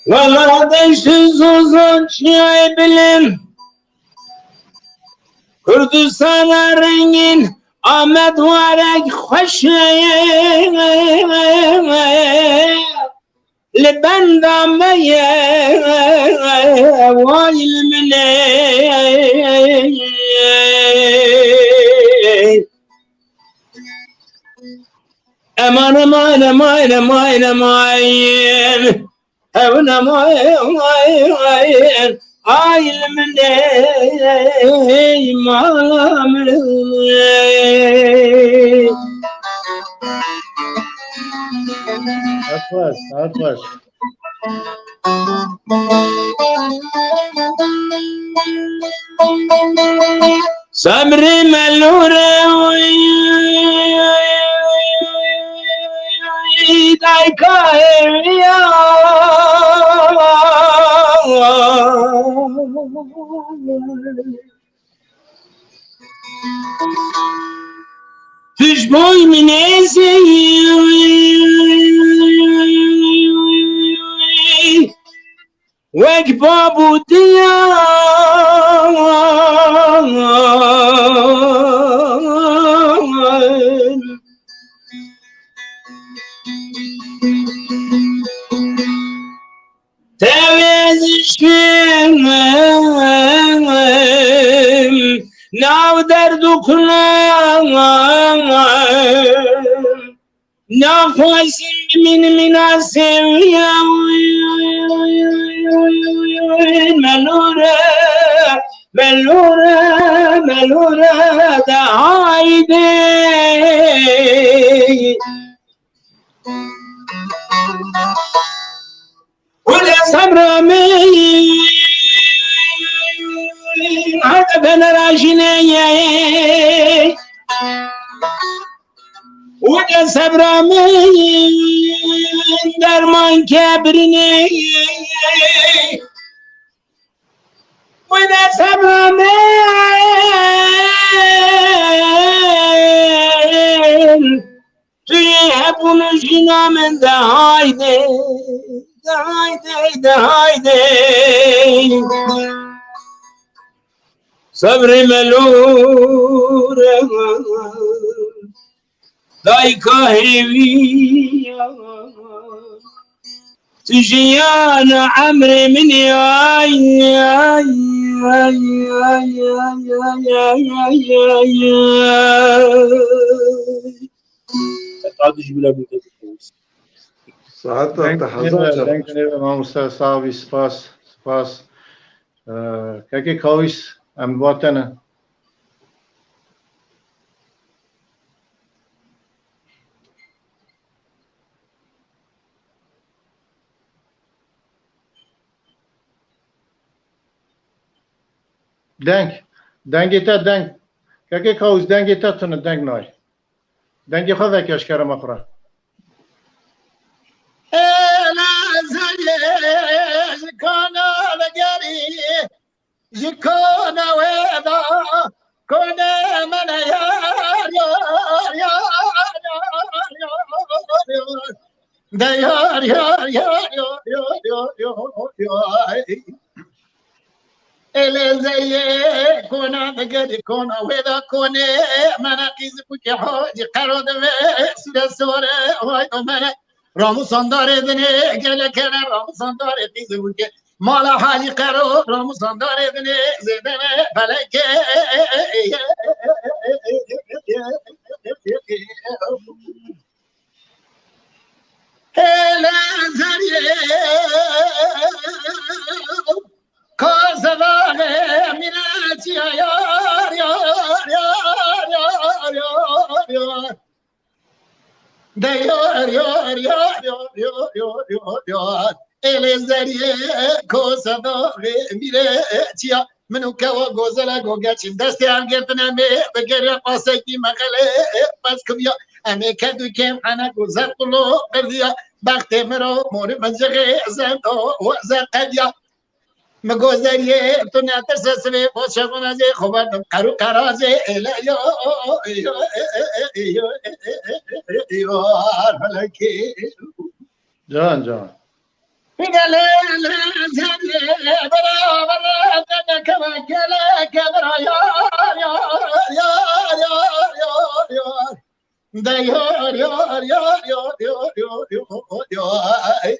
ولا دشت زوزان چیه بلم کردستان رنگین آمد وارک خوشه لبندم وایل منه امان امان امان امان امان امان امان آیل منه مال Atlas, Atlas. صبري ملورة دايكا يا فيش بوي من وك بابو ديان تعويز شكيم ناو دردو كلام ناخوشم من السوية ملورة ملورة ملورة دا هايدي ولا صبر مي هذا بنراجني ولا صبر مي درمان كبرني ولا صبر مي تيهبون جنا من ده هايدي ده هايدي صبر ملور دايكا هيوي تجيان عمري من ساعتها تحزنت امام صاحبی سپاس که کاویس ام وطنه دنگ تا دنگ که کاویس دنگ تا تونه دنگ نای دنگ خواه وکیش کرم اخرا جكونا بجري جكونا ويضا كونا من يار يار يار يار يار اللي زي كونا بجري كونا ويضا كونا مناقيز بكي حوجي قرود سورة سورة وايد منا رامو صندار دني قال كنا رامو صندار تيزوك مالا حالي قرو رامو صندار دني زدنا فلك هلا زريه يا يار يار يار يار يار يار ده يار يار يار يار يار يار يار يار الزريه كوسا ميره تيا منو كوا غوزلا غوغاتش دستي ام گرتنا مي بگره قاسيتي مخله بس كميا امي كدو كم انا غوزر قلو قرديا بخت مرو مور منزغه زندو وزقديا مگوزریه تو نترس سوی پوشگون از خوبت قرو قرازه الا یا ملکی جان جان بگله زنده برا برا دنیا کما کلا کبرا یار یار یار یار یار دا یار یار یار یار یار یار یار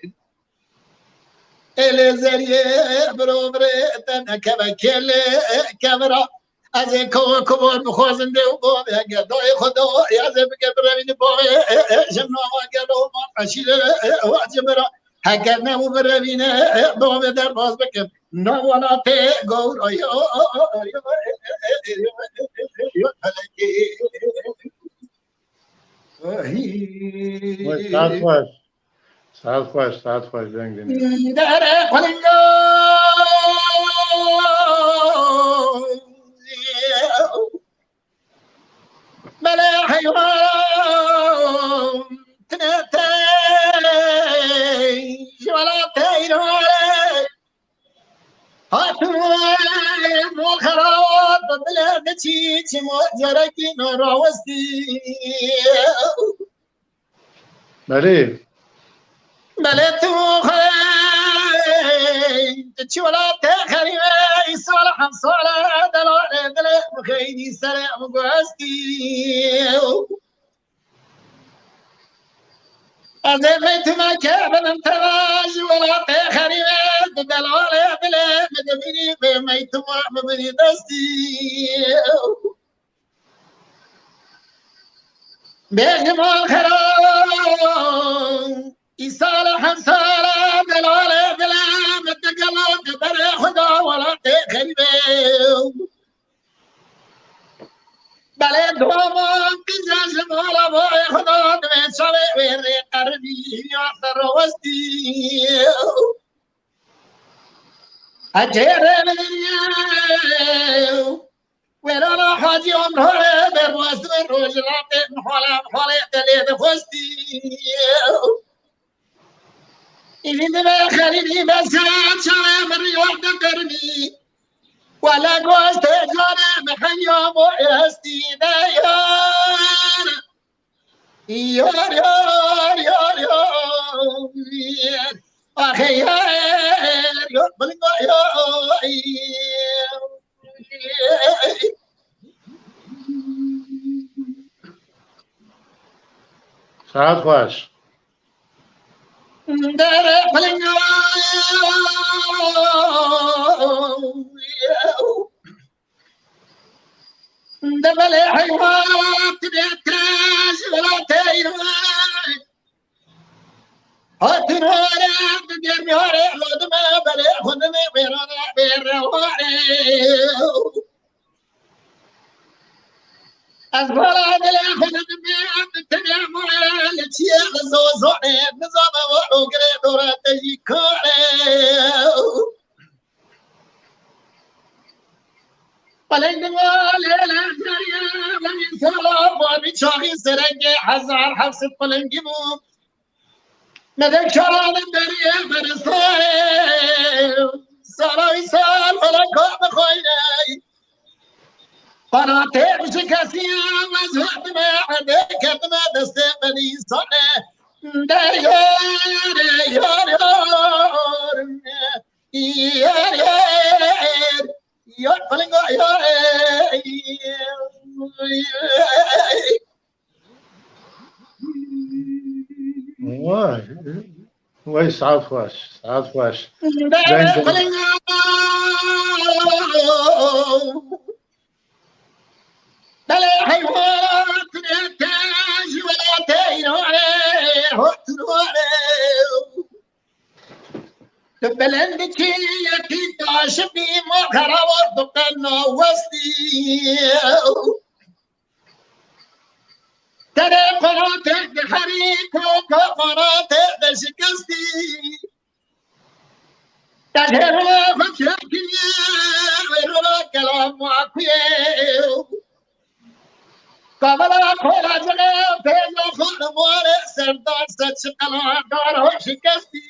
الزریه برو برتن کبکل کبرا از کوکبون بخوازنده و بود اگر دای خدا از بگه برمین باقی جمنا گلو ماشیل و جبرا اگر نمو برمین باقی در باز بکم نوالا ته گور یا ساعت خوش دنگ دنگ داره خلنگو بله حیوان تنته جوالاته ایرانه هاتوه مخرات بله نچی چی مجرکی نراوستی بله بله تو خیلی چی ولا تخریبه ای سال هم سال دلاره دل خیلی سر مگوستی از بیت مکه بدم تراج ولا تخریبه دلاره دل مدبری به میت مبنی دستی بگم خرام ایسال همسال دلال دلم دقلق بر خدا ولا تخریبه بله دوام قزاز مولا بای خدا دوین ساله ویره قربی آخر وستی اجره بدنیا ویرانا حاجی عمره برواست و روزلات محاله دلید فستی این دل خریدی بسات شام ریوت کرمی ولا گوشت جانم حیام و استی یار یار یار یار یار آخه یار یار بلنگا یار ساعت خوش داره پلنگا دبل حیوات بیتراش ولا تیروان هاتنواره در میاره لدمه بله خودمه بیرانه بیرواره از بالا دل خودمه تبیع مولا لچیه غزوزونه نظام و اوگره دورت یکاره پلنگوال لحظایا و انسان با بیچاقی سرنگ هزار حفظ پلنگی بود مدن کرانم دریه برسای سالای سال حالا کار بخواینه قناته بشه کسی هم از حدمه عده کردمه دسته بنیسانه در یار یار یار یار یار یار پلنگا یار وای ساعت خوش در پلنگا بله حیوانات نتاج ولا تیرانه هاتنواره بلند کی یکی داش بی ما خراب دکنا وستی تره قرات بحری کو قرات بشکستی تجربه فشکی رو کلام معقیه قبلا کولا جگه پیدا خود مواره سردار سچ قلعه دار و شکستی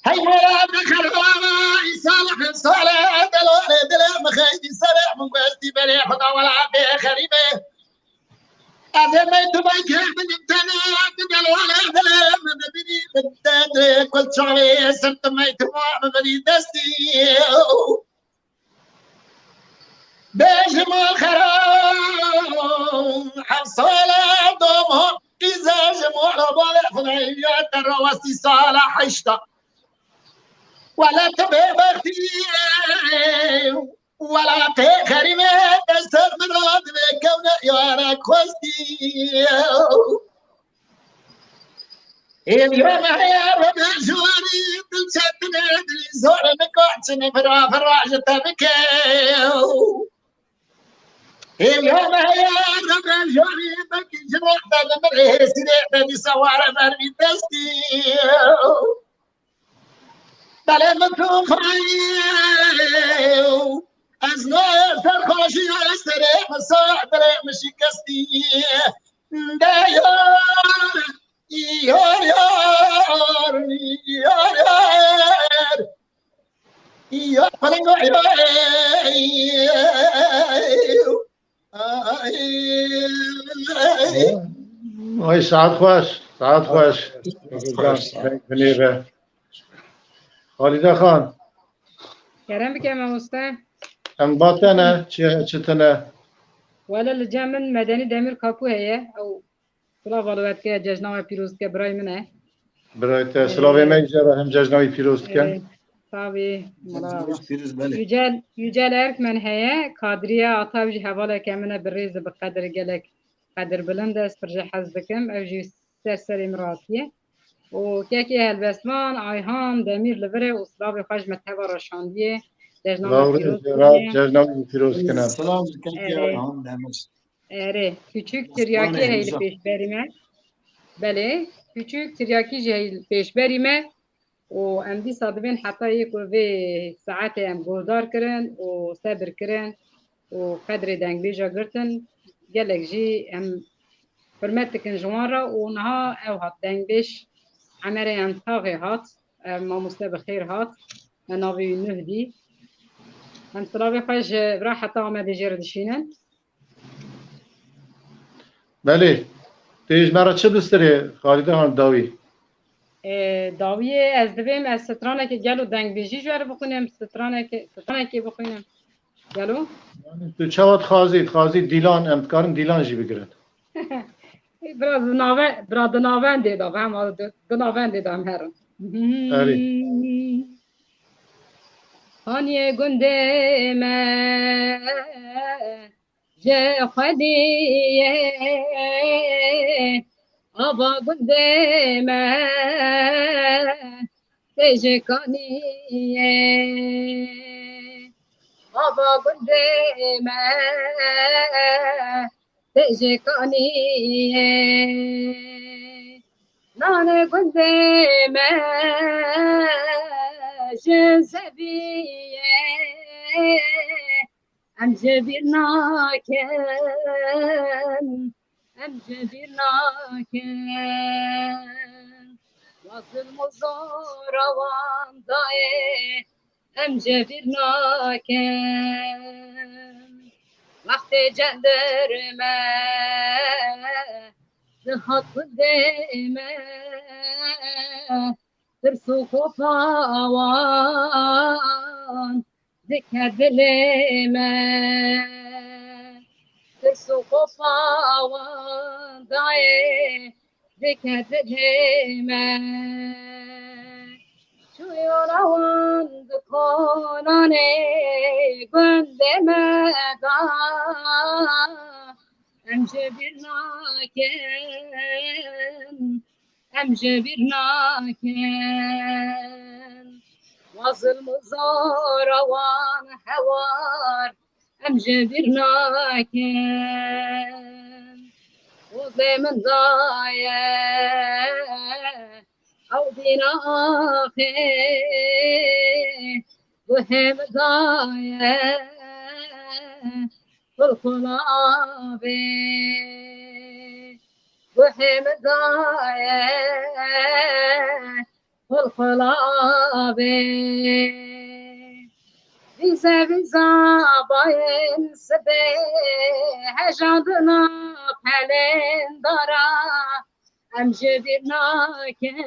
هی مولا بخربانا صالح صالح دل مخيدي سرع من قصدي بلي خدا ولا بخريبه أزمي تبايك من امتنا تقل ولا دل من بدي بدد كل شعبي سرت مي تبا من بدي دستي بجمال خرام حصالة دومهم قيزة جمال بالي خدعيات الرواسي صالح حشتا ولا تبي بختي ولا تخرمي دستر من راد بكون يارك خوستي اليوم يا رب جواري تلشتنا دلي زور نقعتنا فرا جتبك اليوم يا رب جواري بكي جروح دمره سيدي بدي سوار مرمي دستي بله مکو خواهیو از نوع سرخوشی از طریق مساح طریق مشکستی دیار یار یار یار یار یار پلنگو آی ساعت خوش ساعت خوش بنیره خالده خان کرم بکم اموسته ام باتنه چتنه ولا الجامن مدني دمير كابو هي او طلاب والوقت که جشنواره پیروز که برای منه برایت سلاوی میجره هم جشنوی پیروز کن طابي فیروز بله يجال ارك من هي قادريه اطاوج حواله كمنه بالريز بقدر قالك قدر بلند استرجع حزبكم او جي سرسر امراتيه وكاكي هالبسمان ايهام دمير لفره وصلاب خوش متهبه رشانديه جشنواره پیروز جشنوی پیروز کنم سلام کنکی هم دمش اره küçük tiryaki heyli peş berime bele küçük tiryaki heyli peş berime و ام دي صادبين حتى يكون في ساعات ام جودار كرن و صبر كرن و قدر دنگ بيجا قرتن قالك جي ام فرمتك جوارا ونها او هات دنگ بيش عمري ام طاغي هات ما مستبخير خير هات ناوي نهدي ام صلابي خوش برا حتى عمد جرد شينن بله دیج نرا چه دوست داری خالده خان داوی داویه از دویم از سترانه که گلو دنگ بیجی جواره بخونم سترانه که بخونم گلو تو چواد خازید دیلان امتکارن دیلان جی بگیرد برا دناوند دیدم هم دناوند دیدم هرم هانیه گنده من جه خدیه آبا گنده من تجکانیه آبا گنده من تجکانیه نان گنده من جزبیه ام جبیر ناکن ام جبیر ناکن وصل مزاروان دائه ام جبیر ناکن وقت جندر من دهات من ترسو خوفاوان ذكر دل من ترسو خوفاوان دعي ذكر دل من شو يروان دكوناني قند مدا ام جبرناكن ام جبیر ناکن وظلم زاروان هوار ام جبیر ناکن وزي من ضايع او بنا اخي وهم ضايع بالخلابي وهم ضايع بالخلابي Bize bayin sebe hejadına pelin dara emce bir naken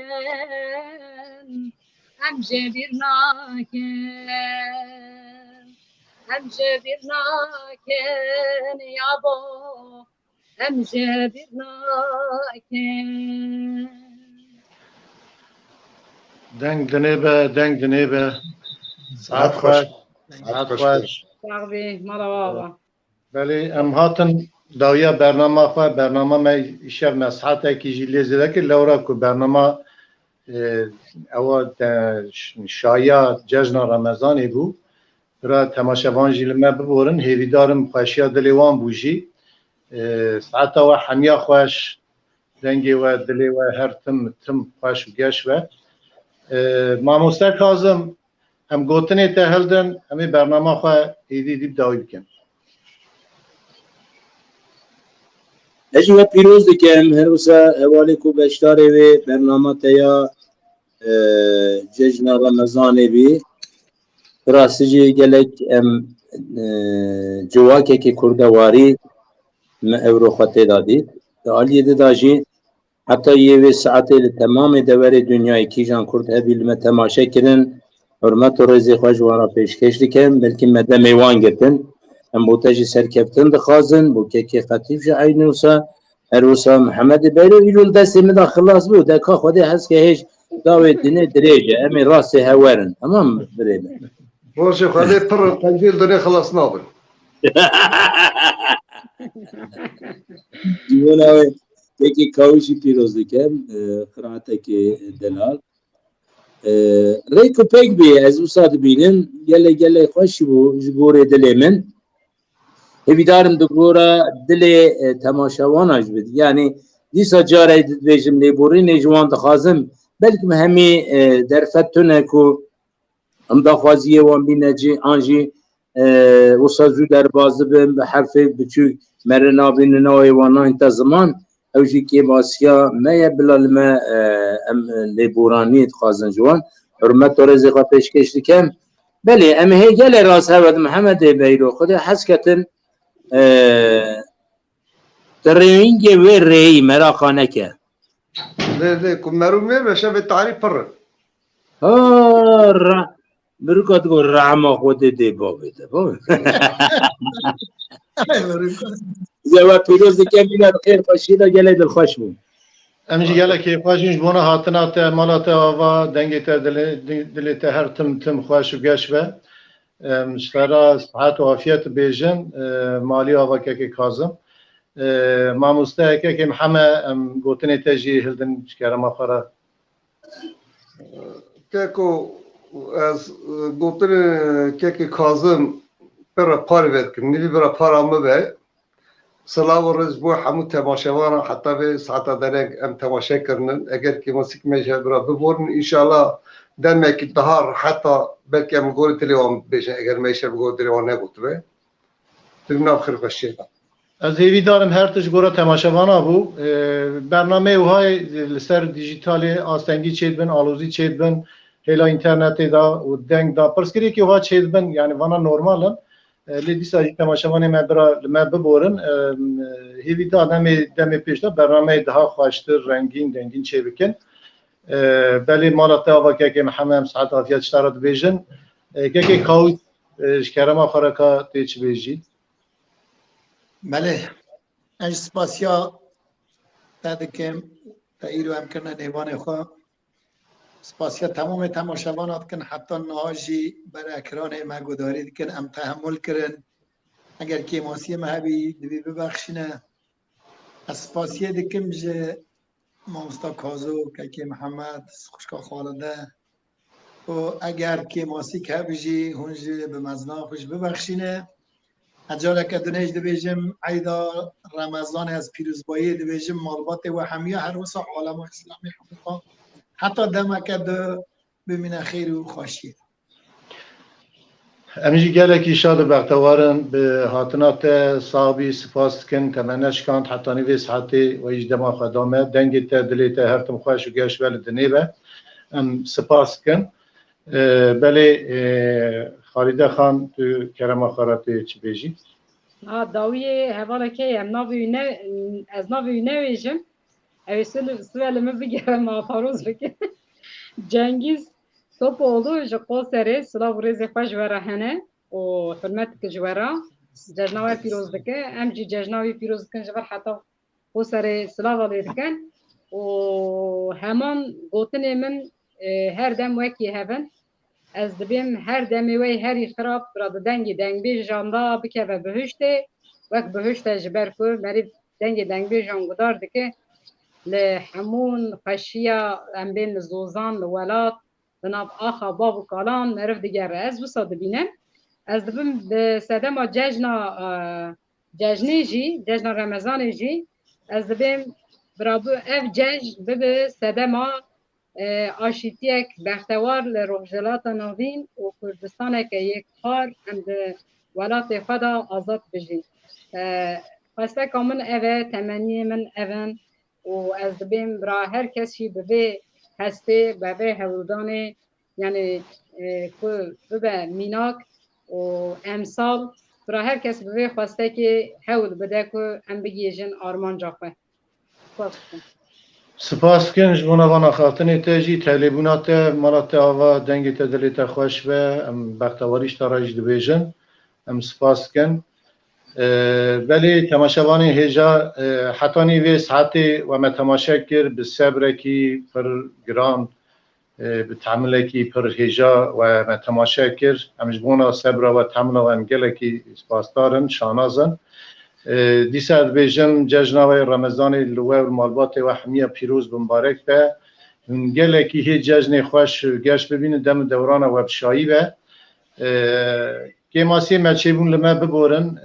emce bir naken emce bir naken yabo emce bir naken دنگ دنیبه ساعت خوش ساعت خوش Sağbi, malava. بله ام هاتن داویا برنامه خواه برنامه ما ایشب مسحته که جیلی زده که لورا که برنامه اوا شایا جشن رمضانی بو را تماشاوان جیل ما ببورن هیویدارم خوشیا دلیوان بوجی ساعتا و حمیا خوش دنگی و دلی و هر تم خوش و گش و ماموستا کازم هم گوتنی ته هلدن همی برنامه خواه ایدی دیب داوی بکن اجوا پیروز دکم هر وسا حوالی کو بشتاره و برنامه تیا جشن رمضان بی راستی گلک ام جواکه که کردواری ما اورو خطه دادی دالیه داجی حتی یه ساعتی تمام دور دنیای کیجان کرد هبیل ما تماشا کردن حرمت و رزق خوش وارا پیشکش دکم بلکه مدام ایوان گرتن هم بوتاجی سرکفتن دخوازن بو که خطیب جعین وسا هروسا محمد بیرو ایلول دستی مدا خلاص بود دکا خوده هست که هیچ داوی دینه دریجه امی راست هورن تمام بریمه باشه خاله پر تنجیل دنیا خلاص نابن دیوان آوی یکی کاوشی پیروز دکم قرآنتا که دلال ریکو پیک بی از وساد بینن گله خوشی بو جبور دلی من هیدارم دکورا دل تماشاوان اجبید یعنی دیسا جاره دیجم لیبوری نجوان دخازم بلکه همی در فتونه کو هم دخوازیه وان بینجی آنجی وسازو در بازبن به حرف بچوک مرنا بیننا ایوانا انت زمان اوجی که ماسیا میا بلال ما لیبورانی دخازن جوان حرمت و رزقا پیشکش دکم بله اما هی گل راس هود محمد بیرو خود حس کتن ترینگ و ری مرا خانه که ليه كم مرومي باش بالتعريف پر برکات گو رحمه خود دی بابی ده زوا پیروز دکم بینا خیر خوشی دا گله دل خوش بود امجی گله که خوشینش بونه هاتنا ته مالات آوا دنگی ته دلی ته هر تم خوش و گش و مشترا صحت و عافیت بیجن مالی آوا که کازم ماموسته که محمد گوتنی تجی هلدن شکرم آخره كاكو قلتلي كاكي كاظم برا باري بيتكم نبي برا بارا مبي صلاة ورزبو حمو تماشاوانا حتى في ساعة دارك ام تماشا كرنن اگر كي موسيقى ميجا برا ببورن ان شاء الله دمك الدهار حتى بلكي ام قول تليوان بيجا اگر ميشا بقول تليوان نقول تبي تبنا بخير بشيء از هیوی دارم هر تش گورا تماشاوانا بو برنامه اوهای لسر دیجیتالی آستنگی چید بن آلوزی چید بن هلا اینترنت دا و دنگ دا پرسکری که اوها چید بن یعنی وانا نورمالن لیدی سازی تماشاوانی ما برا ما ببورن هیوی دا دمی پیش دا برنامه daha خوشتر رنگین دنگین چه بکن بلی مالات آوا که محمد ساعت آفیت شتارد بیجن که کاوی شکرم آخره که تیچ بیجی بله اج سپاسیا دادکم تا ایرو هم کنن ایوان خواه سپاسیا تمام تماشاوانات کن حتی نهاجی برای اکران مگوداری کن ام تحمل کرن اگر که ماسی مهبی دوی ببخشینه سپاسیا دکم جه مامستا کازو که محمد خوشکا خالده و اگر که ماسی که بجی هنجی به مزنا خوش ببخشینه اجاله که دنیش دبیجم عیدا رمضان از پیروزبایی دبیجم مالبات و همیه هر وسا عالم و اسلامی حقیقا حتی دمکه دو بمینه خیر و خوشی امیجی گلکی شاد بختوارن به هاتنات صابی سپاس کن تمنش کند حتی نیویس حتی و ایج دما خدامه دنگی تا دلی تا هرتم خوش و گشت ولی دنیبه ام سپاس کن بله خالده خان تو کرم آخراتی چی بیجی؟ داوی هوالا که از ناوی نویجم اوی سوال من بگیرم ما فاروز بکن جنگیز توپ oldu ji qoserê silav û rêzê xwe ji we re hene û hirmet dikin ji we re cejna we pîroz dike em jî cejna wî pîroz dikin ji ber heta qoserê silava lê dikin û heman gotinê min her dem wekî hevin ez dibêm her demê wê herî xirab bira di dengê dengbêjan da bikeve bihiştê wek bihişte ji ber ku merîv dengê dengbêjan gudar dike li hemûn xweşiya em bên li zozan li welat بناب آخا بابو کالان مرف دیگر از وسا دبینم از دبیم به سدما جشنی جی جشن رمضان جی از دبیم برابو اف جشن به سدما آشیتیک بختوار لروجلات نوین و کردستان که یک خار هم ده ولات خدا آزاد بجین خواسته که من اوه تمنی من اوه و از دبیم برا هر کسی به هسته به هولدانه یعنی به میناک و امسال برای هر کس به خواسته که هول بده که هم بگیجن آرمان جاخه سپاس کن جبونا وانا خاطنی تاجی تلیبونات مرات آوا دنگی تدلیت خوش به ام بختواریش تراج دبیجن ام سپاس کن ولی تماشاوانی هجا حتی نیوی ساعتی و ما تماشا کر به صبر کی پر گران به تعمل کی پر هجا و ما تماشا کر امجبونا صبر و تعمل و امگل کی سپاسدارن شانازن دیسا بیجم جشنوای رمضان لوه و مالبات و حمیه پیروز مبارک به امگل کی هیچ جشن خوش گشت ببینه دم دوران و بشایی به که ماسی مچیبون لما ببورن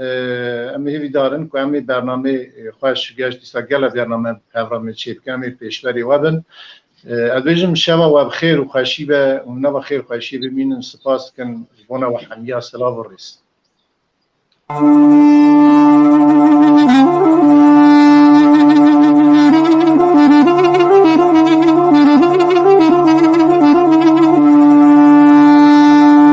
امی هیوی دارن که امی برنامه خوش گشت دیسا گل برنامه پرنامه چیب که امی پیشوری وابن ادویجم شما و بخیر و خوشی به اونا بخیر خوشی ببینن سپاس کن بونا و حمیه سلام و رس